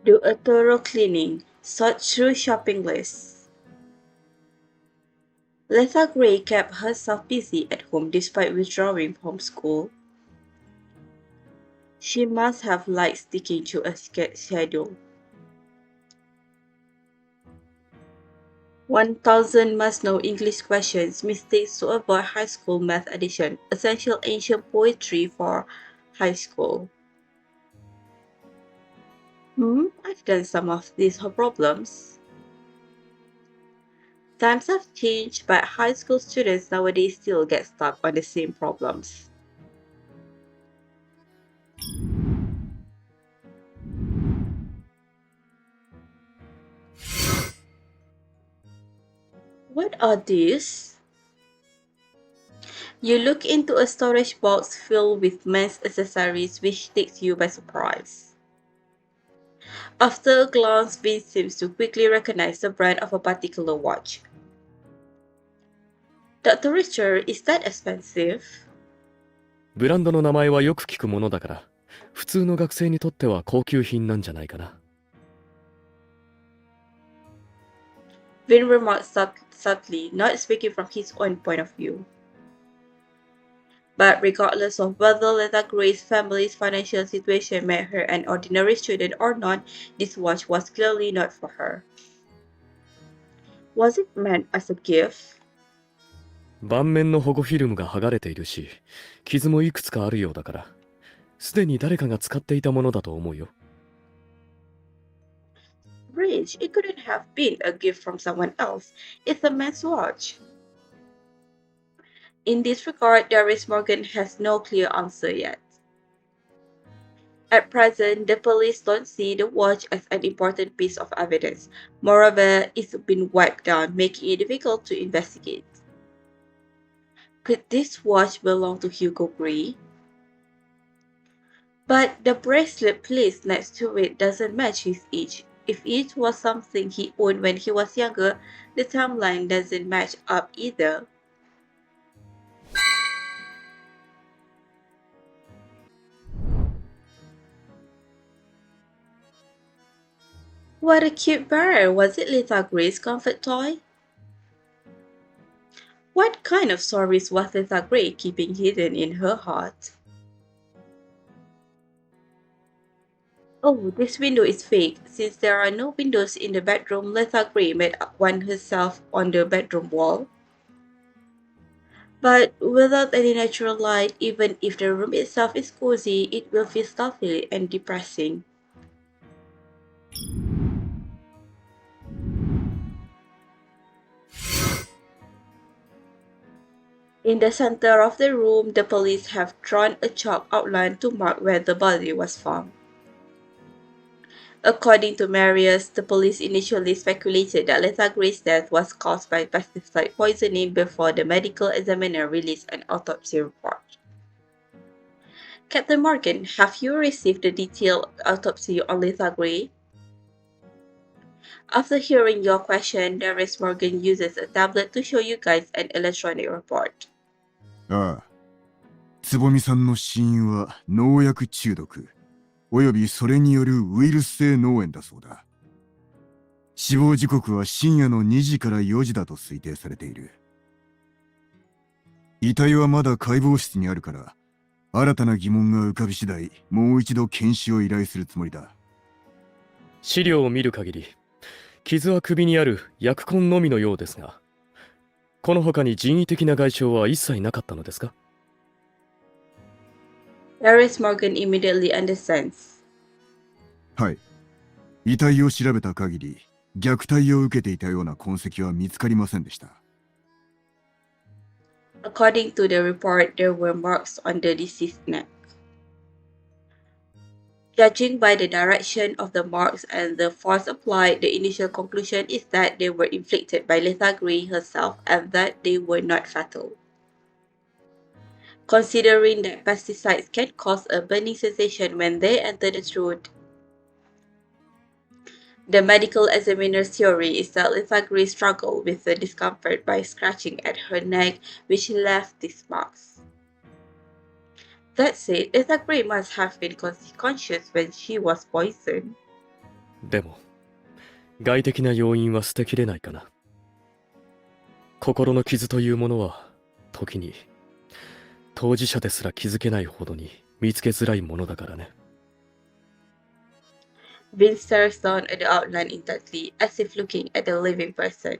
Do a thorough cleaning, sort through shopping lists. Lisa Gray kept herself busy at home despite withdrawing from school. She must have liked sticking to a schedule. 1000 must-know English questions, mistakes to avoid high school math addition, essential ancient poetry for high school. I've done some of these problems. Times have changed, but high school students nowadays still get stuck on the same problems. What are these? You look into a storage box filled with men's accessories, which takes you by surprise. After a glance, Vince seems to quickly recognize the brand of a particular watch. Dr. Richard, is that expensive? ブランドの名前はよく聞くものだから、普通の学生にとっては高級品なんじゃないかな。Vin remarked subtly, not speaking from his own point of view. But regardless of whether Letta Gray's family's financial situation made her an ordinary student or not, this watch was clearly not for her. Was it meant as a gift? 盤面の保護フィルムが剥がれているし、傷もいくつかあるようだから、すでに誰かが使っていたものだと思うよ。Bridge, it couldn't have been a gift from someone else. It's a man's watch. In this regard, Darius Morgan has no clear answer yet. At present, the police don't see the watch as an important piece of evidence. Moreover, it's been wiped down, making it difficult to investigate. Could this watch belong to Hugo Gray? But the bracelet placed next to it doesn't match his age. If it was something he owned when he was younger, the timeline doesn't match up either. What a cute bear! Was it Lita Gray's comfort toy? What kind of stories was Lita Gray keeping hidden in her heart? Oh, this window is fake. Since there are no windows in the bedroom, Lita Gray made one herself on the bedroom wall. But without any natural light, even if the room itself is cozy, it will feel stuffy and depressing. In the center of the room, the police have drawn a chalk outline to mark where the body was found. According to Marius, the police initially speculated that Letta Gray's death was caused by pesticide poisoning before the medical examiner released an autopsy report. Captain Morgan, have you received the detailed autopsy on Letta Gray? After hearing your question, Darius Morgan uses a tablet to show you guys an electronic report. ああ。つぼみさんの死因は農薬中毒、およびそれによるウイルス性脳炎だそうだ。死亡時刻は深夜の2時から4時だと推定されている。遺体はまだ解剖室にあるから、新たな疑問が浮かび次第、もう一度検視を依頼するつもりだ。資料を見る限り、傷は首にある薬痕のみのようですが、この他に人為的な外傷は一切なかったのですか？ Darius Morgan immediately understands. はい。遺体を調べた限り、虐待を受けていたような痕跡は見つかりませんでした。According to the report, there were marks on the deceased's neck. Judging by the direction of the marks and the force applied, the initial conclusion is that they were inflicted by Letta Gray herself and that they were not fatal. Considering that pesticides can cause a burning sensation when they enter the throat, the medical examiner's theory is that Letta Gray struggled with the discomfort by scratching at her neck, which left these marks. That said, Letta Gray must have been conscious when she was poisoned. でも、外的な要因は捨てきれないかな。心の傷というものは、時に、当事者ですら気づけないほどに見つけづらいものだからね。Vince stares down at the outline intently, as if looking at a living person.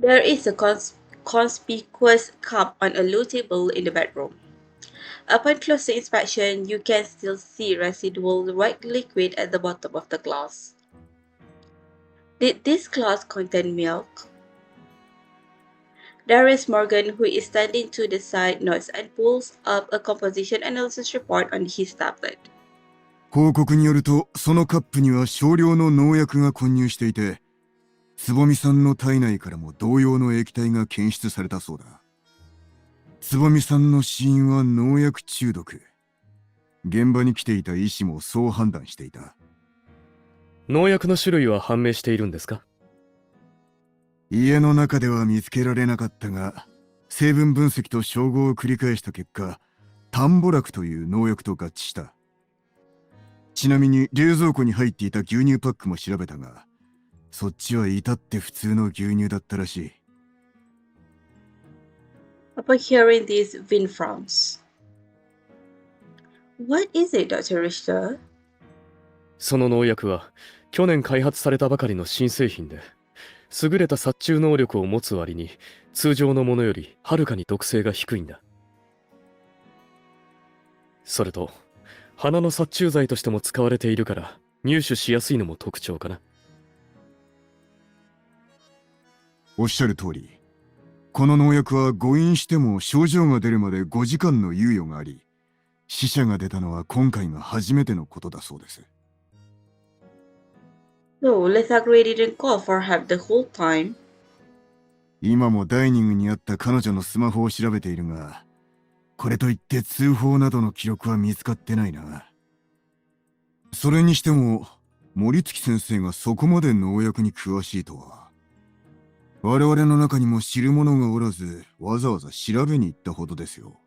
There is a conspicuous cup on a low table in the bedroom. Upon closer inspection, you can still see residual white liquid at the bottom of the glass. Did this glass contain milk? Darius Morgan, who is standing to the side, nods and pulls up a composition analysis report on his tablet. 報告によると、そのカップには少量の農薬が混入していて、つぼみさんの体内からも同様の液体が検出されたそうだ。つぼみさんの死因は農薬中毒。現場に来ていた医師もそう判断していた。農薬の種類は判明しているんですか？家の中では見つけられなかったが、成分分析と照合を繰り返した結果、タンボラクという農薬と合致した。ちなみに冷蔵庫に入っていた牛乳パックも調べたが、そっちは至って普通の牛乳だったらしい。Upon hearing this, Vin frowns. What is it, Dr. Richter? その農薬は去年開発されたばかりの新製品で、優れた殺虫能力を持つ割に通常のものよりはるかに毒性が低いんだ。それと花の殺虫剤としても使われているから入手しやすいのも特徴かな。おっしゃる通り、この農薬は誤飲しても症状が出るまで5時間の猶予があり、死者が出たのは今回が初めてのことだそうです。So, let's agree didn't call for help the whole time. 今もダイニングにあった彼女のスマホを調べているが、これといって通報などの記録は見つかってないな。それにしても、森月先生がそこまで農薬に詳しいとは。我々の中にも知る者がおらず、わざわざ調べに行ったほどですよ。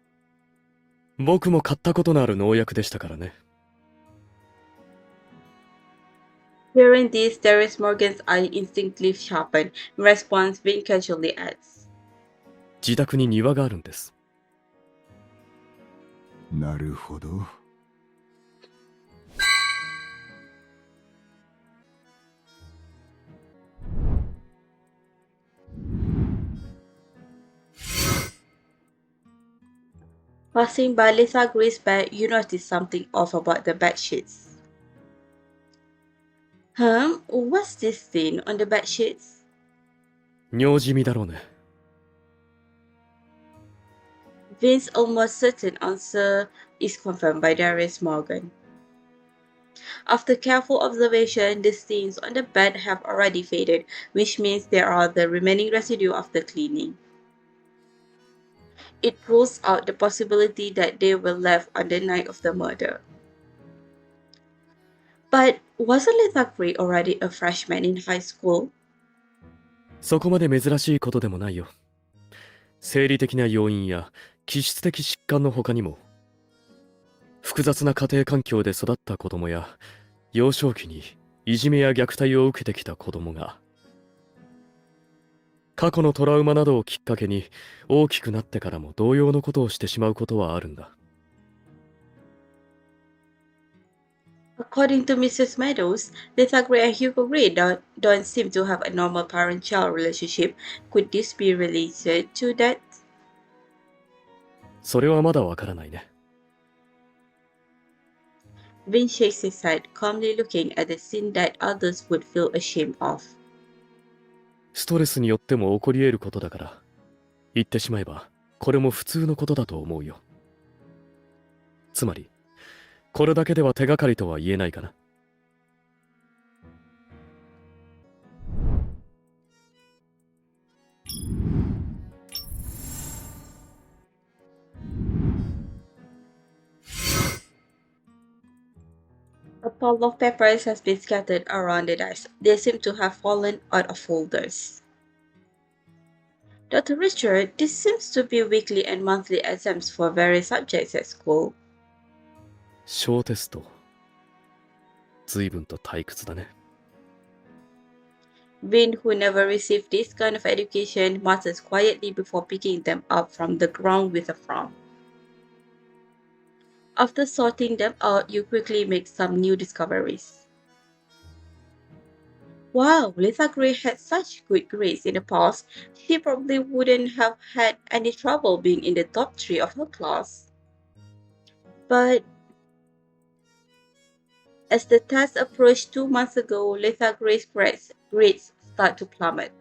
僕も買ったことのある農薬でしたからね。Hearing this, Darius Morgan's eye instinctively sharpened. In response, Vin casually adds, 自宅に庭があるんです。なるほど。Passing by Lisa Gray's bed, you notice something off about the bed sheets. What's this stain on the bed sheets? 尿染みだろうね。Vin's almost certain answer is confirmed by Darius Morgan. After careful observation, the stains on the bed have already faded, which means there are the remaining residue after cleaning. It rules out the possibility that they were left on the night of the murder. But wasn't Lisa Gray already a freshman in high school? そこまで珍しいことでもないよ。生理的な要因や気質的疾患の他にも、複雑な家庭環境で育った子供や幼少期にいじめや虐待を受けてきた子供が、過去のトラウマなどをきっかけに大きくなってからも同様のことをしてしまうことはあるんだ。According to Mrs. Meadows, Lisa Gray and Hugo Gray don't seem to have a normal parent-child relationship. Could this be related to that? それはまだわからないね。Vin shakes his head, calmly looking at the sin that others would feel ashamed of. ストレスによっても起こり得ることだから、言ってしまえばこれも普通のことだと思うよ。つまりこれだけでは手がかりとは言えないかな。A pile of papers has been scattered around the desk. They seem to have fallen out of folders. Dr. Richard, this seems to be weekly and monthly exams for various subjects at school. 小テスト。随分と退屈だね。Vin, who never received this kind of education, mutters quietly before picking them up from the ground with a frown. After sorting them out, you quickly make some new discoveries. Wow, Lisa Gray had such good grades in the past, she probably wouldn't have had any trouble being in the top three of her class. But as the test approached 2 months ago, Lisa Gray's grades start to plummet.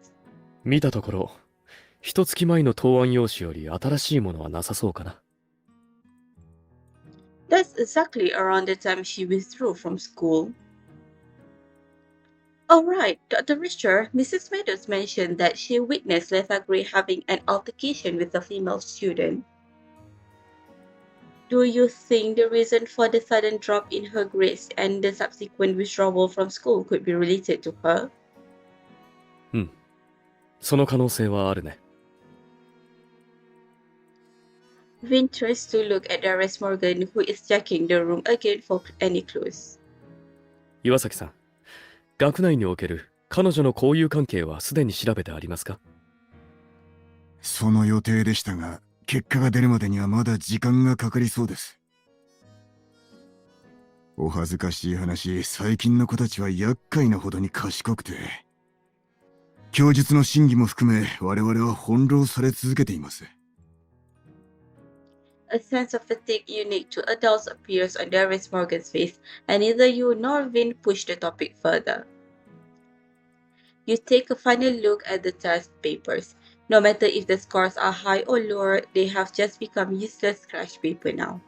見たところ、一月前の答案用紙より新しいものはなさそうかな。That's exactly around the time she withdrew from school. Oh right, Dr. Richter, Mrs. Meadows mentioned that she witnessed Lisa Gray having an altercation with a female student. Do you think the reason for the sudden drop in her grades and the subsequent withdrawal from school could be related to her? うん。その可能性はあるね。Vin turns to look at Darius Morgan, who is checking the room again for any clues. 岩崎さん、学内における彼女の交友関係はすでに調べてありますか？その予定でしたが、結果が出るまでにはまだ時間がかかりそうです。お恥ずかしい話、最近の子たちは厄介なほどに賢くて、供述の真偽も含め我々は翻弄され続けています。A sense of fatigue unique to adults appears on Darius Morgan's face, and neither you nor Vin push the topic further. You take a final look at the test papers. No matter if the scores are high or low, they have just become useless scratch paper now.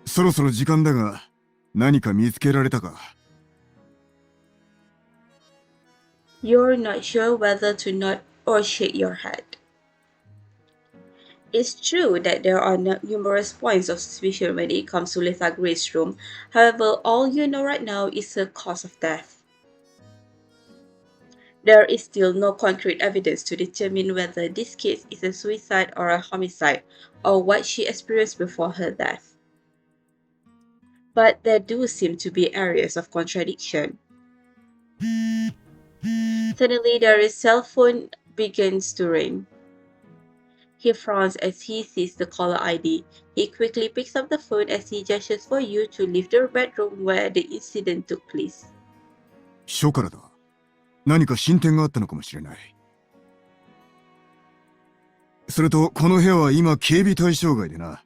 そろそろ時間だが、何か見つけられたか？ You're not sure whether to nod or shake your head. It's true that there are numerous points of suspicion when it comes to Lisa Gray's room. However, all you know right now is her cause of death. There is still no concrete evidence to determine whether this case is a suicide or a homicide, or what she experienced before her death. But there do seem to be areas of contradiction. Suddenly, Darius' cell phone begins to ring. He frowns as he sees the caller ID. He quickly picks up the phone as he gestures for you to leave the bedroom where the incident took place. 署からだ。何か進展があったのかもしれない。それと、この部屋は今警備対象外でな。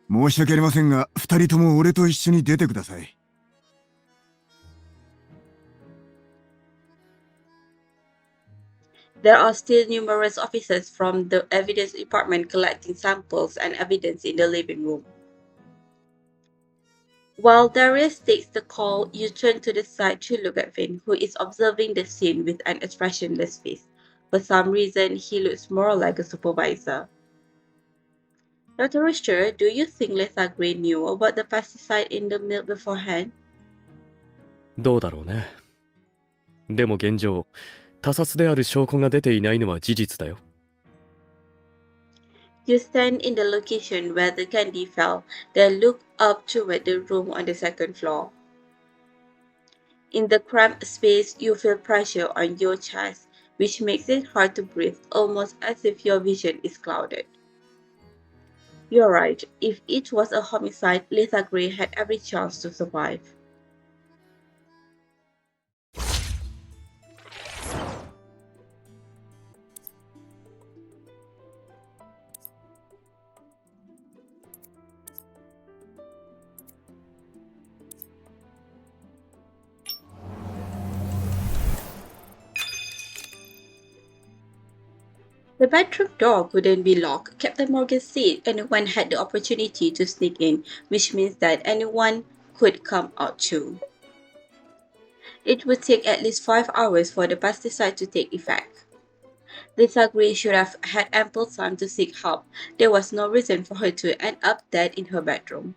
申し訳ありませんが、二人とも俺と一緒に出てください。There are still numerous officers from the evidence department collecting samples and evidence in the living room. While Darius takes the call, you turn to the side to look at Vin, who is observing the scene with an expressionless face. For some reason, he looks more like a supervisor. Dr. Richter, do you think Lisa Gray knew about the pesticide in the milk beforehand? どうだろうね。でも現状、他殺である証拠が出ていないのは事実だよ。You stand in the location where the candy fell, then look up toward the room on the second floor. In the cramped space, you feel pressure on your chest, which makes it hard to breathe, almost as if your vision is clouded. You're right, if it was a homicide, Lisa Gray had every chance to survive. The bedroom door couldn't be locked. Captain Morgan said anyone had the opportunity to sneak in, which means that anyone could come out too. It would take at least 5 hours for the pesticide to take effect. Lisa Gray should have had ample time to seek help. There was no reason for her to end up dead in her bedroom.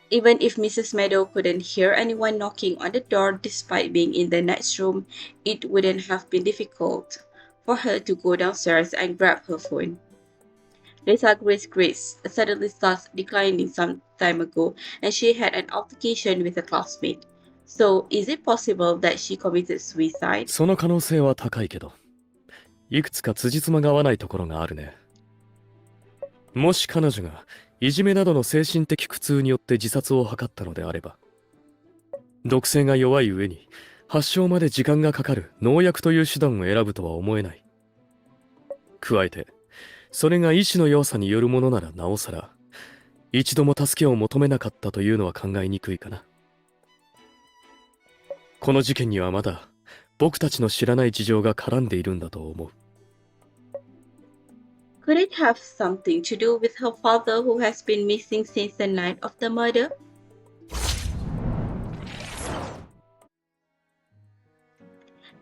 Even if Mrs. Meadow couldn't hear anyone knocking on the door despite being in the next room, it wouldn't have been difficult for her to go downstairs and grab her phone. Lisa Gray's grades suddenly starts declining some time ago, and she had an altercation with a classmate. So, is it possible that she committed suicide? その可能性は高いけど、いくつか辻褄が合わないところがあるね。もし彼女がいじめなどの精神的苦痛によって自殺を図ったのであれば、毒性が弱い上に発症まで時間がかかる農薬という手段を選ぶとは思えない。加えて、それが意志の弱さによるものならなおさら、一度も助けを求めなかったというのは考えにくいかな。この事件にはまだ僕たちの知らない事情が絡んでいるんだと思う。Could it have something to do with her father who has been missing since the night of the murder?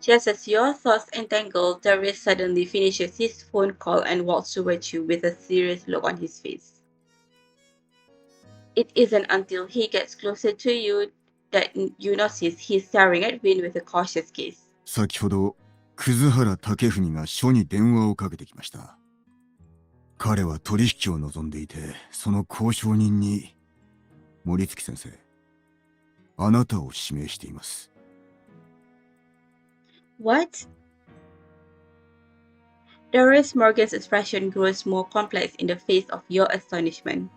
Just as your thoughts entangle, Darius suddenly finishes his phone call and walks towards you with a serious look on his face. It isn't until he gets closer to you that you notice he's staring at Vin with a cautious gaze. 先ほど、葛原武文が署に電話をかけてきました。彼は取引を望んでいて、その交渉人に、森月先生、あなたを指名しています。What? Darius Morgan's expression grows more complex in the face of your astonishment.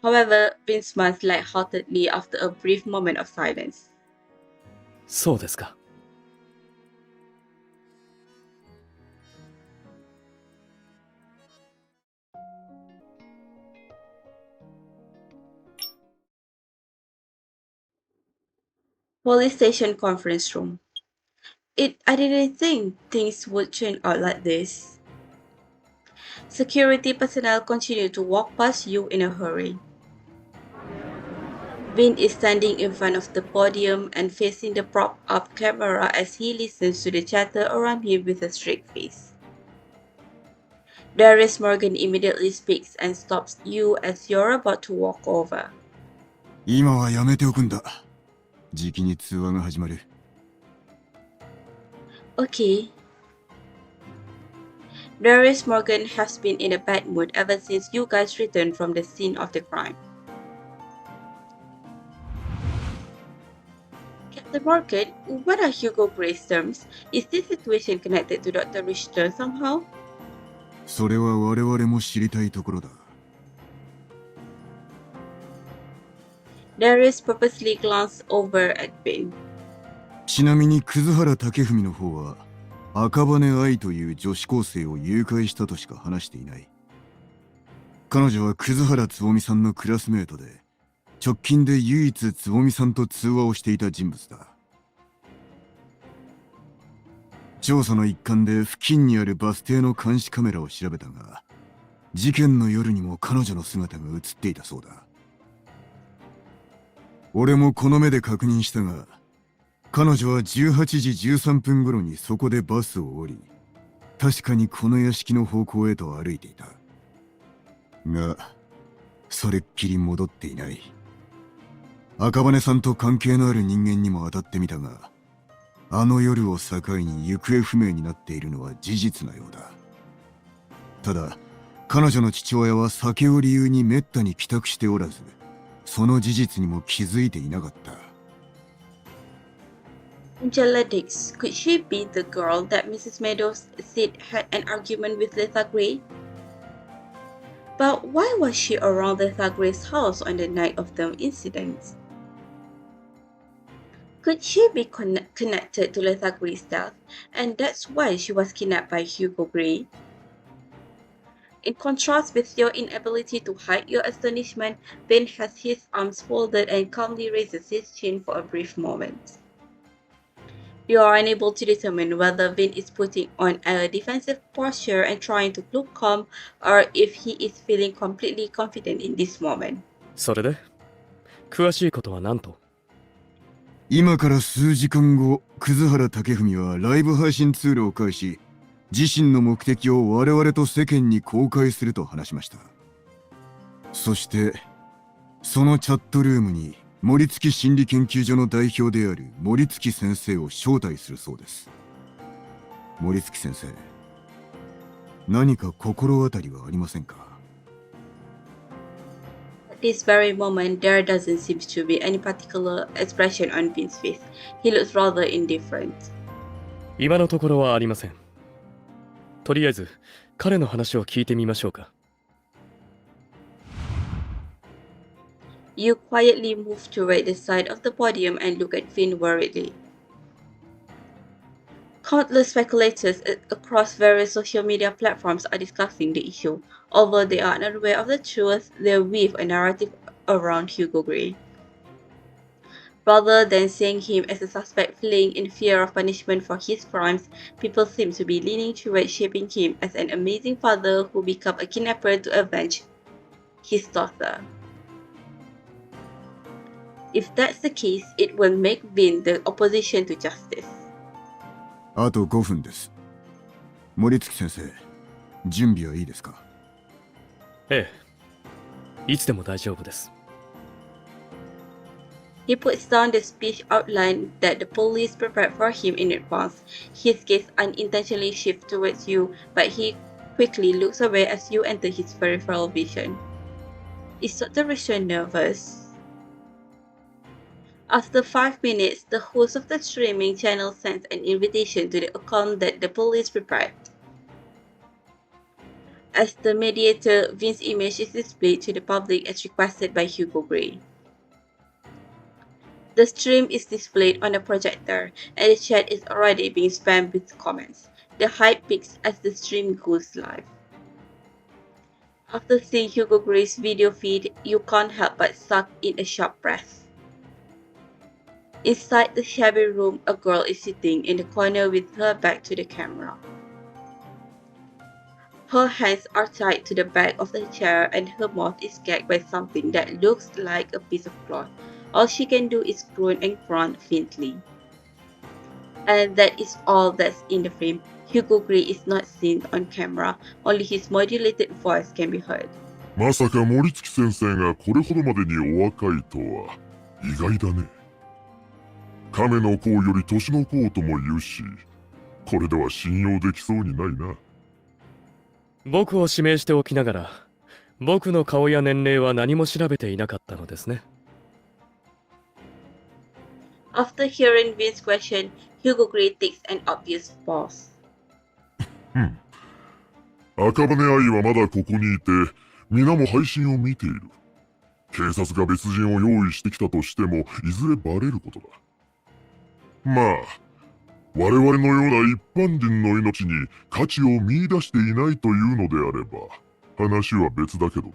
However, Vin smiles lightheartedly after a brief moment of silence. そうですか。Police station conference room. I didn't think things would turn out like this. Security personnel continue to walk past you in a hurry. Vin is standing in front of the podium and facing the prop-up camera as he listens to the chatter around him with a straight face. Darius Morgan immediately speaks and stops you as you're about to walk over. 今はやめておくんだ。じきに通話が始まる。Okay. Darius Morgan has been in a bad mood ever since you guys returned from the scene of the crime. Captain Morgan, what are Hugo Gray's terms? Is this situation connected to Dr. Richter somehow? それは我々も知りたいところだ。Darius purposely glanced over at Vin. ちなみに葛原武文の方は赤羽愛という女子高生を誘拐したとしか話していない。彼女は葛原つぼみさんのクラスメートで、直近で唯一つぼみさんと通話をしていた人物だ。調査の一環で付近にあるバス停の監視カメラを調べたが、事件の夜にも彼女の姿が映っていたそうだ。俺もこの目で確認したが、彼女は18時13分頃にそこでバスを降り、確かにこの屋敷の方向へと歩いていた。が、それっきり戻っていない。赤羽さんと関係のある人間にも当たってみたが、あの夜を境に行方不明になっているのは事実なようだ。ただ、彼女の父親は酒を理由にめったに帰宅しておらず、その事実にも気づいていなかった。Angela Dix, could she be the girl that Mrs. Meadows said had an argument with Letha Gray? But why was she around Letha Gray's house on the night of the incident? Could she be connected to Letha Gray's death, and that's why she was kidnapped by Hugo Gray? In contrast with your inability to hide your astonishment, Ben has his arms folded and calmly raises his chin for a brief moment. You are unable to determine whether Vin is putting on a defensive posture and trying to look calm, or if he is feeling completely confident in this moment. それで詳しいことは何と？今から数時間後、葛原武文はライブ配信ツールを介し、自身の目的を我々と世間に公開すると話しました。そして、そのチャットルームに森月心理研究所の代表である森月先生を招待するそうです。森月先生、何か心当たりはありませんか？ At this very moment, there doesn't seem to be any particular expression on Vin's face. He looks rather indifferent. 今のところはありません。とりあえず彼の話を聞いてみましょうか。You quietly move toward the side of the podium and look at Finn worriedly. Countless speculators across various social media platforms are discussing the issue. Although they are unaware of the truth, they weave a narrative around Hugo Grey. Rather than seeing him as a suspect fleeing in fear of punishment for his crimes, people seem to be leaning towards shaping him as an amazing father who became a kidnapper to avenge his daughter. If that's the case, it will make Vin the opposition to justice. あと5分です。森月先生、準備はいいですか？ええ。いつでも大丈夫です。He puts down the speech outline that the police prepared for him in advance. His gaze unintentionally shifts towards you, but he quickly looks away as you enter his peripheral vision. Is Dr. Rishon nervous? After 5 minutes, the host of the streaming channel sends an invitation to the account that the police prepared. As the mediator, Vin's image is displayed to the public as requested by Hugo Grey. The stream is displayed on a projector, and the chat is already being spammed with comments. The hype peaks as the stream goes live. After seeing Hugo Grey's video feed, you can't help but suck in a sharp breath. Inside the shabby room, a girl is sitting in the corner with her back to the camera. Her hands are tied to the back of the chair and her mouth is gagged by something that looks like a piece of cloth. All she can do is groan and grunt faintly. And that is all that's in the frame. Hugo Grey is not seen on camera, only his modulated voice can be heard. まさか森月先生がこれほどまでにお若いとは意外だね。亀の甲より年の甲とも言うし、これでは信用できそうにないな。僕を指名しておきながら、僕の顔や年齢は何も調べていなかったのですね。After hearing Vin's question, Hugo Grey takes an obvious pause. 赤羽愛はまだここにいて、皆も配信を見ている。警察が別人を用意してきたとしても、いずれバレることだ。まあ、我々のような一般人の命に価値を見出していないというのであれば、話は別だけどな。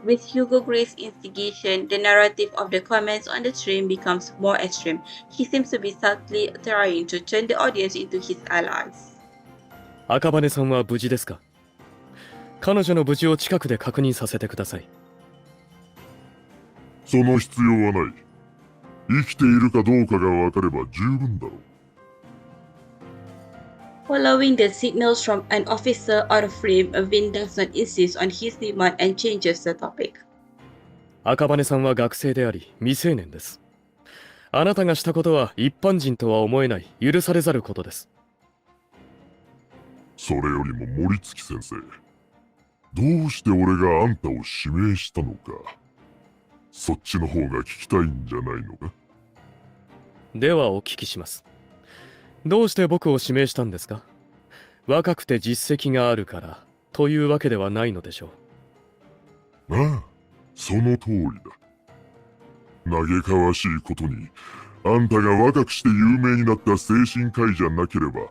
With Hugo Grey's instigation, the narrative of the comments on the stream becomes more extreme. He seems to be subtly trying to turn the audience into his allies. 赤羽さんは無事ですか？彼女の無事を近くで確認させてください。その必要はない。生きているかどうかが分かれば十分だろう。Following the signals from an officer out of frame, Vin does not insist on his demand and changes the topic. 赤羽さんは学生であり未成年です。あなたがしたことは一般人とは思えない許されざることです。それよりも森月先生、どうして俺があんたを指名したのか、そっちの方が聞きたいんじゃないのか？ではお聞きします。どうして僕を指名したんですか？若くて実績があるからというわけではないのでしょう。ああ、その通りだ。嘆かわしいことに、あんたが若くして有名になった精神科医じゃなければ、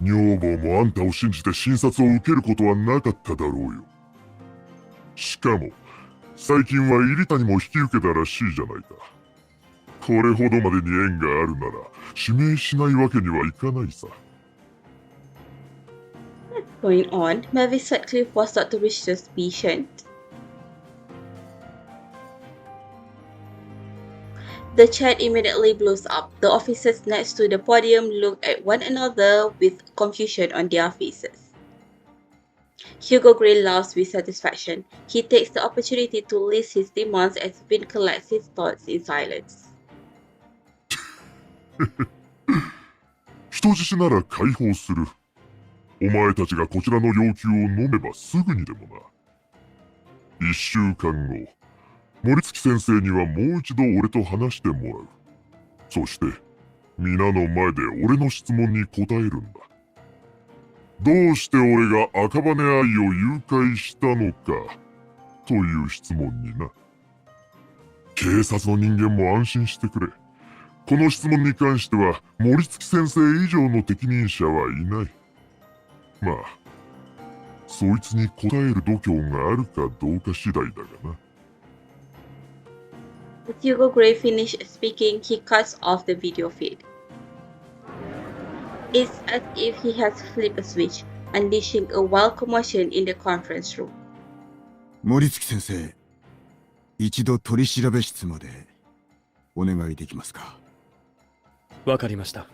女房もあんたを信じて診察を受けることはなかっただろうよ。しかも、最近は入谷も引き受けたらしいじゃないか。これほどまでに縁があるなら、指名しないわけにはいかないさ。Going on, Mavis Sutcliffe was Dr. Richter's patient. The chat immediately blows up. The officers next to the podium look at one another with confusion on their faces. Hugo Grey laughs with satisfaction. He takes the opportunity to list his demands as Vin collects his thoughts in silence. 人質なら解放する。お前たちがこちらの要求を飲めばすぐにでもな。1週間後、森月先生にはもう一度俺と話してもらう。そして、皆の前で俺の質問に答えるんだ。どうして俺が赤羽愛を誘拐したのかという質問にな。警察の人間も安心してくれ。この質問に関しては森月先生以上の適任者はいない。まあそいつに答える度胸があるかどうか次第だがな。As Hugo Gray finished speaking, he cuts off the video feed. It's as if he has flipped a switch, unleashing a wild commotion in the conference room. 森月先生、一度取り調べ室までお願いできますか。わかりました。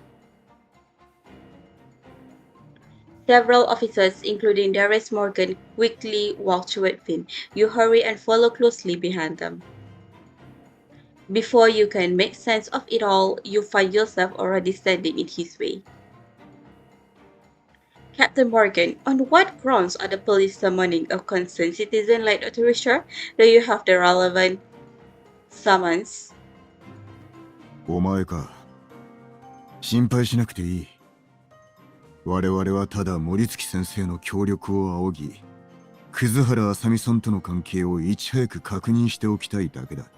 Several officers, including Darius Morgan, quickly walk toward Finn. You hurry and follow closely behind them. Before you can make sense of it all, you find yourself already standing in his way. Captain Morgan, on what grounds are the police summoning a concerned citizen like Dr. Richter? Do you have the relevant summons? お前か。心配しなくていい。我々はただ森月先生の協力を仰ぎ、葛原麻美さんとの関係をいち早く確認しておきたいだけだ。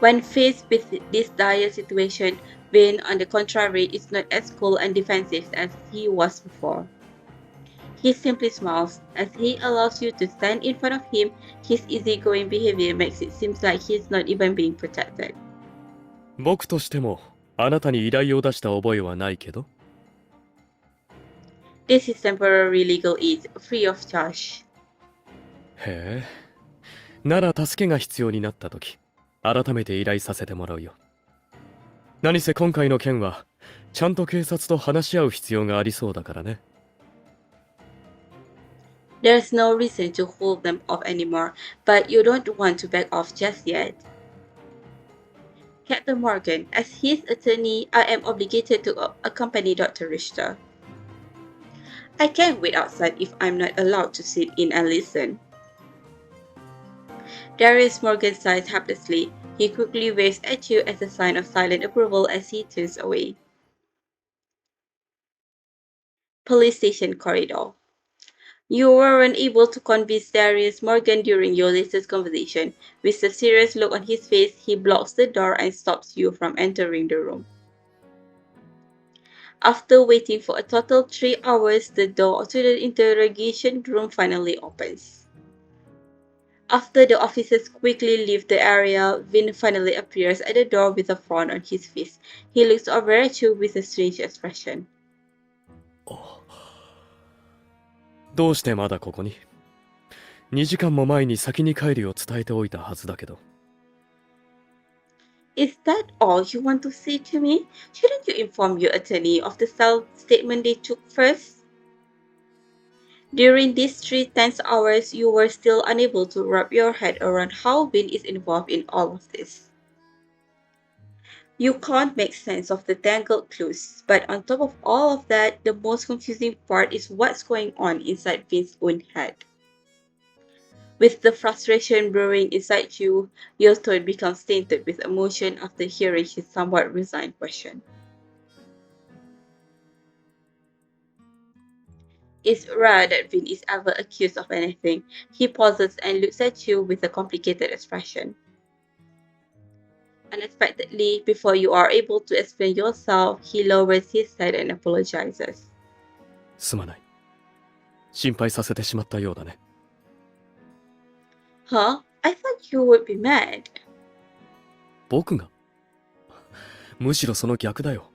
When faced with this dire situation, Vin, on the contrary, is not as cool and defensive as he was before. He simply smiles. As he allows you to stand in front of him, his easygoing behavior makes it seem like he is not even being protected. 僕としてもあなたに依頼を出した覚えはないけど。This is temporary legal aid, free of charge. へえ。なら助けが必要になった時、改めて依頼させてもらうよ。何せ今回の件はちゃんと警察と話し合う必要がありそうだからね。There's no reason to hold them off anymore, but you don't want to back off just yet. Captain Morgan, as his attorney, I am obligated to accompany Dr. Richter. I can't wait outside if I'm not allowed to sit in and listen. Darius Morgan sighs helplessly. He quickly waves at you as a sign of silent approval as he turns away. Police station corridor. You weren't able to convince Darius Morgan during your latest conversation. With a serious look on his face, he blocks the door and stops you from entering the room. After waiting for a total 3 hours, the door to the interrogation room finally opens. After the officers quickly leave the area, Vin finally appears at the door with a frown on his face. He looks over at you with a strange expression. どうしてまだここに？ 2時間も前に先に帰るよう伝えておいたはずだけど。Is that all you want to say to me? Shouldn't you inform your attorney of the statement they took first? During these 3 tense hours, you were still unable to wrap your head around how Vin is involved in all of this. You can't make sense of the tangled clues, but on top of all of that, the most confusing part is what's going on inside Vin's own head. With the frustration brewing inside you, your tone becomes tainted with emotion after hearing his somewhat resigned question. It's rare that Vin is ever accused of anything. He pauses and looks at you with a complicated expression. Unexpectedly, before you are able to explain yourself, he lowers his head and apologizes. すまない。心配させてしまったようだね。Huh? I thought you would be mad. 僕が？むしろその逆だよ。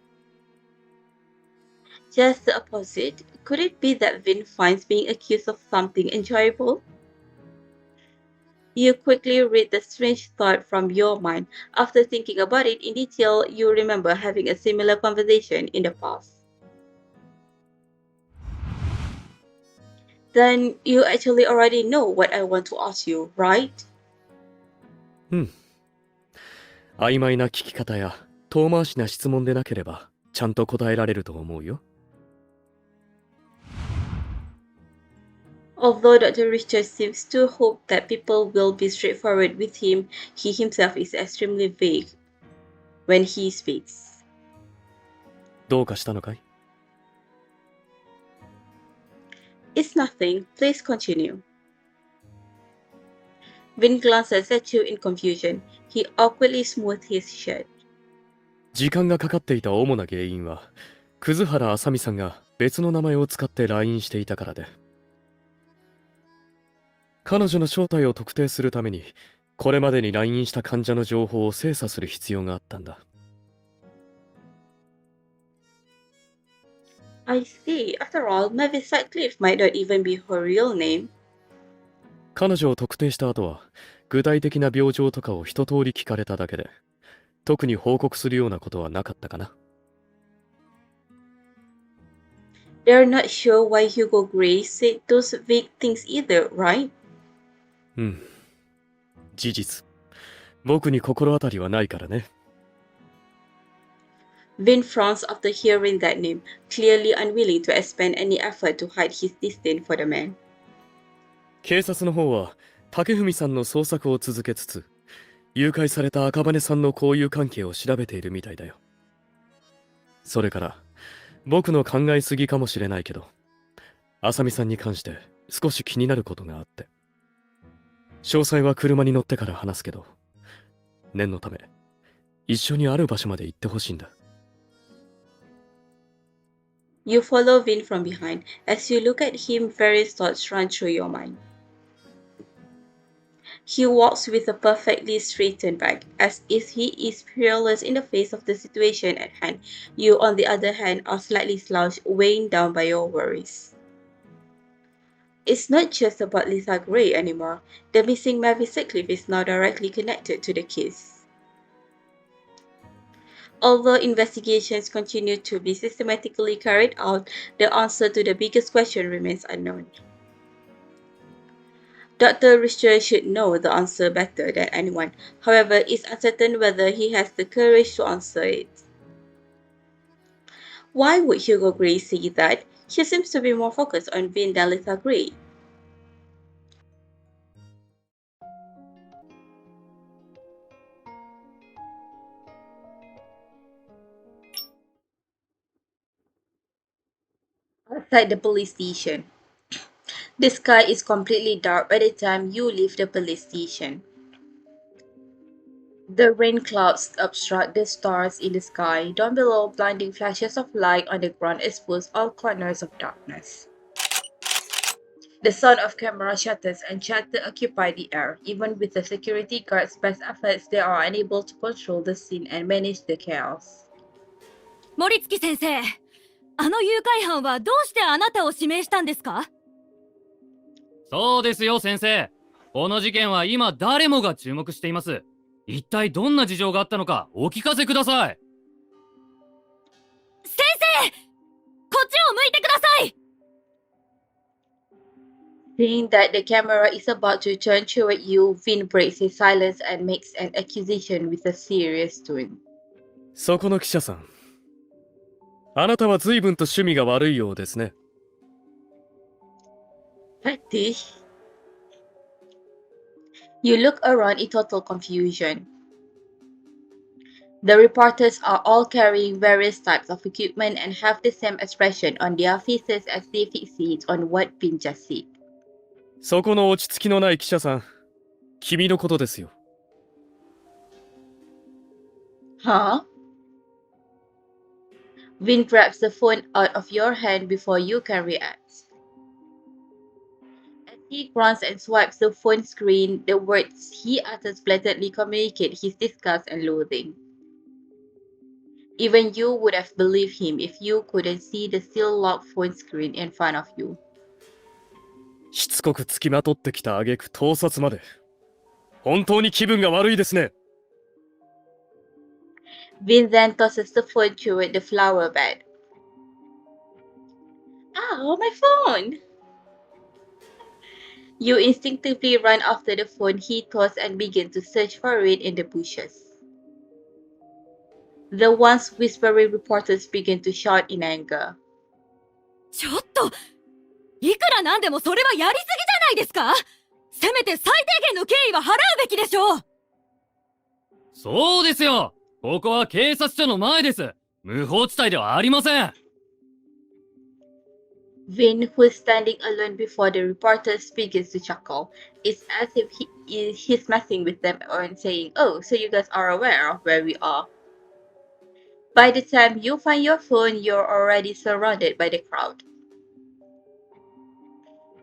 Just the opposite. Could it be that Vin finds being accused of something enjoyable? You quickly read the strange thought from your mind. After thinking about it in detail, you remember having a similar conversation in the past. Then you actually already know what I want to ask you, right? うん。曖昧な聞き方や遠回しな質問でなければちゃんと答えられると思うよ。Although Dr. Richard seems to hope that people will be straightforward with him, he himself is extremely vague when he speaks. どうかしたのかい？ It's nothing. Please continue. Vin glances at you in confusion. He awkwardly smoothed his shirt. 時間がかかっていた主な原因は、葛原あさみさんが別の名前を使って LINE していたからで。彼女の正体を特定するために、これまでに LINE した患者の情報を精査する必要があったんだ。I see. After all, Mavis Sutcliffe might not even be her real name. 彼女を特定した後は、具体的な病状とかを一通り聞かれただけで、特に報告するようなことはなかったかな。They're not sure why Hugo Gray said those vague things either, right? うん。事実。僕に心当たりはないからね。Vin frowns after hearing that name, clearly unwilling to expend any effort to hide his disdain for the man. 警察の方は、竹文さんの捜索を続けつつ、誘拐された赤羽さんの交友関係を調べているみたいだよ。それから、僕の考えすぎかもしれないけど、浅見さんに関して少し気になることがあって。詳細は車に乗ってから話すけど、念のため、一緒にある場所まで行ってほしいんだ。You follow Vin from behind. As you look at him, various thoughts run through your mind. He walks with a perfectly straightened back, as if he is peerless in the face of the situation at hand. You, on the other hand, are slightly slouched, weighing down by your worries. It's not just about Lisa Gray anymore. The missing Mavis Sutcliffe is now directly connected to the case. Although investigations continue to be systematically carried out, the answer to the biggest question remains unknown. Dr. Richter should know the answer better than anyone. However, it's uncertain whether he has the courage to answer it. Why would Hugo Gray say that? He seems to be more focused on Vin than Lisa Gray. Outside the police station. The sky is completely dark by the time you leave the police station. The rain clouds obstruct the stars in the sky. Down below, blinding flashes of light on the ground expose all corners of darkness. The sound of camera shutters and chatter occupy the air. Even with the security guards' best efforts, they are unable to control the scene and manage the chaos. 森月先生、あの誘拐犯はどうしてあなたを指名したんですか？そうですよ、先生。この事件は今誰もが注目しています。一体どんな事情があったのかお聞かせください。先生、こっちを向いてください。Seeing that the camera is about to turn toward you, Vin breaks his silence and makes an accusation with a serious tone. そこの記者さん。あなたは随分と趣味が悪いようですね。Fetish? You look around in total confusion. The reporters are all carrying various types of equipment and have the same expression on their faces as they fixate on what Vin just said. そこの落ち着きのない記者さん。君のことですよ。Huh? Vin grabs the phone out of your hand before you can react. As he grunts and swipes the phone screen, the words he utters blatantly communicate his disgust and loathing. Even you would have believed him if you couldn't see the still locked phone screen in front of you. しつこくつきまとってきた挙句盗撮まで。本当に気分が悪いですね。Vin then tosses the phone toward the flower bed. Ow, my phone! You instinctively run after the phone he tossed and begin to search for it in the bushes. The once whispering reporters begin to shout in anger. ちょっと、いくらなんでもそれはやりすぎじゃないですか？せめて最低限の敬意は払うべきでしょう。そうですよ。ここは警察署の前です。無法地帯ではありません。Vin, who is standing alone before the reporters, begins to chuckle. It's as if he's messing with them and saying, "Oh, so you guys are aware of where we are." By the time you find your phone, you're already surrounded by the crowd.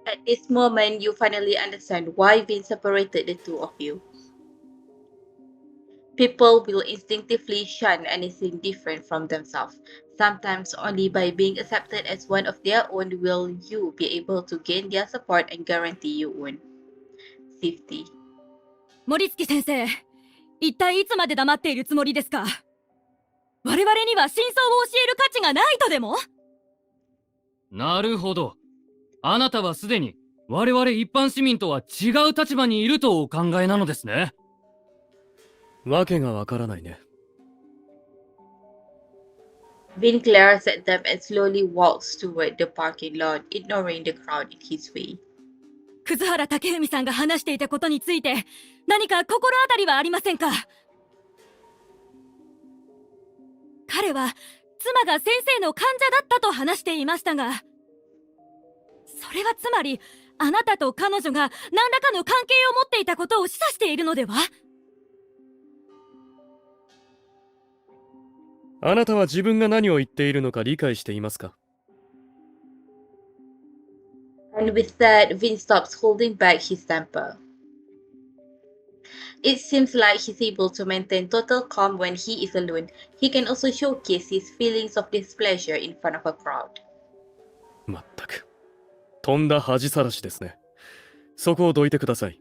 At this moment, you finally understand why Vin separated the two of you. People will instinctively shun anything different from themselves. Sometimes only by being accepted as one of their own will you be able to gain their support and guarantee your own safety. 森月先生、一体いつまで黙っているつもりですか？我々には真相を教える価値がないとでも？なるほど。あなたはすでに我々一般市民とは違う立場にいるとお考えなのですね。わけがわからないね。Vin glares at them and slowly walks toward the parking lot, ignoring the crowd in his way. 葛原武文さんが話していたことについて何か心当たりはありませんか？彼は妻が先生の患者だったと話していましたが、それはつまりあなたと彼女が何らかの関係を持っていたことを示唆しているのでは？あなたは自分が何を言っているのか理解していますか？ And with that, Vin stops holding back his temper. It seems like he's able to maintain total calm when he is alone. He can also showcase his feelings of displeasure in front of a crowd. まったく。とんだ恥さらしですね。そこをどいてください。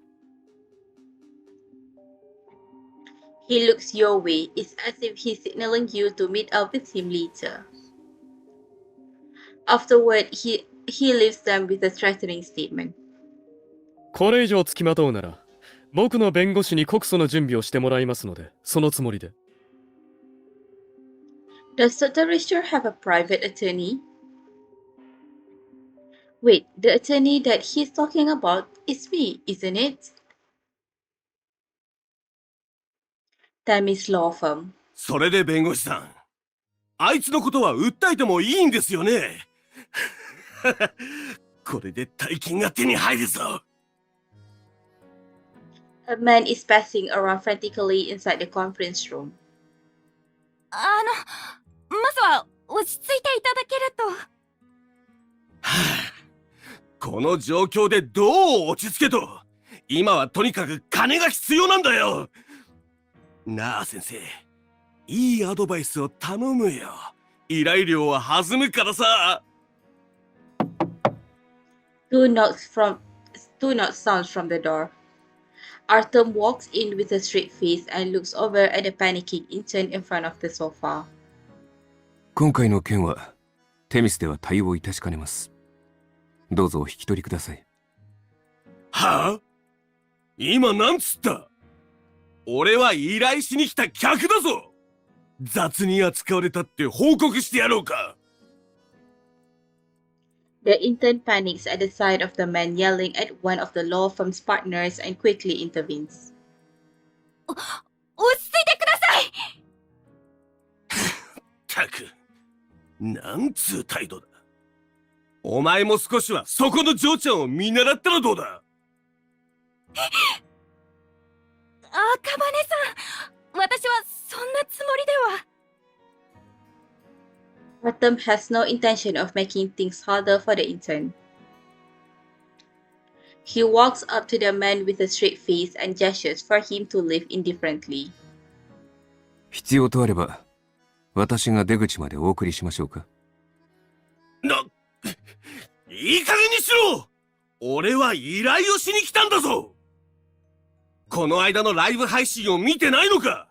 He looks your way. It's as if he's signaling you to meet up with him later. Afterward, he leaves them with a threatening statement. これ以上つきまとうなら、僕の弁護士に告訴の準備をしてもらいますので、そのつもりで。Does Dr. Richter have a private attorney? Wait, the attorney that he's talking about is me, isn't it? Themis Law Firm. それで弁護士さん、あいつのことは訴えてもいいんですよね。これで大金が手に入るぞ。A man is passing around frantically inside the conference room. まずは落ち着いていただけると。この状況でどう落ち着けと。今はとにかく金が必要なんだよ。なあ先生、いいアドバイスを頼むよ。依頼料は弾むからさ。Two knocks sounds from the door. Artem walks in with a straight face and looks over at the panicking intern in front of the sofa. 今回の件はテミスでは対応いたしかねます。どうぞお引き取りください。はあ？今なんつった？俺は依頼しに来た客だぞ。雑に扱われたって報告してやろうか。The intern panics at the sight of the man yelling at one of the law firm's partners and quickly intervenes. 落ち着いてください。たく、なんつう態度だ。お前も少しはそこの嬢ちゃんを見習ったらどうだ。赤羽さん、私はそんなつもりでは。Artem has no intention of making things harder for the intern. He walks up to the man with a straight face and gestures for him to leave indifferently. 必要とあれば私が出口までお送りしましょうか。いい加減にしろ。俺は依頼をしに来たんだぞ。この間のライブ配信を見てないのか。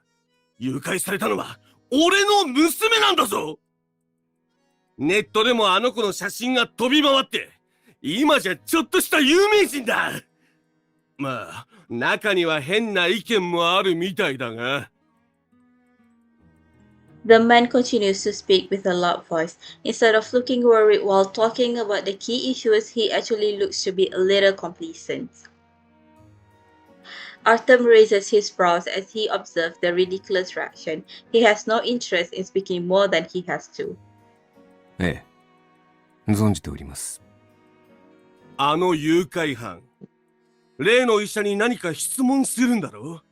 誘拐されたのは俺の娘なんだぞ。ネットでもあの子の写真が飛び回って、今じゃちょっとした有名人だ。まあ、中には変な意見もあるみたいだが。The man continues to speak with a loud voice. Instead of looking worried while talking about the key issues, he actually looks to be a little complacent. Artem raises his brows as he observes the ridiculous reaction. He has no interest in speaking more than he has to. ええ。存じております。あの誘拐犯、例の医者に何か質問するんだろ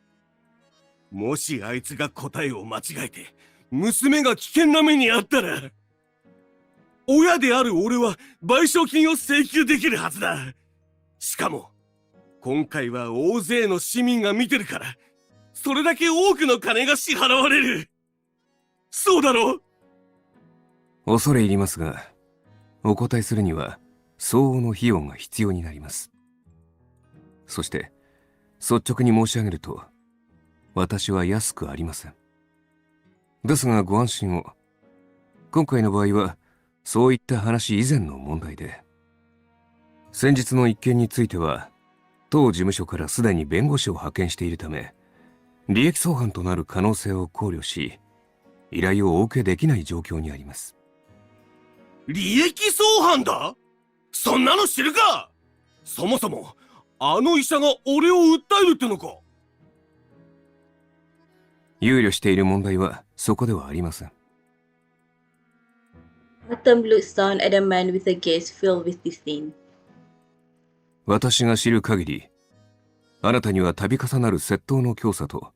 う？もしあいつが答えを間違えて、娘が危険な目にあったら、親である俺は賠償金を請求できるはずだ。しかも、今回は大勢の市民が見てるから、それだけ多くの金が支払われる。そうだろう？恐れ入りますが、お答えするには相応の費用が必要になります。そして率直に申し上げると、私は安くありません。ですがご安心を。今回の場合はそういった話以前の問題で、先日の一件については当事務所からすでに弁護士を派遣しているため、利益相反となる可能性を考慮し、依頼をお受けできない状況にあります。利益相反だ？そんなの知るか！そもそも、あの医者が俺を訴えるってのか？憂慮している問題はそこではありません。Autumn looks down at a man with a gaze filled with disdain. 私が知る限り、あなたには度重なる窃盗の教唆と、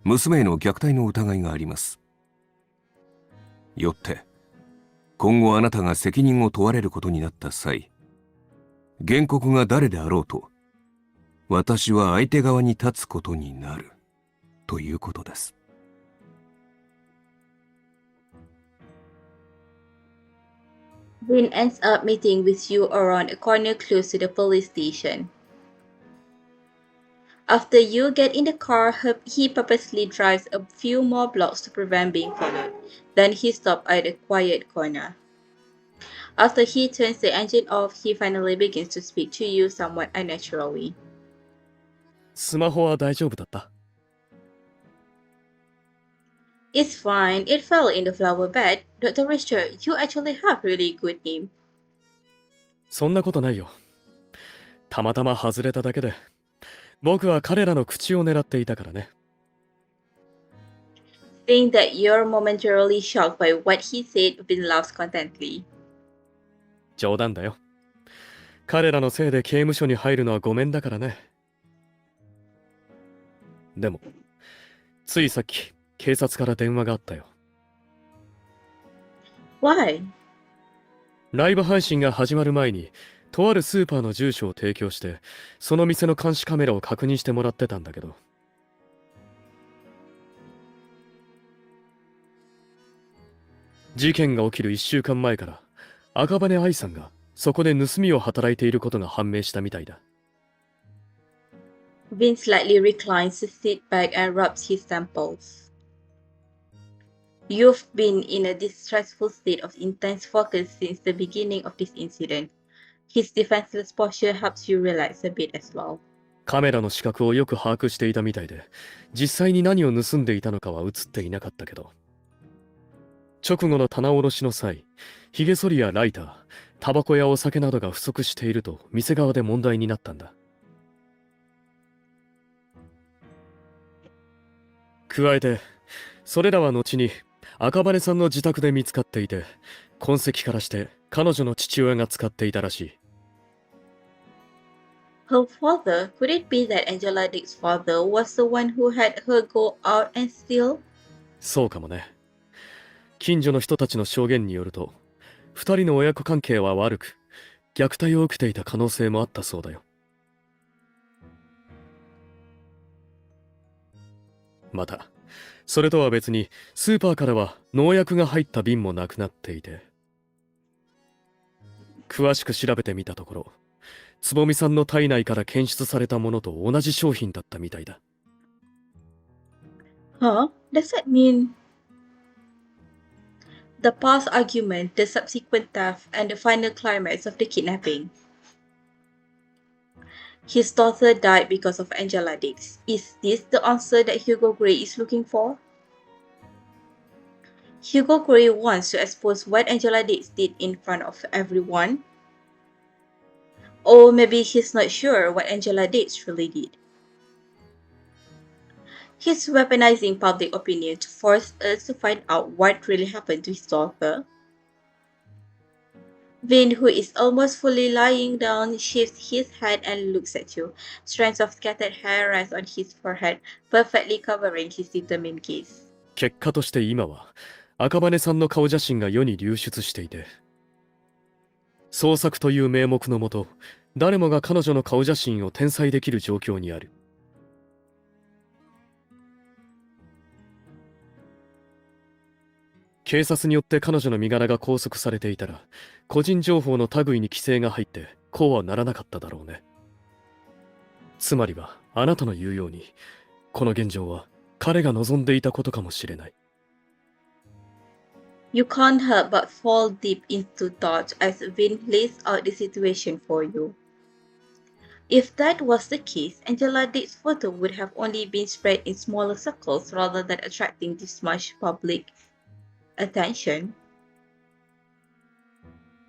娘への虐待の疑いがあります。よって、今後あなたが責任を問われることになった際、原告が誰であろうと、私は相手側に立つことになる、ということです。Vin ends up meeting with you around a corner close to the police station. After you get in the car, he purposely drives a few more blocks to prevent being followed. Then he stops at a quiet corner. After he turns the engine off, he finally begins to speak to you somewhat unnaturally. スマホは大丈夫だった？ It's fine. It fell in the flower bed. Dr. Richard, you actually have really good aim. そんなことないよ。たまたま外れただけで。僕は彼らの口を狙っていたからね。Seeing that you're momentarily shocked by what he said, Vin laughs contently. 冗談だよ。彼らのせいで刑務所に入るのはごめんだからね。でも、ついさっき、警察から電話があったよ。Why? ライブ配信が始まる前に、とあるスーパーの住所を提供して、その店の監視カメラを確認してもらってたんだけど。事件が起きる1週間前から、赤羽愛さんがそこで盗みを働いていることが判明したみたいだ。Vin slightly reclines to sit back and rubs his temples. You've been in a distressful state of intense focus since the beginning of this incident. His defenseless posture helps you relax a bit as well. カメラの視覚をよく把握していたみたいで、実際に何を盗んでいたのかは映っていなかったけど。直後の棚卸しの際、髭剃りやライター、タバコやお酒などが不足していると店側で問題になったんだ。加えて、それらは後に赤羽さんの自宅で見つかっていて、痕跡からして彼女の父親が使っていたらしい。Her father? Could it be that Angela Dick's father was the one who had her go out and steal? そうかもね。近所の人たちの証言によると、二人の親子関係は悪く、虐待を受けていた可能性もあったそうだよ。また、それとは別に、スーパーからは農薬が入った瓶もなくなっていて、詳しく調べてみたところ、つぼみさんの体内から検出されたものと同じ商品だったみたいだ。Huh? Does that mean the past argument, the subsequent theft, and the final climax of the kidnapping? His daughter died because of Angela Dix. Is this the answer that Hugo Gray is looking for? Hugo Gray wants to expose what Angela Dix did in front of everyone. Or maybe he's not sure what Angela Dix really did. He's weaponizing public opinion to force us to find out what really happened to his daughter. Vin, who is almost fully lying down, shifts his head and looks at you. Strands of scattered hair rise on his forehead, perfectly covering his determined gaze. 結果として今は赤羽さんの顔写真が世に流出していて、創作という名目のもと、誰もが彼女の顔写真を転載できる状況にある。警察によって彼女の身柄が拘束されていたら、個人情報の類に規制が入って、こうはならなかっただろうね。つまりは、あなたの言うように、この現状は彼が望んでいたことかもしれない。You can't help but fall deep into thought as Vin lays out the situation for you. If that was the case, Angela Date's photo would have only been spread in smaller circles rather than attracting this much public attention.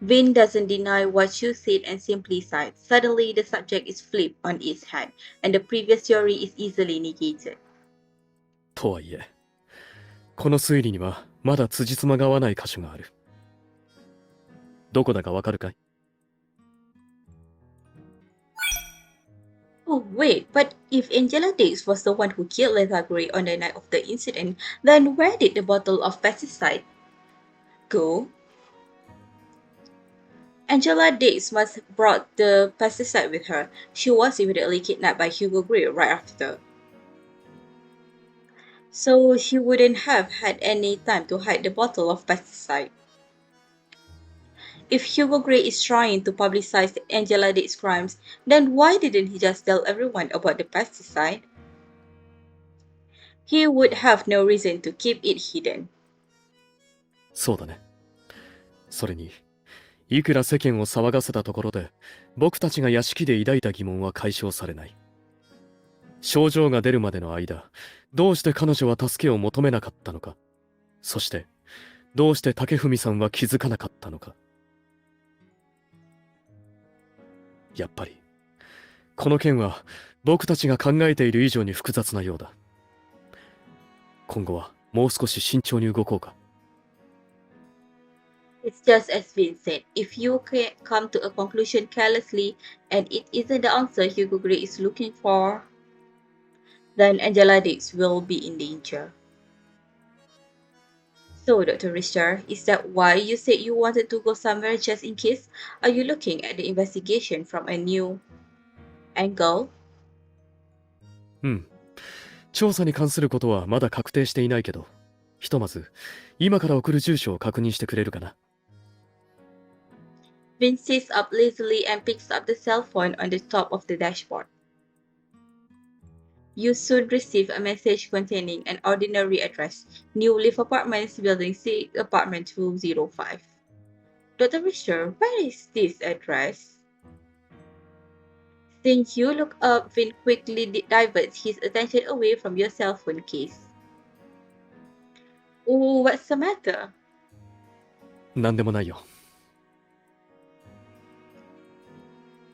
Vin doesn't deny what you said and simply sighed. Suddenly, the subject is flipped on its head, and the previous theory is easily negated. とはいえ、この推理にはまだ辻褄が合わない箇所がある。どこだかわかるかい？ Oh wait, but if Angela Dates was the one who killed Letha Gray on the night of the incident, then where did the bottle of pesticide go? Angela Dates must have brought the pesticide with her. She was immediately kidnapped by Hugo Gray right after. So she wouldn't have had any time to hide the bottle of pesticide. If Hugo Gray is trying to publicize Angela Date's crimes, then why didn't he just tell everyone about the pesticide? He would have no reason to keep it hidden. そうだね。それに、いくら世間を騒がせたところで、僕たちが屋敷で抱いた疑問は解消されない。症状が出るまでの間、どうして彼女は助けを求めなかったのか。そして、どうして竹文さんは気づかなかったのか。やっぱり、この件は僕たちが考えている以上に複雑なようだ。今後はもう少し慎重に動こうか。It's just as Vin said, if you come to a conclusion carelessly and it isn't the answer Hugo Gray is looking for, then Angela Dates will be in danger. So, Dr. Richter, is that why you said you wanted to go somewhere just in case? Are you looking at the investigation from a new angle? うん。調査に関することはまだ確定していないけど、ひとまず今から送る住所を確認してくれるかな。Vin sits up lazily and picks up the cell phone on the top of the dashboard. You soon receive a message containing an ordinary address. New Leaf Apartments, Building 6, Apartment 205. Dr. Richter, where is this address? Since you look up, Vin quickly diverts his attention away from your cell phone case. Oh, what's the matter? なんでもないよ。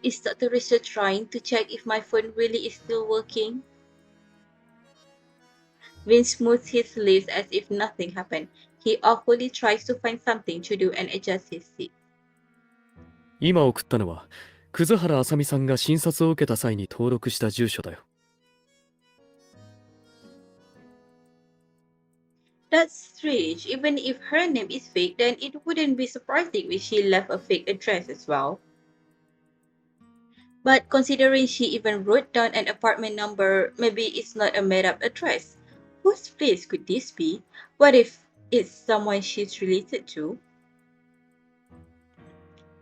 Is Dr. Richter trying to check if my phone really is still working? Vin smooths his lips as if nothing happened. He awkwardly tries to find something to do and adjust his seat. 今送ったのは、葛原あさみさんが診察を受けた際に登録した住所だよ。That's strange. Even if her name is fake, then it wouldn't be surprising if she left a fake address as well. But considering she even wrote down an apartment number, maybe it's not a made-up address. Whose place could this be? What if it's someone she's related to?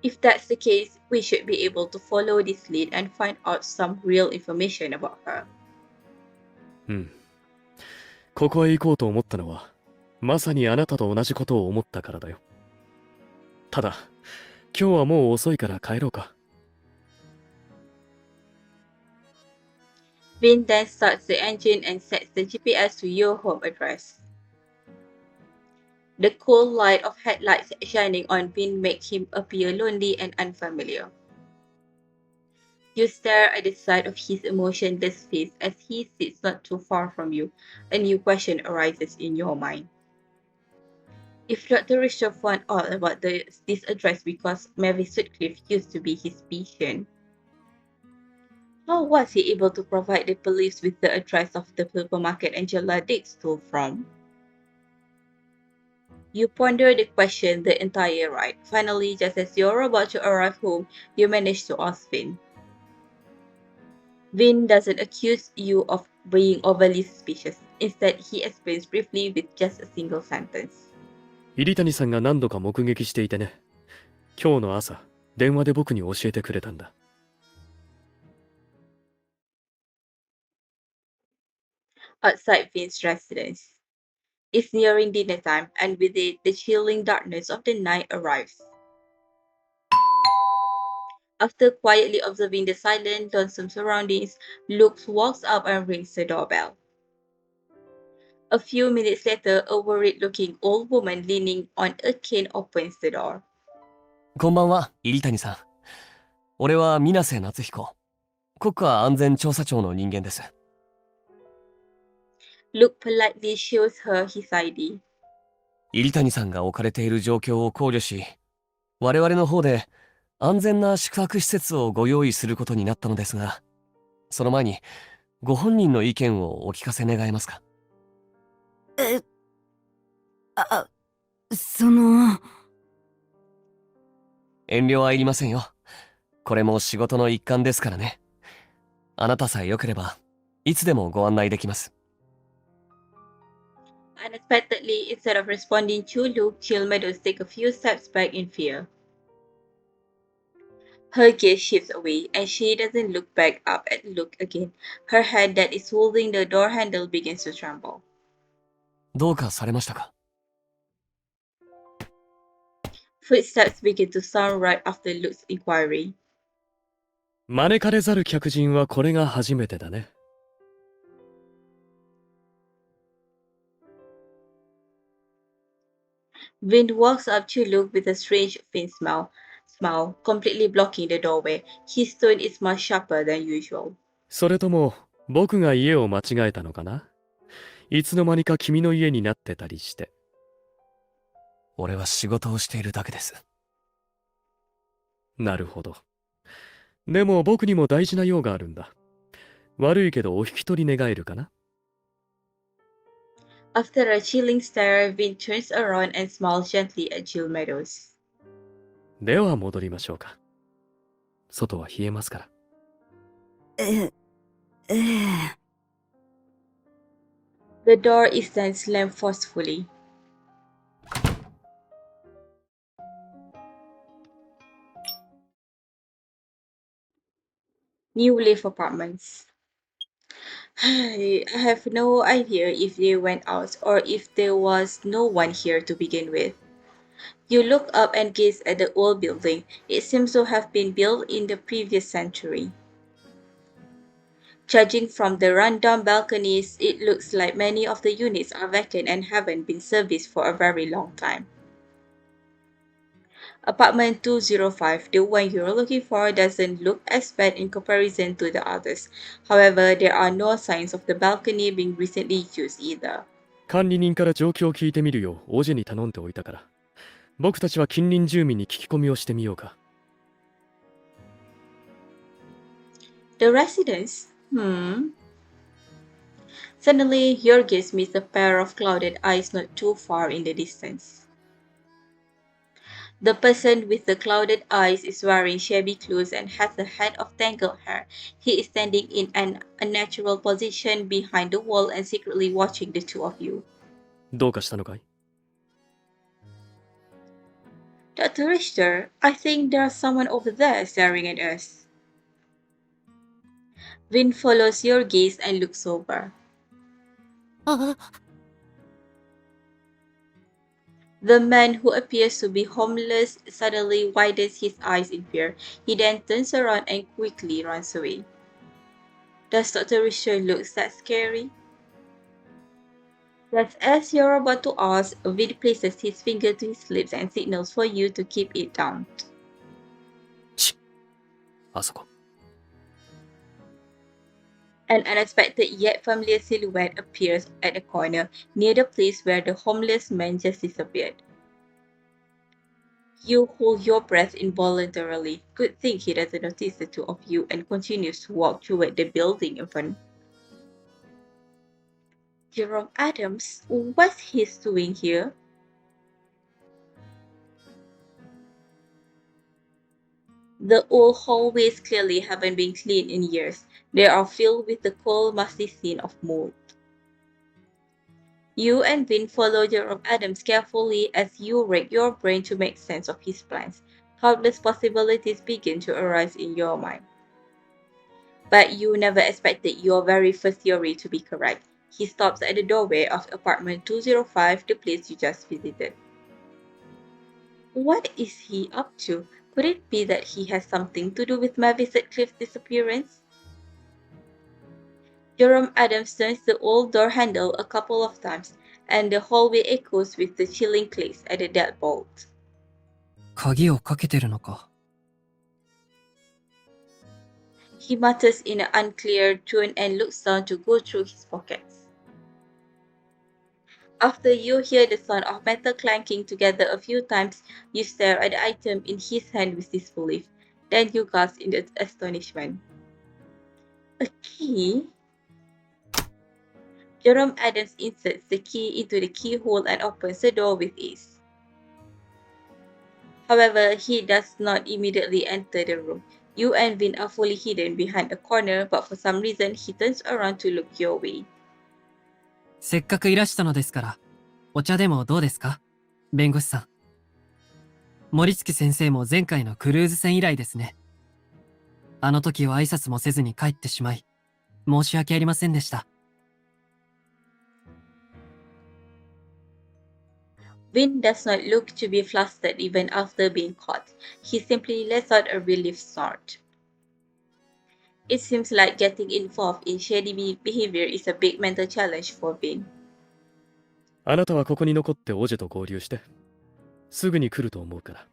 If that's the case, we should be able to follow this lead and find out some real information about her. うん。ここへ行こうと思ったのは、まさにあなたと同じことを思ったからだよ。ただ、今日はもう遅いから帰ろうか。Vin then starts the engine and sets the GPS to your home address. The cold light of headlights shining on Vin makes him appear lonely and unfamiliar. You stare at the side of his emotionless face as he sits not too far from you. A new question arises in your mind. If Dr. Richter found out about this address because Mary Sutcliffe used to be his patient, how was he able to provide the police with the address of the supermarket Angela Dick stole from? You ponder the question the entire ride. Finally, just as you're about to arrive home, you manage to ask Vin. Vin doesn't accuse you of being overly suspicious. Instead, he explains briefly with just a single sentence. 入谷さんが何度か目撃していてね。今日の朝、電話で僕に教えてくれたんだ。Outside Vin's residence. It's nearing dinner time, and with it, the chilling darkness of the night arrives. After quietly observing the silent, lonesome surroundings, Luke walks up and rings the doorbell. A few minutes later, a worried-looking old woman leaning on a cane opens the door. こんばんは、入谷さん。俺は水瀬夏彦。国家安全調査庁の人間です。Luke politely shows her his ID. 入谷さんが置かれている状況を考慮し、我々の方で安全な宿泊施設をご用意することになったのですが、その前にご本人の意見をお聞かせ願えますか？遠慮はいりませんよ。これも仕事の一環ですからね。あなたさえ良ければ、いつでもご案内できます。Unexpectedly, instead of responding to Luke, Jill Meadows takes a few steps back in fear. Her gaze shifts away, and she doesn't look back up at Luke again. Her hand that is holding the door handle begins to tremble. どうかされましたか？ Footsteps begin to sound right after Luke's inquiry. 招かれざる客人はこれが初めてだね。Wind walks up to Luke with a strange, faint smile, completely blocking the doorway. His tone is much sharper than usual. それとも、僕が家を間違えたのかな？いつの間にか君の家になってたりして。俺は仕事をしているだけです。なるほど。でも僕にも大事な用があるんだ。悪いけどお引き取り願えるかな？ After a chilling stare, Vin turns around and smiles gently at Jill Meadows. では戻りましょうか。外は冷えますから。The door is then slammed forcefully. New Leaf Apartments. I have no idea if they went out or if there was no one here to begin with. You look up and gaze at the old building. It seems to have been built in the previous century. Judging from the rundown balconies, it looks like many of the units are vacant and haven't been serviced for a very long time. Apartment 205, the one you're looking for, doesn't look as bad in comparison to the others. However, there are no signs of the balcony being recently used either. 管理人から状況を聞いてみるようオジに頼んでおいたから。僕たちは近隣住民に聞き込みをしてみようか。The residents? Suddenly, your gaze meets a pair of clouded eyes not too far in the distance. The person with the clouded eyes is wearing shabby clothes and has a head of tangled hair. He is standing in an unnatural position behind the wall and secretly watching the two of you. どうかしたのかい？ Dr. Richter, I think there's someone over there staring at us. Vin follows your gaze and looks over. The man, who appears to be homeless, suddenly widens his eyes in fear. He then turns around and quickly runs away. Does Dr. Richter look that scary? Just as you're about to ask, Vin places his finger to his lips and signals for you to keep it down. あそこ。An unexpected yet familiar silhouette appears at the corner, near the place where the homeless man just disappeared. You hold your breath involuntarily. Good thing he doesn't notice the two of you and continues to walk toward the building in front. Jerome Adams, what's he doing here? The old hallways clearly haven't been cleaned in years. They are filled with the cold, musty scent of mold. You and Vin follow Jerome Adams carefully as you rack your brain to make sense of his plans. Countless possibilities begin to arise in your mind. But you never expected your very first theory to be correct. He stops at the doorway of apartment 205, the place you just visited. What is he up to? Could it be that he has something to do with Mavis Cliff's disappearance? Jerome Adams turns the old door handle a couple of times, and the hallway echoes with the chilling clicks at the deadbolt. 鍵をかけてるのか。He mutters in an unclear tone and looks down to go through his pockets. After you hear the sound of metal clanking together a few times, you stare at the item in his hand with disbelief. Then you gasp in astonishment. A key? Jerome Adams inserts the key into the keyhole and opens the door with ease. However, he does not immediately enter the room. You and Vin are fully hidden behind a corner, but for some reason he turns around to look your way. せっかくいらしたのですから、お茶でもどうですか、弁護士さん。森月先生も前回のクルーズ船以来ですね。あの時は挨拶もせずに帰ってしまい、申し訳ありませんでした。Vin does not look to be flustered even after being caught. He simply lets out a relieved snort. It seems like getting involved in shady behavior is a big mental challenge for Vin. あなたはここに残ってオジェと合流して。すぐに来ると思うから。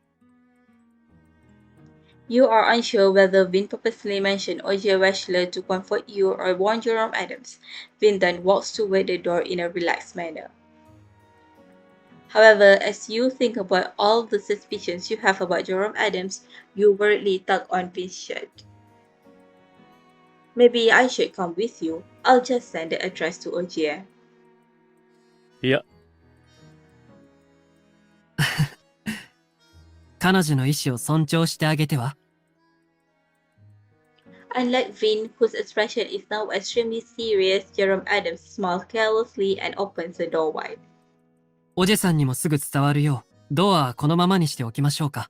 You are unsure whether Vin purposely mentioned Oje Wechsler to comfort you or warn Jerome Adams. Vin then walks toward the door in a relaxed manner. However, as you think about all the suspicions you have about Jerome Adams, you worriedly tug on Vin's shirt. Maybe I should come with you. I'll just send the address to Oje. いや。彼女の意思を尊重してあげては。Unlike Vin, whose expression is now extremely serious, Jerome Adams smiles carelessly and opens the door wide. おじさんにもすぐ伝わるよう、ドアはこのままにしておきましょうか。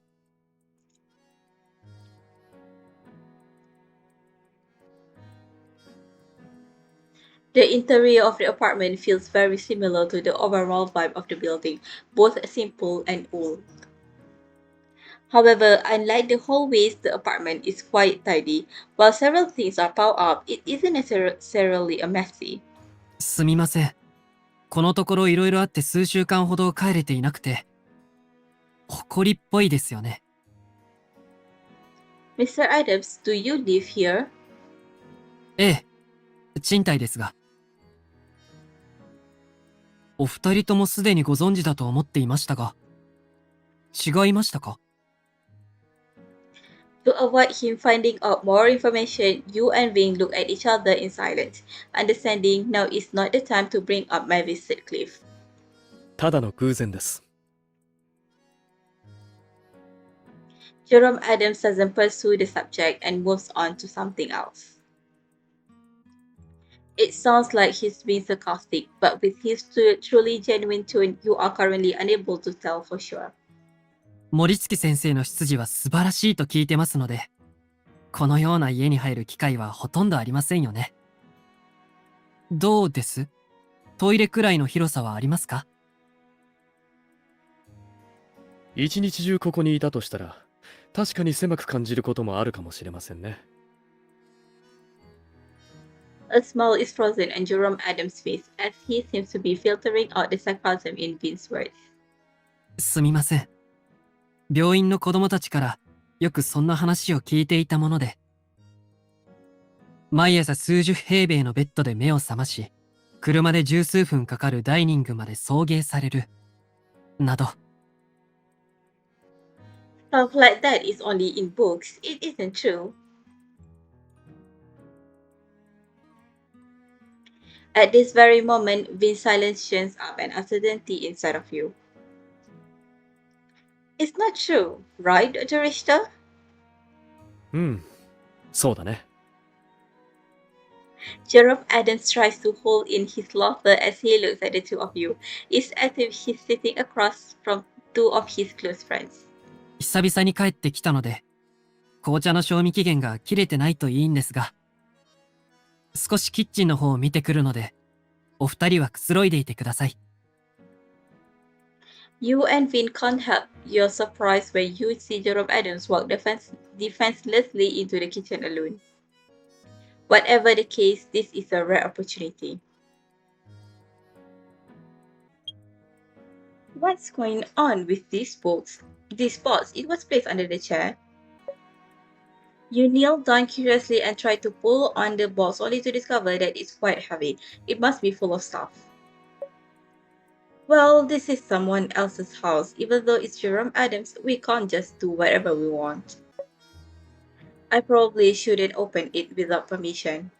The interior of the apartment feels very similar to the overall vibe of the building, both simple and old. However, unlike the hallways, the apartment is quite tidy. While several things are piled up, it isn't necessarily a messy. すみません。このところいろいろあって数週間ほど帰れていなくて、埃っぽいですよね。Mr. Adams, do you live here? ええ、賃貸ですが。お二人ともすでにご存知だと思っていましたが、違いましたか？ To avoid him finding out more information, you and Ving look at each other in silence, understanding now is not the time to bring up Mavis Cliff. ただの偶然です。Jerome Adams doesn't pursue the subject and moves on to something else. It sounds like he's being sarcastic, but with his truly genuine tone, you are currently unable to tell for sure. 森月先生の出自は素晴らしいと聞いてますので、このような家に入る機会はほとんどありませんよね。どうです？トイレくらいの広さはありますか？一日中ここにいたとしたら、確かに狭く感じることもあるかもしれませんね。A smile is frozen on Jerome Adams' face as he seems to be filtering out the sarcasm in Vin's words. すみません。病院の子供たちからよくそんな話を聞いていたもので、毎朝数十平米のベッドで目を覚まし、車で十数分かかるダイニングまで送迎される、など。Stuff like that is only in books. It isn't true. At this very moment, Vin's silence churns up an uncertainty inside of you. It's not true, right, Dr. Richter? うん、そうだね。Jerome Adams tries to hold in his laughter as he looks at the two of you. It's as if he's sitting across from two of his close friends. 久々に帰ってきたので、紅茶の賞味期限が切れてないといいんですが、少しキッチンの方を見てくるので、お二人はくつろいでいてください。You and Vin can't help your surprise when you see Jerome Adams walk defenselessly into the kitchen alone. Whatever the case, this is a rare opportunity. What's going on with these books? These pots, it was placed under the chair. You kneel down curiously and try to pull on the box only to discover that it's quite heavy. It must be full of stuff. Well, this is someone else's house. Even though it's Jerome Adams, we can't just do whatever we want. I probably shouldn't open it without permission.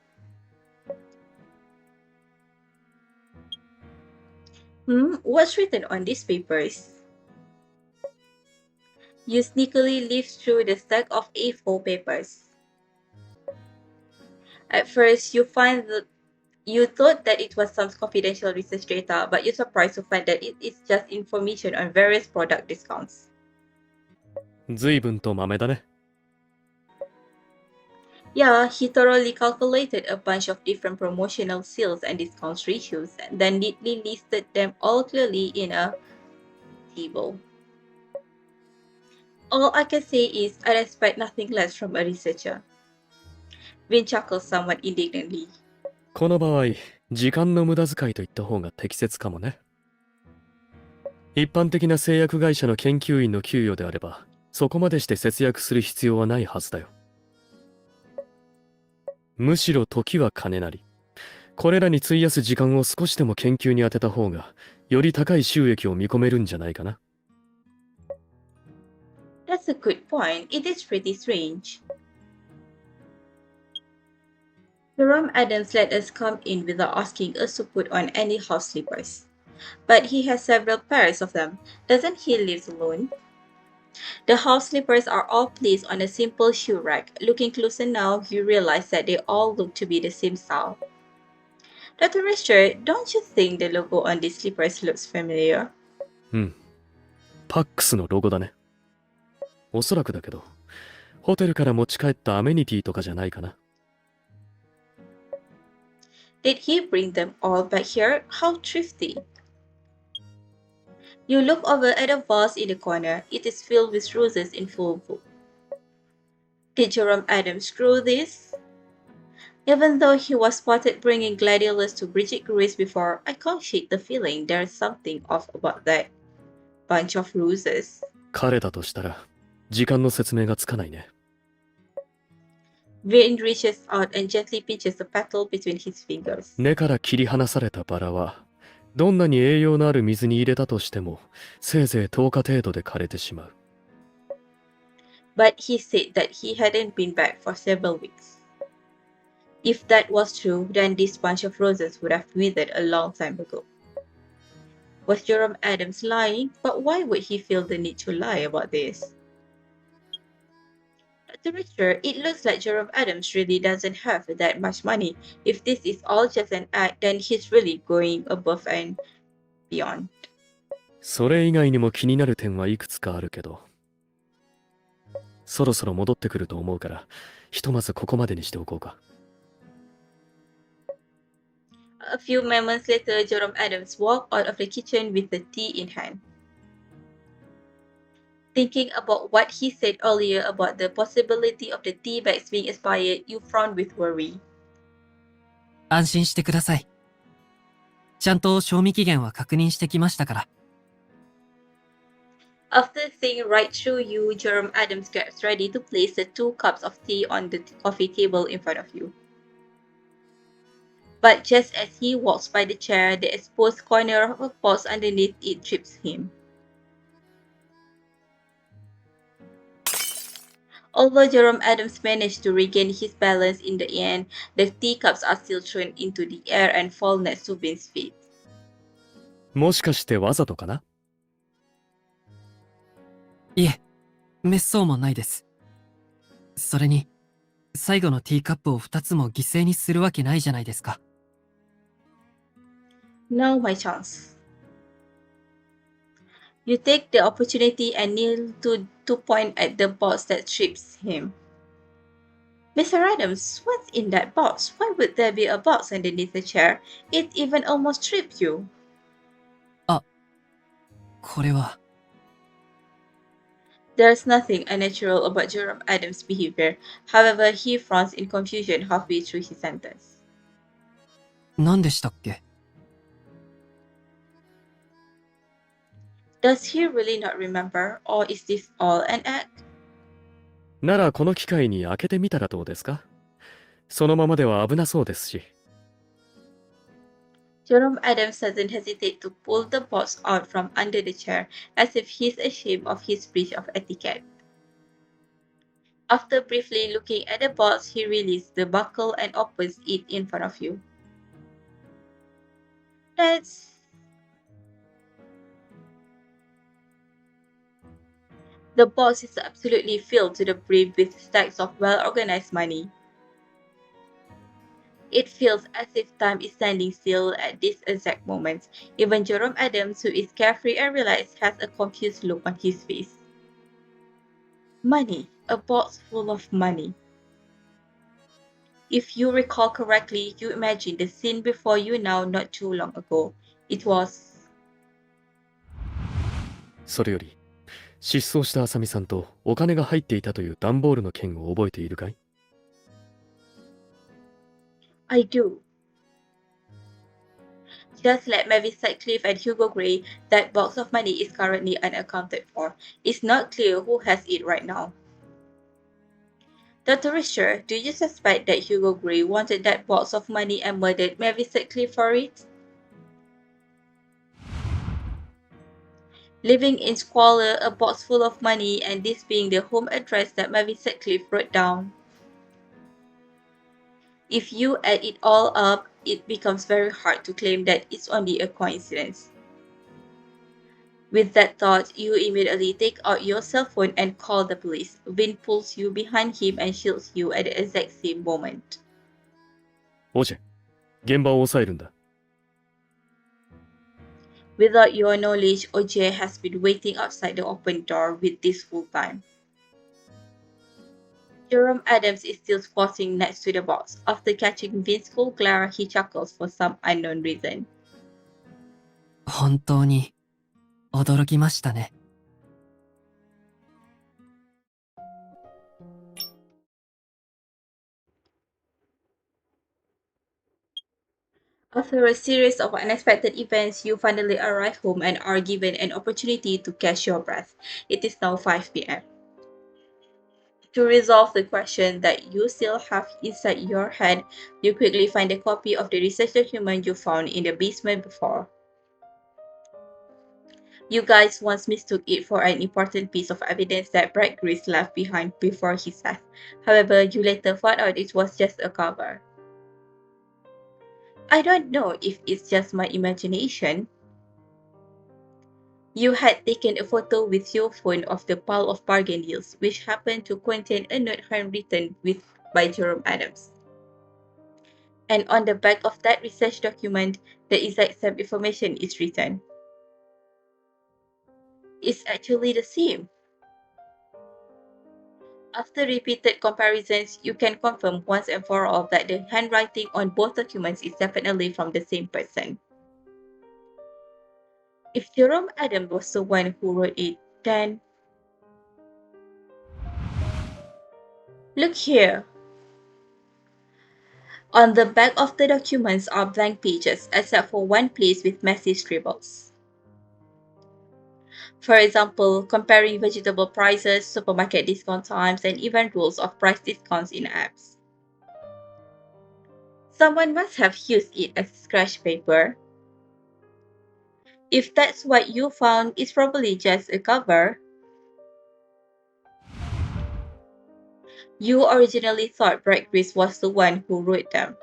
What's written on these papers? You sneakily leaf through the stack of A4 papers. At first, you thought that it was some confidential research data, but you're surprised to find that it is just information on various product discounts. 随分と豆だね。Yeah, he thoroughly calculated a bunch of different promotional sales and discount ratios, and then neatly listed them all clearly in a table. All I can say is I expect nothing less from a researcher. Vin chuckles somewhat indignantly. この場合、時間の無駄遣いといった方が適切かもね。一般的な製薬会社の研究員の給与であれば、そこまでして節約する必要はないはずだよ。むしろ時は金なり。これらに費やす時間を少しでも研究に当てた方が、より高い収益を見込めるんじゃないかな。That's a good point. It is pretty strange. Jerome Adams let us come in without asking us to put on any house slippers. But he has several pairs of them. Doesn't he live alone? The house slippers are all placed on a simple shoe rack. Looking closer now, you realize that they all look to be the same style. Dr. Richard, don't you think the logo on these slippers looks familiar? うん。パックスのロゴだね。おそらくだけど、ホテルから持ち帰ったアメニティとかじゃないかな。Did he bring them all back here? How thrifty. You look over at a vase in the corner. It is filled with roses in full bloom. Did Jerome Adams grow this? Even though he was spotted bringing gladiolus to Bridget Grace before, I can't shake the feeling there's something off about that bunch of roses. 彼だとしたら、時間の説明がつかないね。Vin reaches out and gently pinches the petal between his fingers. 根から切り離されたバラは、どんなに栄養のある水に入れたとしても、せいぜい10日程度で枯れてしまう。But he said that he hadn't been back for several weeks. If that was true, then this bunch of roses would have withered a long time ago. Was Jerome Adams lying? But why would he feel the need to lie about this? Dr. Richard, it looks like Jerome Adams really doesn't have that much money. If this is all just an act, then he's really going above and beyond. それ以外にも気になる点はいくつかあるけど、そろそろ戻ってくると思うから、ひとまずここまでにしておこうか。A few moments later, Jerome Adams walked out of the kitchen with the tea in hand. Thinking about what he said earlier about the possibility of the tea bags being expired, you frowned with worry. 安心してください。ちゃんと賞味期限は確認してきましたから。After seeing right through you, Jerome Adams gets ready to place the 2 cups of tea on the coffee table in front of you. But just as he walks by the chair, the exposed corner of a box underneath it trips him. Although Jerome Adams managed to regain his balance in the end, the teacups are still thrown into the air and fall next to Vince's feet. もしかしてわざとかな？いえ、滅相もないです。それに、最後のティーカップを2つも犠牲にするわけないじゃないですか。Now my chance. You take the opportunity and kneel to point at the box that trips him. Mr. Adams, what's in that box? Why would there be a box underneath the chair? It even almost tripped you. これは、There's nothing unnatural about Jerome Adams' behavior. However, he frowns in confusion halfway through his sentence. 何でしたっけ？ Does he really not remember, or is this all an act? ならこの機会に開けてみたらどうですか？そのままでは危なそうですし。Jerome Adams doesn't hesitate to pull the box out from under the chair, as if he's ashamed of his breach of etiquette. After briefly looking at the box, he releases the buckle and opens it in front of you. That's... The box is absolutely filled to the brim with stacks of well-organized money. It feels as if time is standing still at this exact moment. Even Jerome Adams, who is carefree and relaxed, has a confused look on his face. Money. A box full of money. If you recall correctly, you imagine the scene before you now not too long ago. It was... それより、失踪した浅見さんとお金が入っていたという段ボールの件を覚えているかい？ I do. Just like Mavis Sutcliffe and Hugo Gray, that box of money is currently unaccounted for. It's not clear who has it right now. Dr. Richter, do you suspect that Hugo Gray wanted that box of money and murdered Mavis Sutcliffe for it? Living in squalor, a box full of money, and this being the home address that Mavis Sutcliffe wrote down. If you add it all up, it becomes very hard to claim that it's only a coincidence. With that thought, you immediately take out your cell phone and call the police. Vin pulls you behind him and shields you at the exact same moment. オジェ、現場を押さえるんだ。Without your knowledge, OJ has been waiting outside the open door with this full time. Jerome Adams is still squatting next to the box. After catching Vince's cool glare, he chuckles for some unknown reason. 本当に驚きましたね。After a series of unexpected events, you finally arrive home and are given an opportunity to catch your breath. It is now 5 p.m. To resolve the question that you still have inside your head, you quickly find a copy of the research document you found in the basement before. You guys once mistook it for an important piece of evidence that Brad Gris left behind before his death. However, you later found out it was just a cover. I don't know if it's just my imagination. You had taken a photo with your phone of the pile of bargain deals, which happened to contain a note handwritten by Jerome Adams. And on the back of that research document, the exact same information is written. It's actually the same. After repeated comparisons, you can confirm once and for all that the handwriting on both documents is definitely from the same person. If Jerome Adams was the one who wrote it, then... Look here. On the back of the documents are blank pages, except for one place with messy scribbles. For example, comparing vegetable prices, supermarket discount times, and even rules of price discounts in apps. Someone must have used it as scratch paper. If that's what you found, it's probably just a cover. You originally thought Brad Gris was the one who wrote them.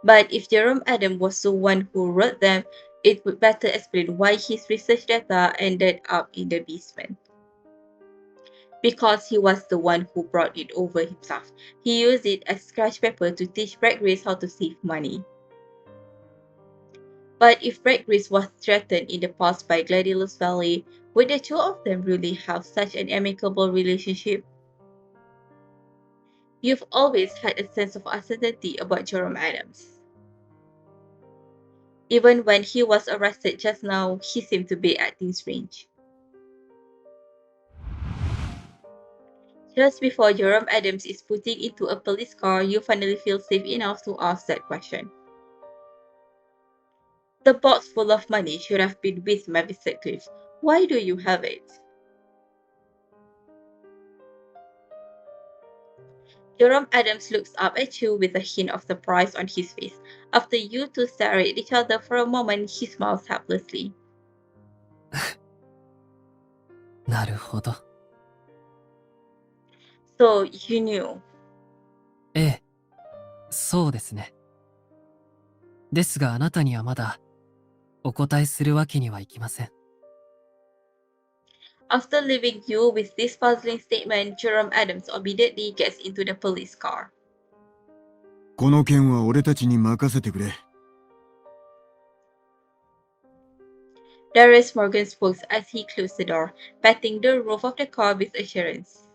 But if Jerome Adams was the one who wrote them, it would better explain why his research data ended up in the basement. Because he was the one who brought it over himself. He used it as scratch paper to teach Brad Gris how to save money. But if Brad Gris was threatened in the past by Gladiolus Valley, would the two of them really have such an amicable relationship? You've always had a sense of uncertainty about Jerome Adams. Even when he was arrested just now, he seemed to be acting strange. Just before Jerome Adams is putting into a police car, you finally feel safe enough to ask that question. The box full of money should have been with Mr. Cliff. Why do you have it? Jerome Adams looks up at you with a hint of surprise on his face. After you two stare at each other for a moment, he smiles helplessly. なるほど。 So, you knew. ええ、そうですね。ですがあなたにはまだお答えするわけにはいきません。After leaving you with this puzzling statement, Jerome Adams immediately gets into the police car. この件は俺たちに任せてくれ。Darius Morgan spoke as he closed the door, patting the roof of the car with assurance.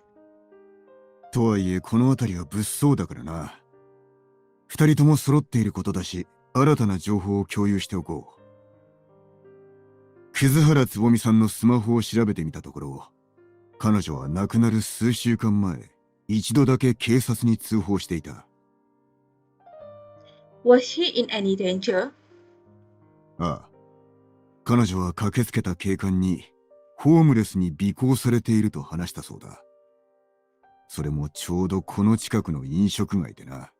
とはいえこの辺りは物騒だからな。二人とも揃っていることだし、新たな情報を共有しておこう。葛原つぼみさんのスマホを調べてみたところ、彼女は亡くなる数週間前、一度だけ警察に通報していた。Was she in any danger? ああ。彼女は駆けつけた警官に、ホームレスに尾行されていると話したそうだ。それもちょうどこの近くの飲食街でな。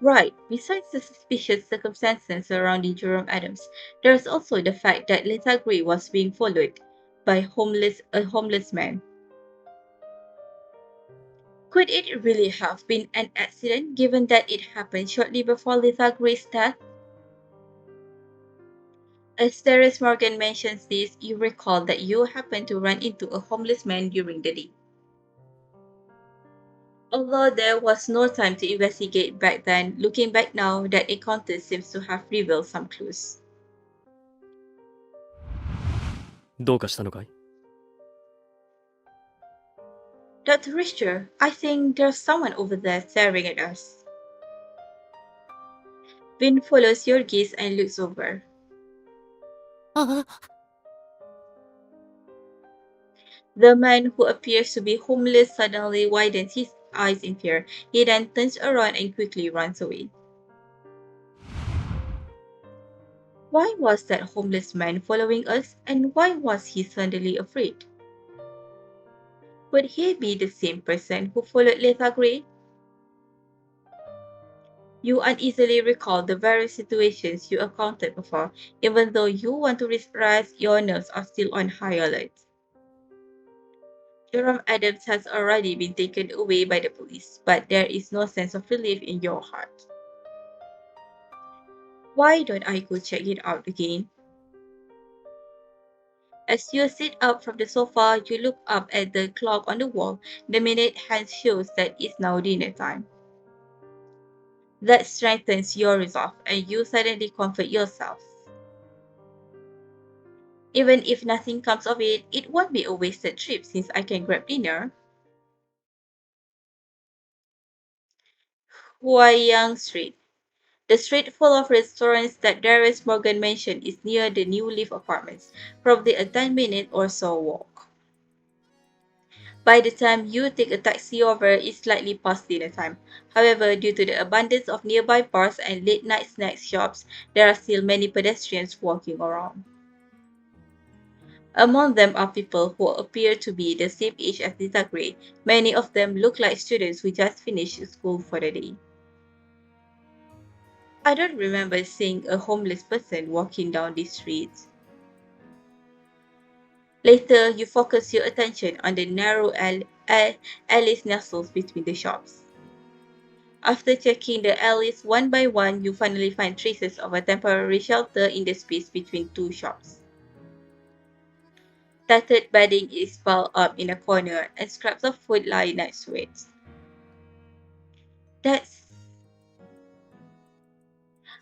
Right. Besides the suspicious circumstances surrounding Jerome Adams, there's also the fact that Lisa Gray was being followed by a homeless man. Could it really have been an accident given that it happened shortly before Lisa Gray's death? As Darius Morgan mentions this, you recall that you happened to run into a homeless man during the day. Although there was no time to investigate back then, looking back now, that encounter seems to have revealed some clues. どうかしたのかい？ Dr. Richter, I think there's someone over there staring at us. Vin follows your gaze and looks over. The man who appears to be homeless suddenly widens his eyes in fear. He then turns around and quickly runs away. Why was that homeless man following us, and why was he suddenly afraid? Would he be the same person who followed Letha Gray? You uneasily recall the various situations you encountered before, even though you want to rest, your nerves are still on high alert. Jerome Adams has already been taken away by the police, but there is no sense of relief in your heart. Why don't I go check it out again? As you sit up from the sofa, you look up at the clock on the wall. The minute hand shows that it's now dinner time. That strengthens your resolve, and you suddenly comfort yourself. Even if nothing comes of it, it won't be a wasted trip since I can grab dinner. Huayang Street. The street full of restaurants that Darius Morgan mentioned is near the New Leaf Apartments, probably a 10-minute or so walk. By the time you take a taxi over, it's slightly past dinner time. However, due to the abundance of nearby bars and late-night snack shops, there are still many pedestrians walking around. Among them are people who appear to be the same age as Lisa Gray. Many of them look like students who just finished school for the day. I don't remember seeing a homeless person walking down these streets. Later, you focus your attention on the narrow alleys nestled between the shops. After checking the alleys one by one, you finally find traces of a temporary shelter in the space between two shops. Tattered bedding is piled up in a corner, and scraps of food lie next to it.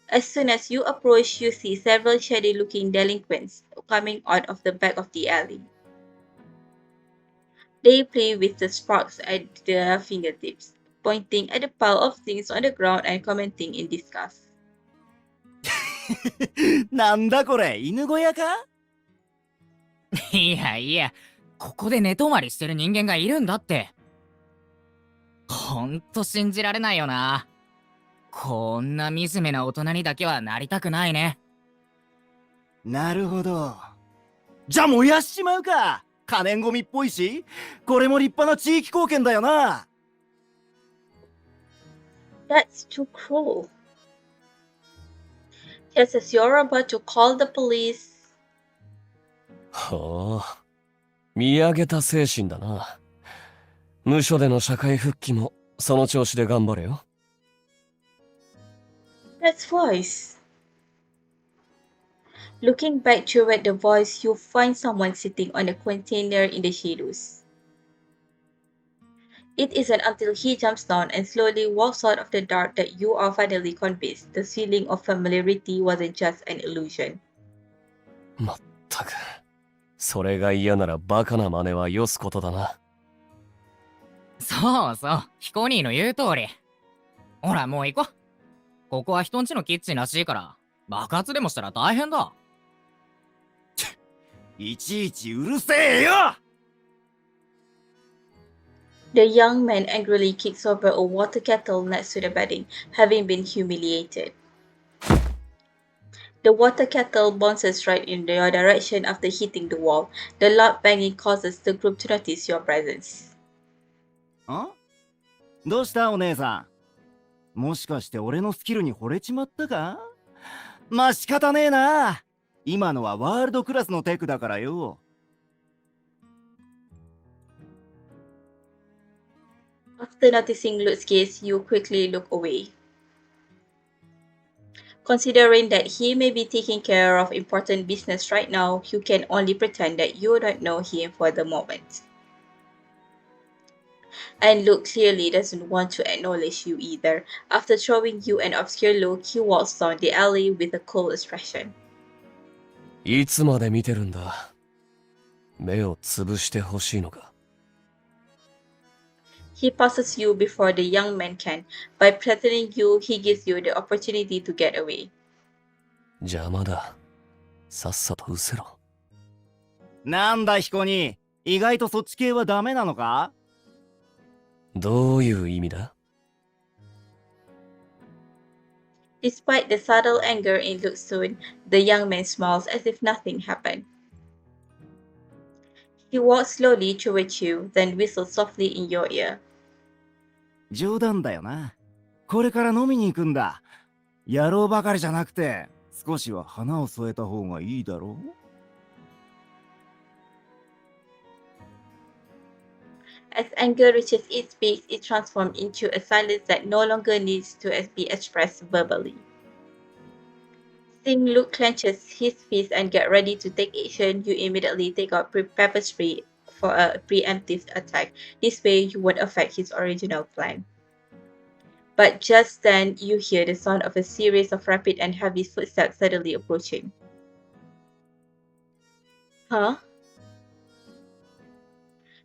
As soon as you approach, you see several shady-looking delinquents coming out of the back of the alley. They play with the sparks at their fingertips, pointing at the pile of things on the ground and commenting in disgust. なんだこれ、犬小屋か？いやいや、ここで寝泊まりしてる人間がいるんだって。ほんと信じられないよな。こんな惨めな大人にだけはなりたくないね。なるほど。じゃあ燃やしちまうか。可燃ゴミっぽいし、これも立派な地域貢献だよな。That's too cruel. Just as you're about to call the police. はあ、見上げた精神だな。無所での社会復帰もその調子で頑張れよ。That's voice. Looking back toward the voice, you find someone sitting on a container in the shadows. It isn't until he jumps down and slowly walks out of the dark that you are finally convinced the feeling of familiarity wasn't just an illusion. まったく、それが嫌ならバカな真似はよすことだな。そうそう、ヒコニーの言う通り。ほら、もう行こう。ここは人んちのキッチンらしいから、爆発でもしたら大変だ。いちいちうるせえよ！ The young man angrily kicks over a water kettle next to the bedding, having been humiliated. The water kettle bounces right in your direction after hitting the wall. The loud banging causes the group to notice your presence. ん？どうしたお姉さん？もしかして俺のスキルに惚れちまったか？まあ仕方ねえな。今のはワールドクラスのテクだからよ。After noticing Luke's gaze, you quickly look away. Considering that he may be taking care of important business right now, you can only pretend that you don't know him for the moment. And Luke clearly doesn't want to acknowledge you either. After throwing you an obscure look, he walks down the alley with a cool expression. いつまで見てるんだ。目をつぶしてほしいのか。He passes you before the young man can. By threatening you, he gives you the opportunity to get away. 邪魔だ。さっさと失せろ。なんだヒコニー、意外とそっち系はダメなのか？どういう意味だ？ Despite the subtle anger in Luke's tone, the young man smiles as if nothing happened. He walks slowly towards you, then whistles softly in your ear. 冗談だよな。これから飲みに行くんだ。野郎ばかりじゃなくて、少しは花を添えた方がいいだろう？ As anger reaches its peak, it transforms into a silence that no longer needs to be expressed verbally. Seeing Luke clenches his fist and get ready to take action, you immediately take out pepper spray for a preemptive attack. This way, you won't affect his original plan. But just then, you hear the sound of a series of rapid and heavy footsteps suddenly approaching. Huh?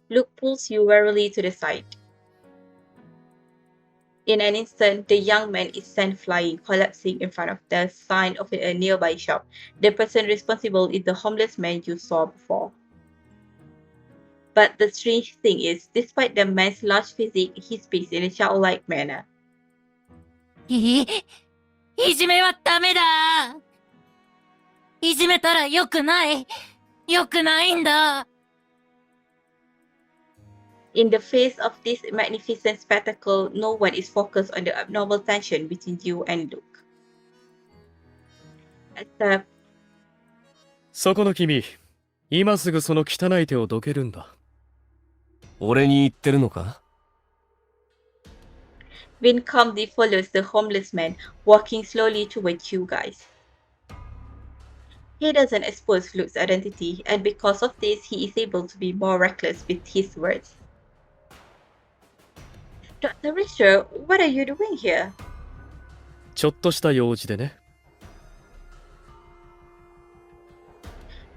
Luke pulls you warily to the side. In an instant, the young man is sent flying, collapsing in front of the sign of a nearby shop. The person responsible is the homeless man you saw before. But the strange thing is, despite the man's large physique, he speaks in a childlike manner. いじめはダメだ。いじめたら良くない。良くないんだ。In the face of this magnificent spectacle, no one is focused on the abnormal tension between you and Luke. Except... そこの君、今すぐその汚い手をどけるんだ。俺に言ってるのか？ Vin calmly follows the homeless man, walking slowly towards you guys. He doesn't expose Luke's identity, and because of this, he is able to be more reckless with his words. Dr. Richter, what are you doing here? ちょっとした用事でね。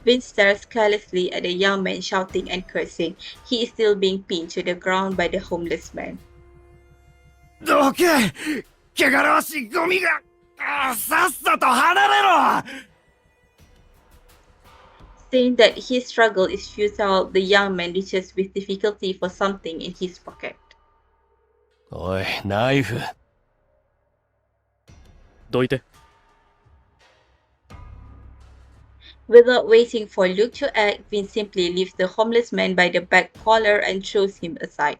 Vin stares carelessly at the young man shouting and cursing. He is still being pinned to the ground by the homeless man. どけ！汚らわしいゴミが！さっさと離れろ！ Seeing that his struggle is futile, the young man reaches with difficulty for something in his pocket. おい、ナイフ。どいて。Without waiting for Luke to act, Vin simply lifts the homeless man by the back collar and throws him aside.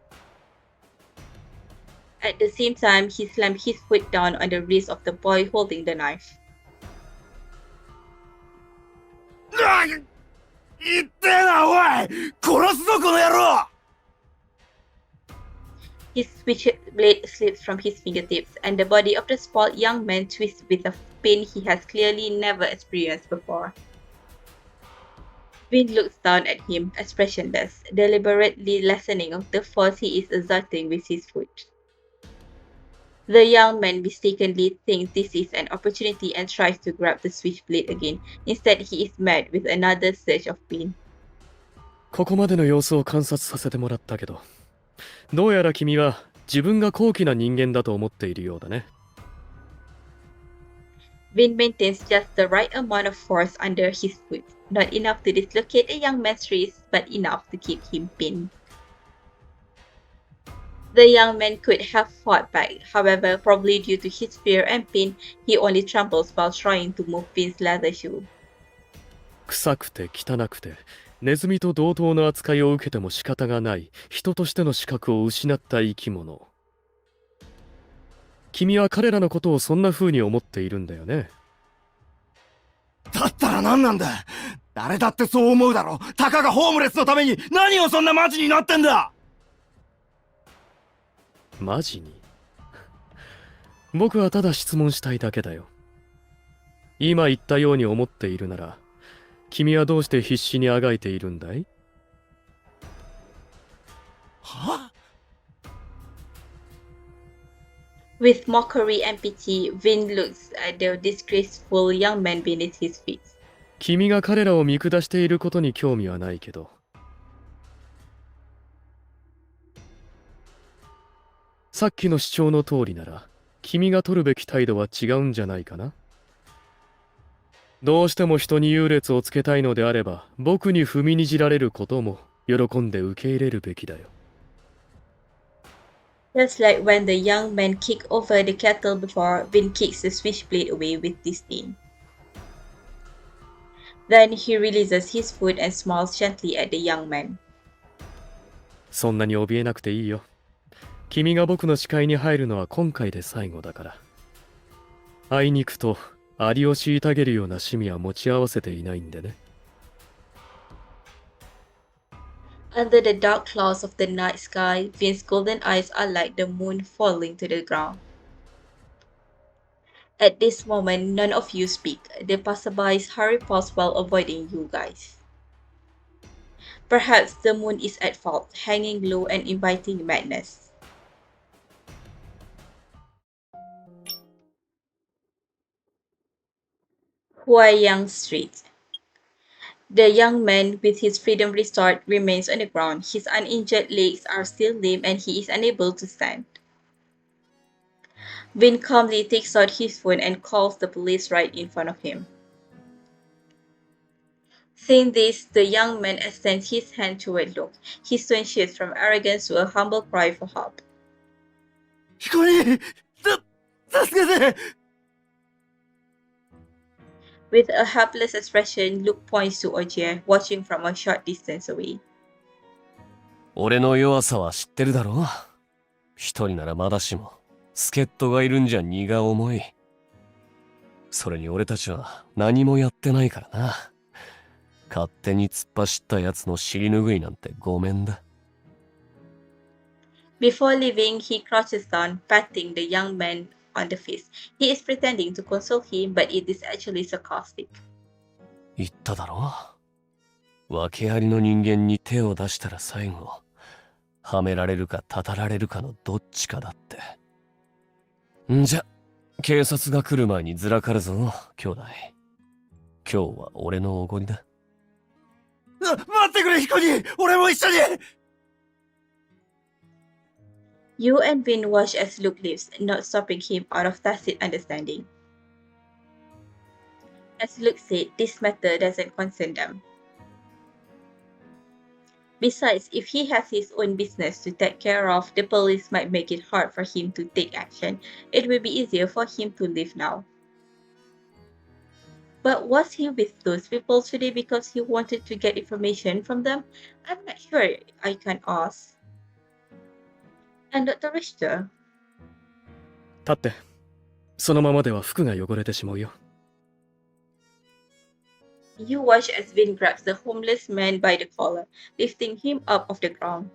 At the same time, he slams his foot down on the wrist of the boy holding the knife. 言ってえな、おい！殺すぞ、この野郎！ His switch blade slips from his fingertips, and the body of the spoiled young man twists with a pain he has clearly never experienced before. Vin looks down at him, expressionless, deliberately lessening the force he is exerting with his foot. The young man mistakenly thinks this is an opportunity and tries to grab the switchblade again. Instead, he is met with another surge of pain. ここまでの様子を観察させてもらったけど、どうやら君は自分が高貴な人間だと思っているようだね。Vin maintains just the right amount of force under his foot, not enough to dislocate a young man's wrist, but enough to keep him pinned. The young man could have fought back, however, probably due to his fear and pain, he only trembles while trying to move Vin's leather shoe. 臭くて汚くて、ネズミと同等の扱いを受けても仕方がない人としての資格を失った生き物。君は彼らのことをそんな風に思っているんだよね。だったら何なんだ！誰だってそう思うだろ！たかがホームレスのために何をそんなマジになってんだ！マジに？僕はただ質問したいだけだよ。今言ったように思っているなら、君はどうして必死にあがいているんだい？は？ With mockery and pity, Vin looks at the disgraceful young man beneath his feet. 君が彼らを見下していることに興味はないけど、さっきの主張の通りなら、君が取るべき態度は違うんじゃないかな。どうしても人に優劣をつけたいのであれば、僕に踏みにじられることも喜んで受け入れるべきだよ。Just like when the young man kicked over the kettle before, Vin kicks the switchblade away with disdain. Then he releases his foot and smiles gently at the young man. そんなに怯えなくていいよ。君が僕の視界に入るのは今回で最後だから。あいにくとアリを虐げるような趣味は持ち合わせていないんでね。Under the dark clouds of the night sky, Vin's golden eyes are like the moon falling to the ground. At this moment, none of you speak. The passerbys hurry past while avoiding you guys. Perhaps the moon is at fault, hanging low and inviting madness. Huayang Street. The young man, with his freedom restored, remains on the ground. His uninjured legs are still lame and he is unable to stand. Vin calmly takes out his phone and calls the police right in front of him. Seeing this, the young man extends his hand toward Luke. His tone shifts from arrogance to a humble cry for help. 助けて！ With a helpless expression, Luke points to Ogier, watching from a short distance away. 俺の弱さは知ってるだろう。一人ならまだしも、助っ人がいるんじゃ荷が重い。それに俺たちは何もやってないからな。勝手に突っ走ったやつの尻拭いなんてごめんだ。Before leaving, he crouches down, patting the young man on the face. He is pretending to console him, but it is actually sarcastic. 言っただろ。訳ありの人間に手を出したら最後、はめられるかたたられるかのどっちかだって。んじゃ、警察が来る前にずらかるぞ、兄弟。今日は俺のおごりだ。待ってくれ、ヒコニー！俺も一緒に！ You and Vin watch as Luke leaves, not stopping him out of tacit understanding. As Luke said, this matter doesn't concern them. Besides, if he has his own business to take care of, the police might make it hard for him to take action. It will be easier for him to leave now. But was he with those people today because he wanted to get information from them? I'm not sure. I can ask. And Dr. Richter? 立って。そのままでは服が汚れてしまうよ。You watch as Vin grabs the homeless man by the collar, lifting him up off the ground.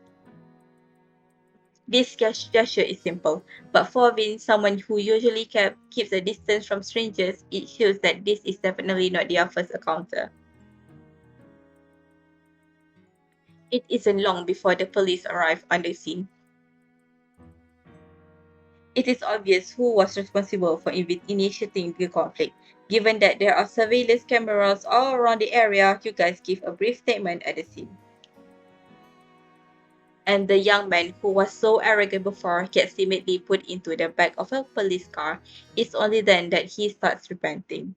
This gesture is simple, but for Vin, someone who usually keeps a distance from strangers, it shows that this is definitely not their first encounter. It isn't long before the police arrive on the scene. It is obvious who was responsible for initiating the conflict. Given that there are surveillance cameras all around the area, you guys give a brief statement at the scene. And the young man who was so arrogant before gets timidly put into the back of a police car. It's only then that he starts repenting.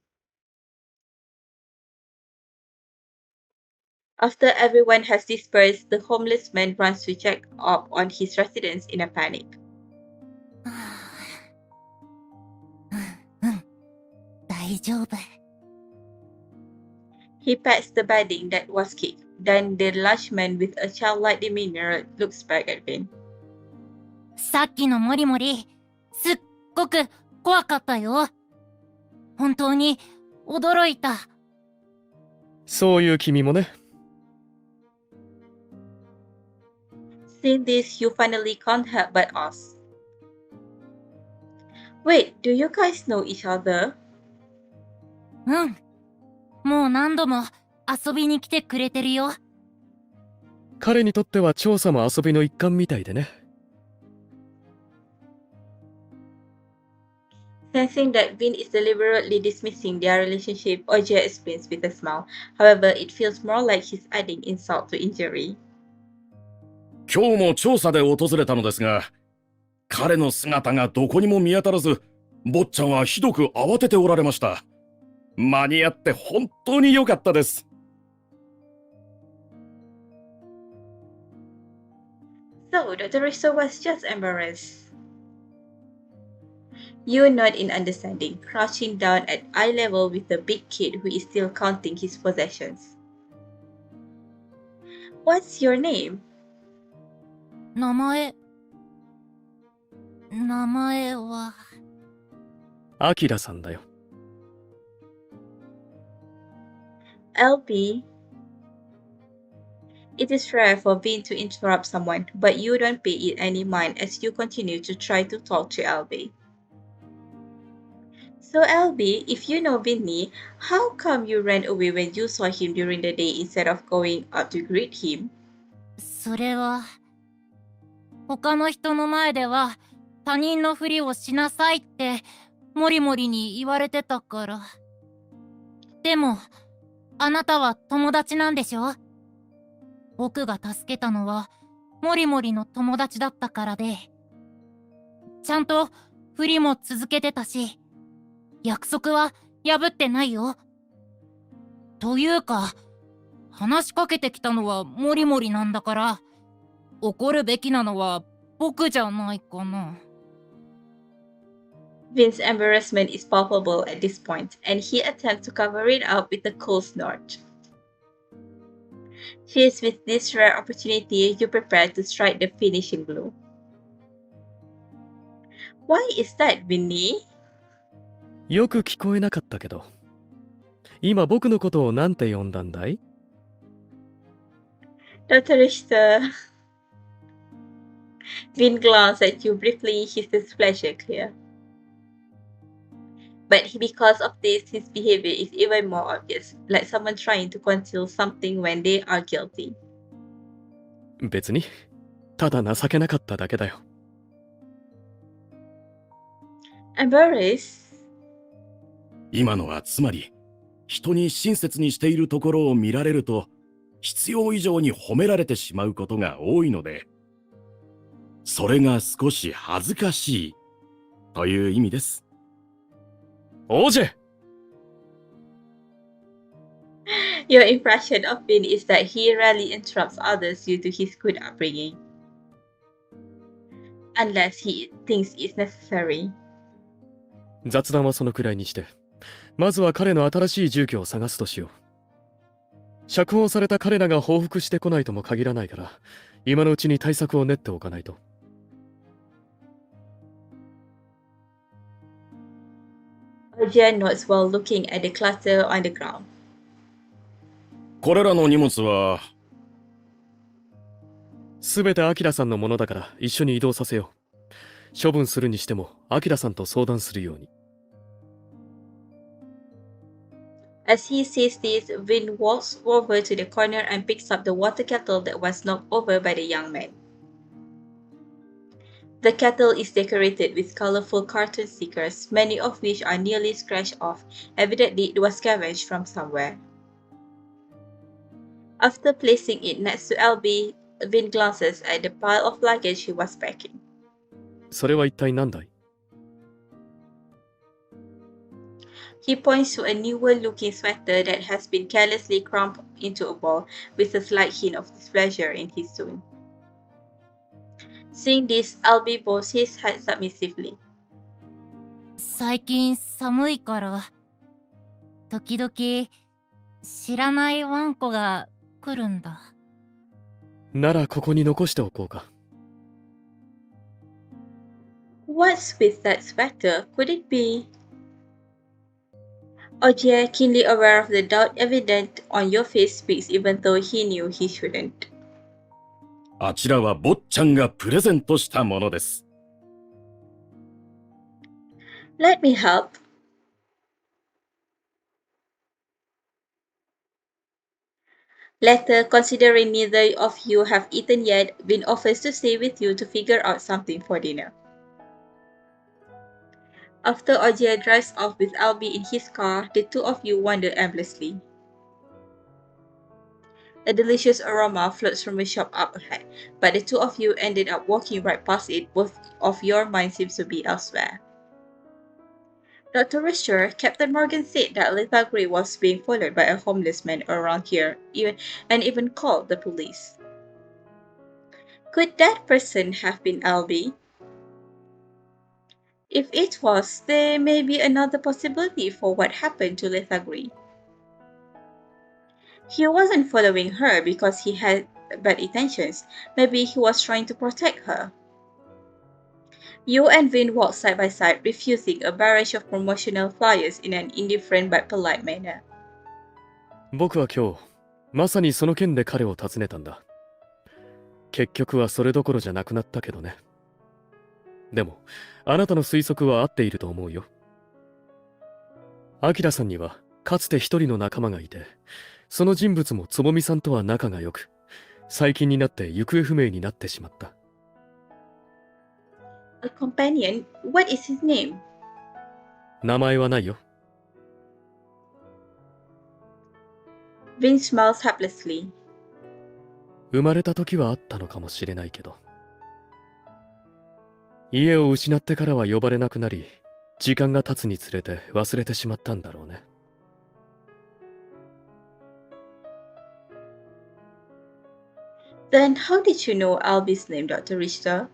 After everyone has dispersed, the homeless man runs to check up on his residents in a panic. He pats the bedding that was kicked. Then the large man with a childlike demeanor looks back at Vin. さっきのモリモリ、すっごく怖かったよ。本当に驚いた。そういう君もね。Seeing this, you finally can't help but ask. Wait, do you guys know each other? うん。もう何度も遊びに来てくれてるよ。彼にとっては調査も遊びの一環みたいでね。Sensing that Vin is deliberately dismissing their relationship, Oja explains with a smile. However, it feels more like he's adding insult to injury. 今日も調査で訪れたのですが、彼の姿がどこにも見当たらず、坊ちゃんはひどく慌てておられました。間に合って本当に良かったです。So, Dr. Risto was just embarrassed. You nod in understanding, crouching down at eye level with the big kid who is still counting his possessions. What's your name? 名前は。アキラさんだよ。LB. It is rare for Vin to interrupt someone, but you don't pay it any mind as you continue to try to talk to LB. So LB, if you know Vinny, how come you ran away when you saw him during the day instead of going out to greet him? それは他の人の前では他人のふりをしなさいってモリモリに言われてたから。でもあなたは友達なんでしょ？僕が助けたのはモリモリの友達だったからで、ちゃんとふりも続けてたし、約束は破ってないよ。というか、話しかけてきたのはモリモリなんだから、怒るべきなのは僕じゃないかな。Vin's embarrassment is palpable at this point, and he attempts to cover it up with a cold snort. Faced with this rare opportunity, you prepare to strike the finishing blow. Why is that, Vinny? よく聞こえなかったけど。今僕のことをなんて呼んだんだい？ Dr. Richter, Vin glanced at you briefly, his displeasure clear. But because of this, his behavior is even more obvious, like someone trying to conceal something when they are guilty. 別に、ただ情けなかっただけだよ。Embarrassed? 今のはつまり、人に親切にしているところを見られると、必要以上に褒められてしまうことが多いので、それが少し恥ずかしいという意味です。王子 Your impression of Vin is that he rarely interrupts others due to his good upbringing. Unless he thinks it's necessary. 雑談はそのくらいにして、まずは彼の新しい住居を探すとしよう。釈放された彼らが報復してこないとも限らないから、今のうちに対策を練っておかないと。Arjun nods while looking at the clutter on the ground. これらの荷物は、すべてアキラさんのものだから一緒に移動させよう。処分するにしても、アキラさんと相談するように。As he says this, Vin walks over to the corner and picks up the water kettle that was knocked over by the young man. The kettle is decorated with colorful cartoon stickers, many of which are nearly scratched off. Evidently, it was scavenged from somewhere. After placing it next to LB, Vin glances at the pile of luggage he was packing. それは一体何だい？ He points to a newer-looking sweater that has been carelessly crumped into a ball, with a slight hint of displeasure in his tone. Seeing this, LB bows his head submissively. 最近寒いから、時々知らないワンコが来るんだ。ならここに残しておこうか。What's with that sweater? Could it be? Ogier, keenly aware of the doubt evident on your face, speaks even though he knew he shouldn't. あちらは坊ちゃんがプレゼントしたものです。Let me help. Later, considering neither of you have eaten yet, Vin offers to stay with you to figure out something for dinner. After Ogier drives off with Albie in his car, the two of you wander aimlessly. A delicious aroma floats from a shop up ahead, but the two of you ended up walking right past it. Both of your minds seem to be elsewhere. Dr. Richter, Captain Morgan said that Lethargy was being followed by a homeless man around here, even called the police. Could that person have been Albie? If it was, there may be another possibility for what happened to Lethargy. He wasn't following her because he had bad intentions. Maybe he was trying to protect her. You and Vin walked side by side, refusing a barrage of promotional flyers in an indifferent but polite manner. 僕は今日、まさにその件で彼を訪ねたんだ。結局はそれどころじゃなくなったけどね。でも、あなたの推測は合っていると思うよ。アキラさんには、かつて一人の仲間がいて、その人物もつぼみさんとは仲が良く、最近になって行方不明になってしまった。A companion? What is his name? 名前はないよ。Vin smiles helplessly. 生まれた時はあったのかもしれないけど。家を失ってからは呼ばれなくなり、時間が経つにつれて忘れてしまったんだろうね。Then how did you know Albie's name, Dr. Richter?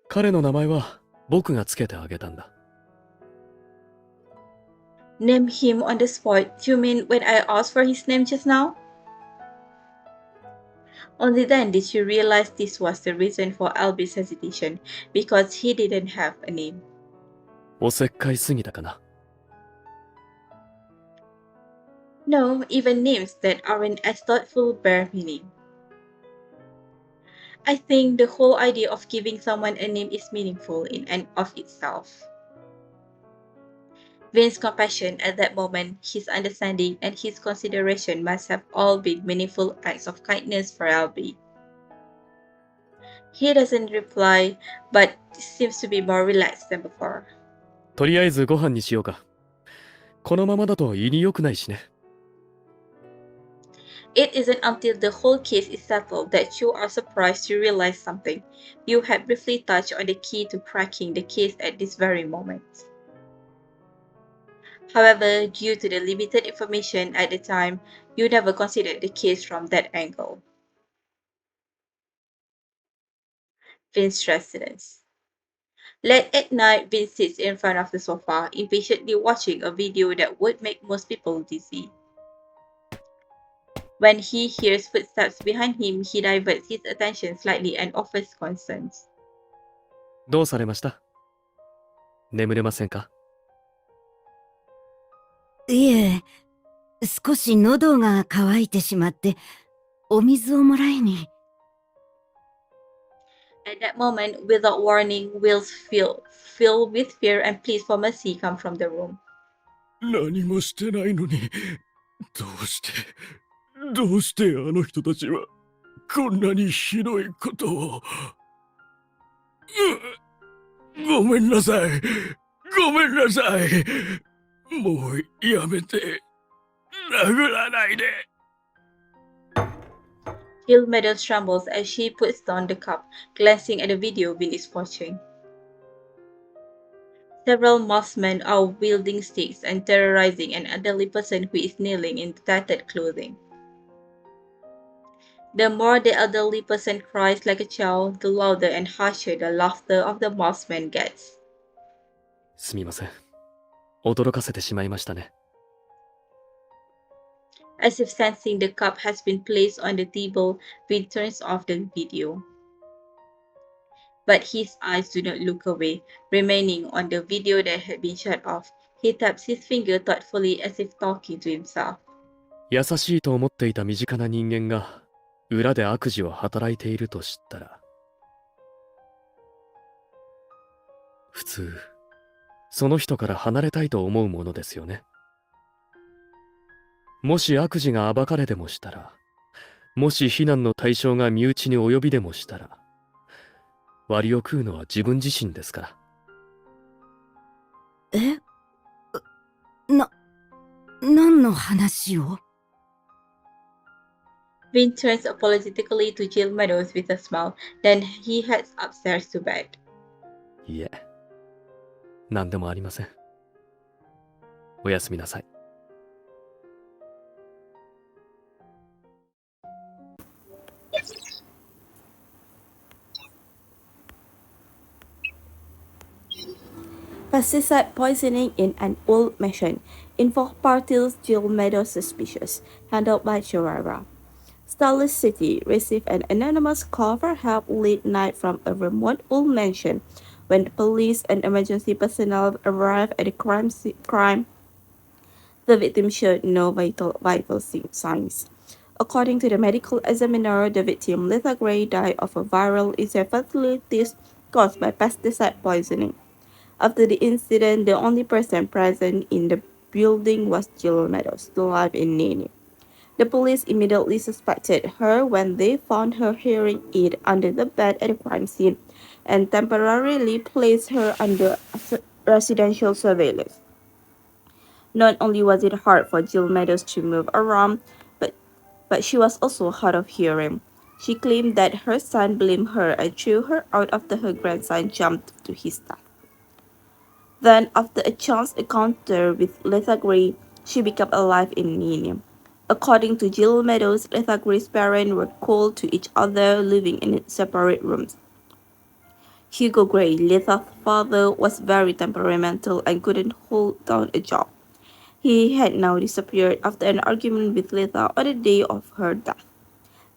彼の名前は僕がつけてあげたんだ。Name him on the spot? You mean when I asked for his name just now? Only then did you realize this was the reason for Albie's hesitation, because he didn't have a name. おせっかいすぎたかな。No, even names that aren't as thoughtful bear meaning. I think the whole idea of giving someone a name is meaningful in and of itself. Vince's compassion at that moment, his understanding, and his consideration must have all been meaningful acts of kindness for Albie. He doesn't reply, but seems to be more relaxed than before. とりあえずご飯にしようか。このままだと胃に良くないしね。It isn't until the whole case is settled that you are surprised to realize something. You had briefly touched on the key to cracking the case at this very moment. However, due to the limited information at the time, you never considered the case from that angle. Vince's residence. Late at night, Vince sits in front of the sofa, impatiently watching a video that would make most people dizzy. When he hears footsteps behind him, he diverts his attention slightly and offers consent. どうされました？眠れませんか？いえ、少し喉が渇いてしまって、お水をもらいに。At that moment, without warning, Will's filled with fear and pleas for mercy come from the room. 何もしてないのに、どうしてあの人たちはこんなにひどいことを。ごめんなさい。ごめんなさい。もうやめて。殴らないで。Jill Meadows trembles as she puts down the cup, glancing at the video Vin is watching. Several mossmen are wielding sticks and terrorizing an elderly person who is kneeling in tattered clothing. The more the elderly person cries like a child, the louder and harsher the laughter of the mossman gets. すみません。驚かせてしまいましたね。As if sensing the cup has been placed on the table, Vin turns off the video. But his eyes do not look away, remaining on the video that had been shut off. He taps his finger thoughtfully as if talking to himself. 優しいと思っていた身近な人間が裏で悪事を働いていると知ったら、普通その人から離れたいと思うものですよね。もし悪事が暴かれでもしたら、もし非難の対象が身内に及びでもしたら、割を食うのは自分自身ですから。え？何の話を？ Vin turns apologetically to Jill Meadows with a smile, then he heads upstairs to bed. いえ、何でもありません。おやすみなさい。Pesticide poisoning in an old mansion. Info parties Jill Meadows suspicious, handled by Chirara. Starless City received an anonymous call for help late night from a remote old mansion. When the police and emergency personnel arrived at the crime, the victim showed no vital signs. According to the medical examiner, the victim, Lisa Gray, died of a viral encephalitis caused by pesticide poisoning. After the incident, the only person present in the building was Jill Meadows, still alive in Nene. The police immediately suspected her when they found her hearing aid under the bed at the crime scene and temporarily placed her under residential surveillance. Not only was it hard for Jill Meadows to move around, but she was also hard of hearing. She claimed that her son blamed her and threw her out after her grandson jumped to his death. Then, after a chance encounter with Lisa Gray, she became alive in Nene. According to Jill Meadows, Lisa Gray's parents were cold to each other, living in separate rooms. Hugo Gray, Lisa's father, was very temperamental and couldn't hold down a job. He had now disappeared after an argument with Lisa on the day of her death.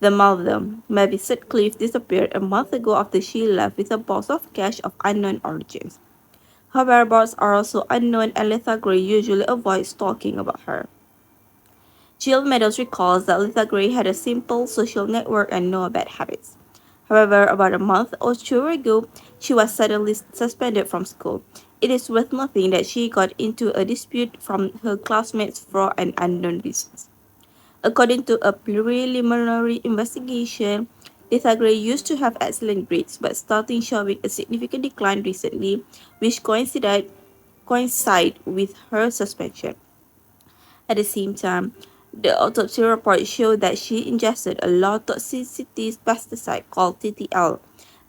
The mother, Mavis Sutcliffe, disappeared a month ago after she left with a box of cash of unknown origins. Her whereabouts are also unknown, and Lisa Gray usually avoids talking about her. Jill Meadows recalls that Lisa Gray had a simple social network and no bad habits. However, about a month or two ago, she was suddenly suspended from school. It is worth noting that she got into a dispute from her classmates for an unknown reason. According to a preliminary investigation, Lisa Gray used to have excellent grades but started showing a significant decline recently, which coincide with her suspension. At the same time, the autopsy report showed that she ingested a low toxicity pesticide called TTL,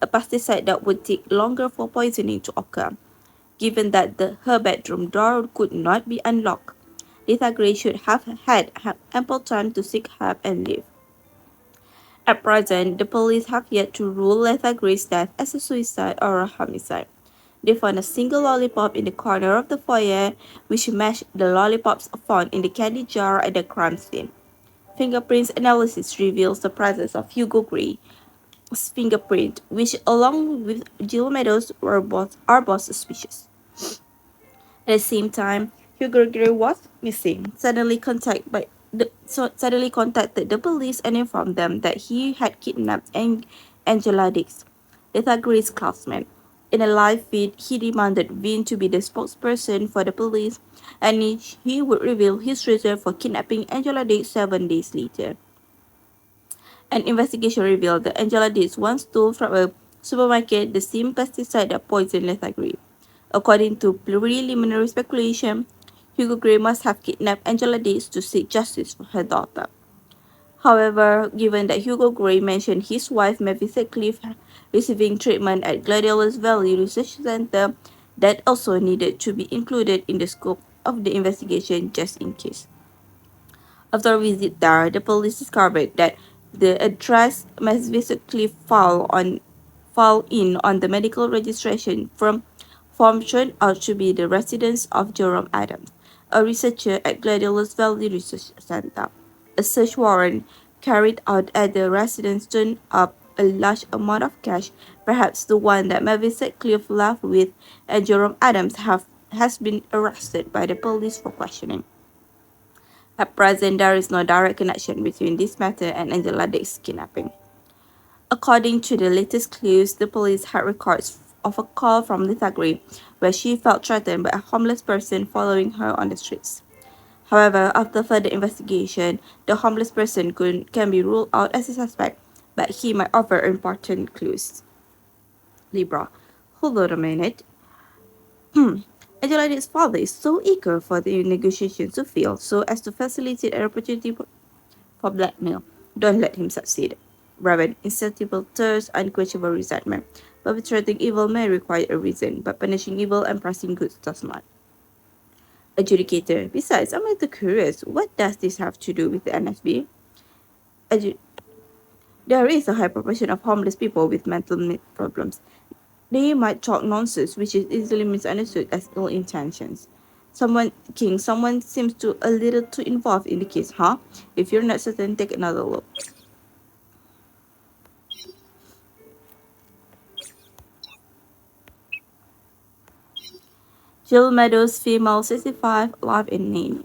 a pesticide that would take longer for poisoning to occur. Given that her bedroom door could not be unlocked, Lisa Gray should have had ample time to seek help and leave. At present, the police have yet to rule Lisa Gray's death as a suicide or a homicide. They found a single lollipop in the corner of the foyer, which matched the lollipops found in the candy jar at the crime scene. Fingerprints analysis reveals the presence of Hugo Gray's fingerprint, which, along with Jill Meadows, are both suspicious. At the same time, Hugo Gray was missing. Suddenly contacted the police and informed them that he had kidnapped Angela Dix, Lisa Gray's classmate. In a live feed, he demanded Vin to be the spokesperson for the police, and he would reveal his reason for kidnapping Angela Dix 7 days later. An investigation revealed that Angela Dix once stole from a supermarket the same pesticide that poisoned Lisa Gray. According to preliminary speculation, Hugo Gray must have kidnapped Angela Dix to seek justice for her daughter. However, given that Hugo Gray mentioned his wife Mavis Cliff receiving treatment at Gladiolus Valley Research Center, that also needed to be included in the scope of the investigation just in case. After a visit there, the police discovered that the address Mavis Cliff filed in on the medical registration form turned out to be the residence of Jerome Adams, a researcher at Gladiolus Valley Research Center. A search warrant carried out at the residence turned up a large amount of cash, perhaps the one that Mavis Cliff left with, and Jerome Adams has been arrested by the police for questioning. At present, there is no direct connection between this matter and Angela Dix's kidnapping. According to the latest clues, the police had records of a call from Lisa Gray, where she felt threatened by a homeless person following her on the streets. However, after further investigation, the homeless person can be ruled out as a suspect, but he might offer important clues. Libra, hold on a minute. Angela Dix's father is so eager for the negotiations to fail so as to facilitate an opportunity for blackmail. Don't let him succeed. Raven, insatiable thirst, unquenchable resentment. Perpetrating evil may require a reason, but punishing evil and pressing goods does not. Adjudicator. Besides, I'm a little curious. What does this have to do with the NSB? There is a high proportion of homeless people with mental problems. They might talk nonsense, which is easily misunderstood as ill intentions. Someone seems a little too involved in the case, huh? If you're not certain, take another look. Jill Meadows, female, 65, live-in nanny.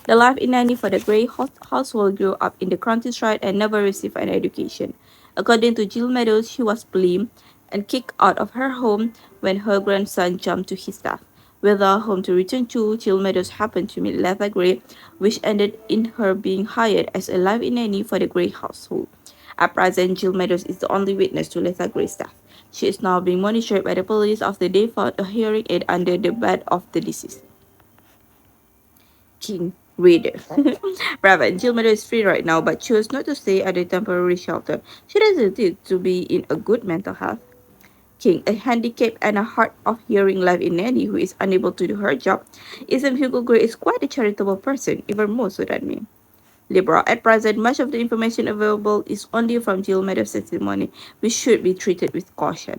The live-in nanny for the Gray household grew up in the countryside and never received an education. According to Jill Meadows, she was blamed and kicked out of her home when her grandson jumped to his death. Without a home to return to, Jill Meadows happened to meet Lisa Gray, which ended in her being hired as a live-in nanny for the Gray household. At present, Jill Meadows is the only witness to Lisa Gray's death. She is now being monitored by the police after they found a hearing aid under the bed of the deceased. King Reader. Raven, Jill Meadows is free right now but chose not to stay at the temporary shelter. She doesn't need to be in a good mental health. King, a handicapped and a hard of hearing live-in nanny who is unable to do her job. Isn't Hugo Gray is quite a charitable person, even more so than me. Libra, at present, much of the information available is only from Jill Meadows' testimony, which should be treated with caution.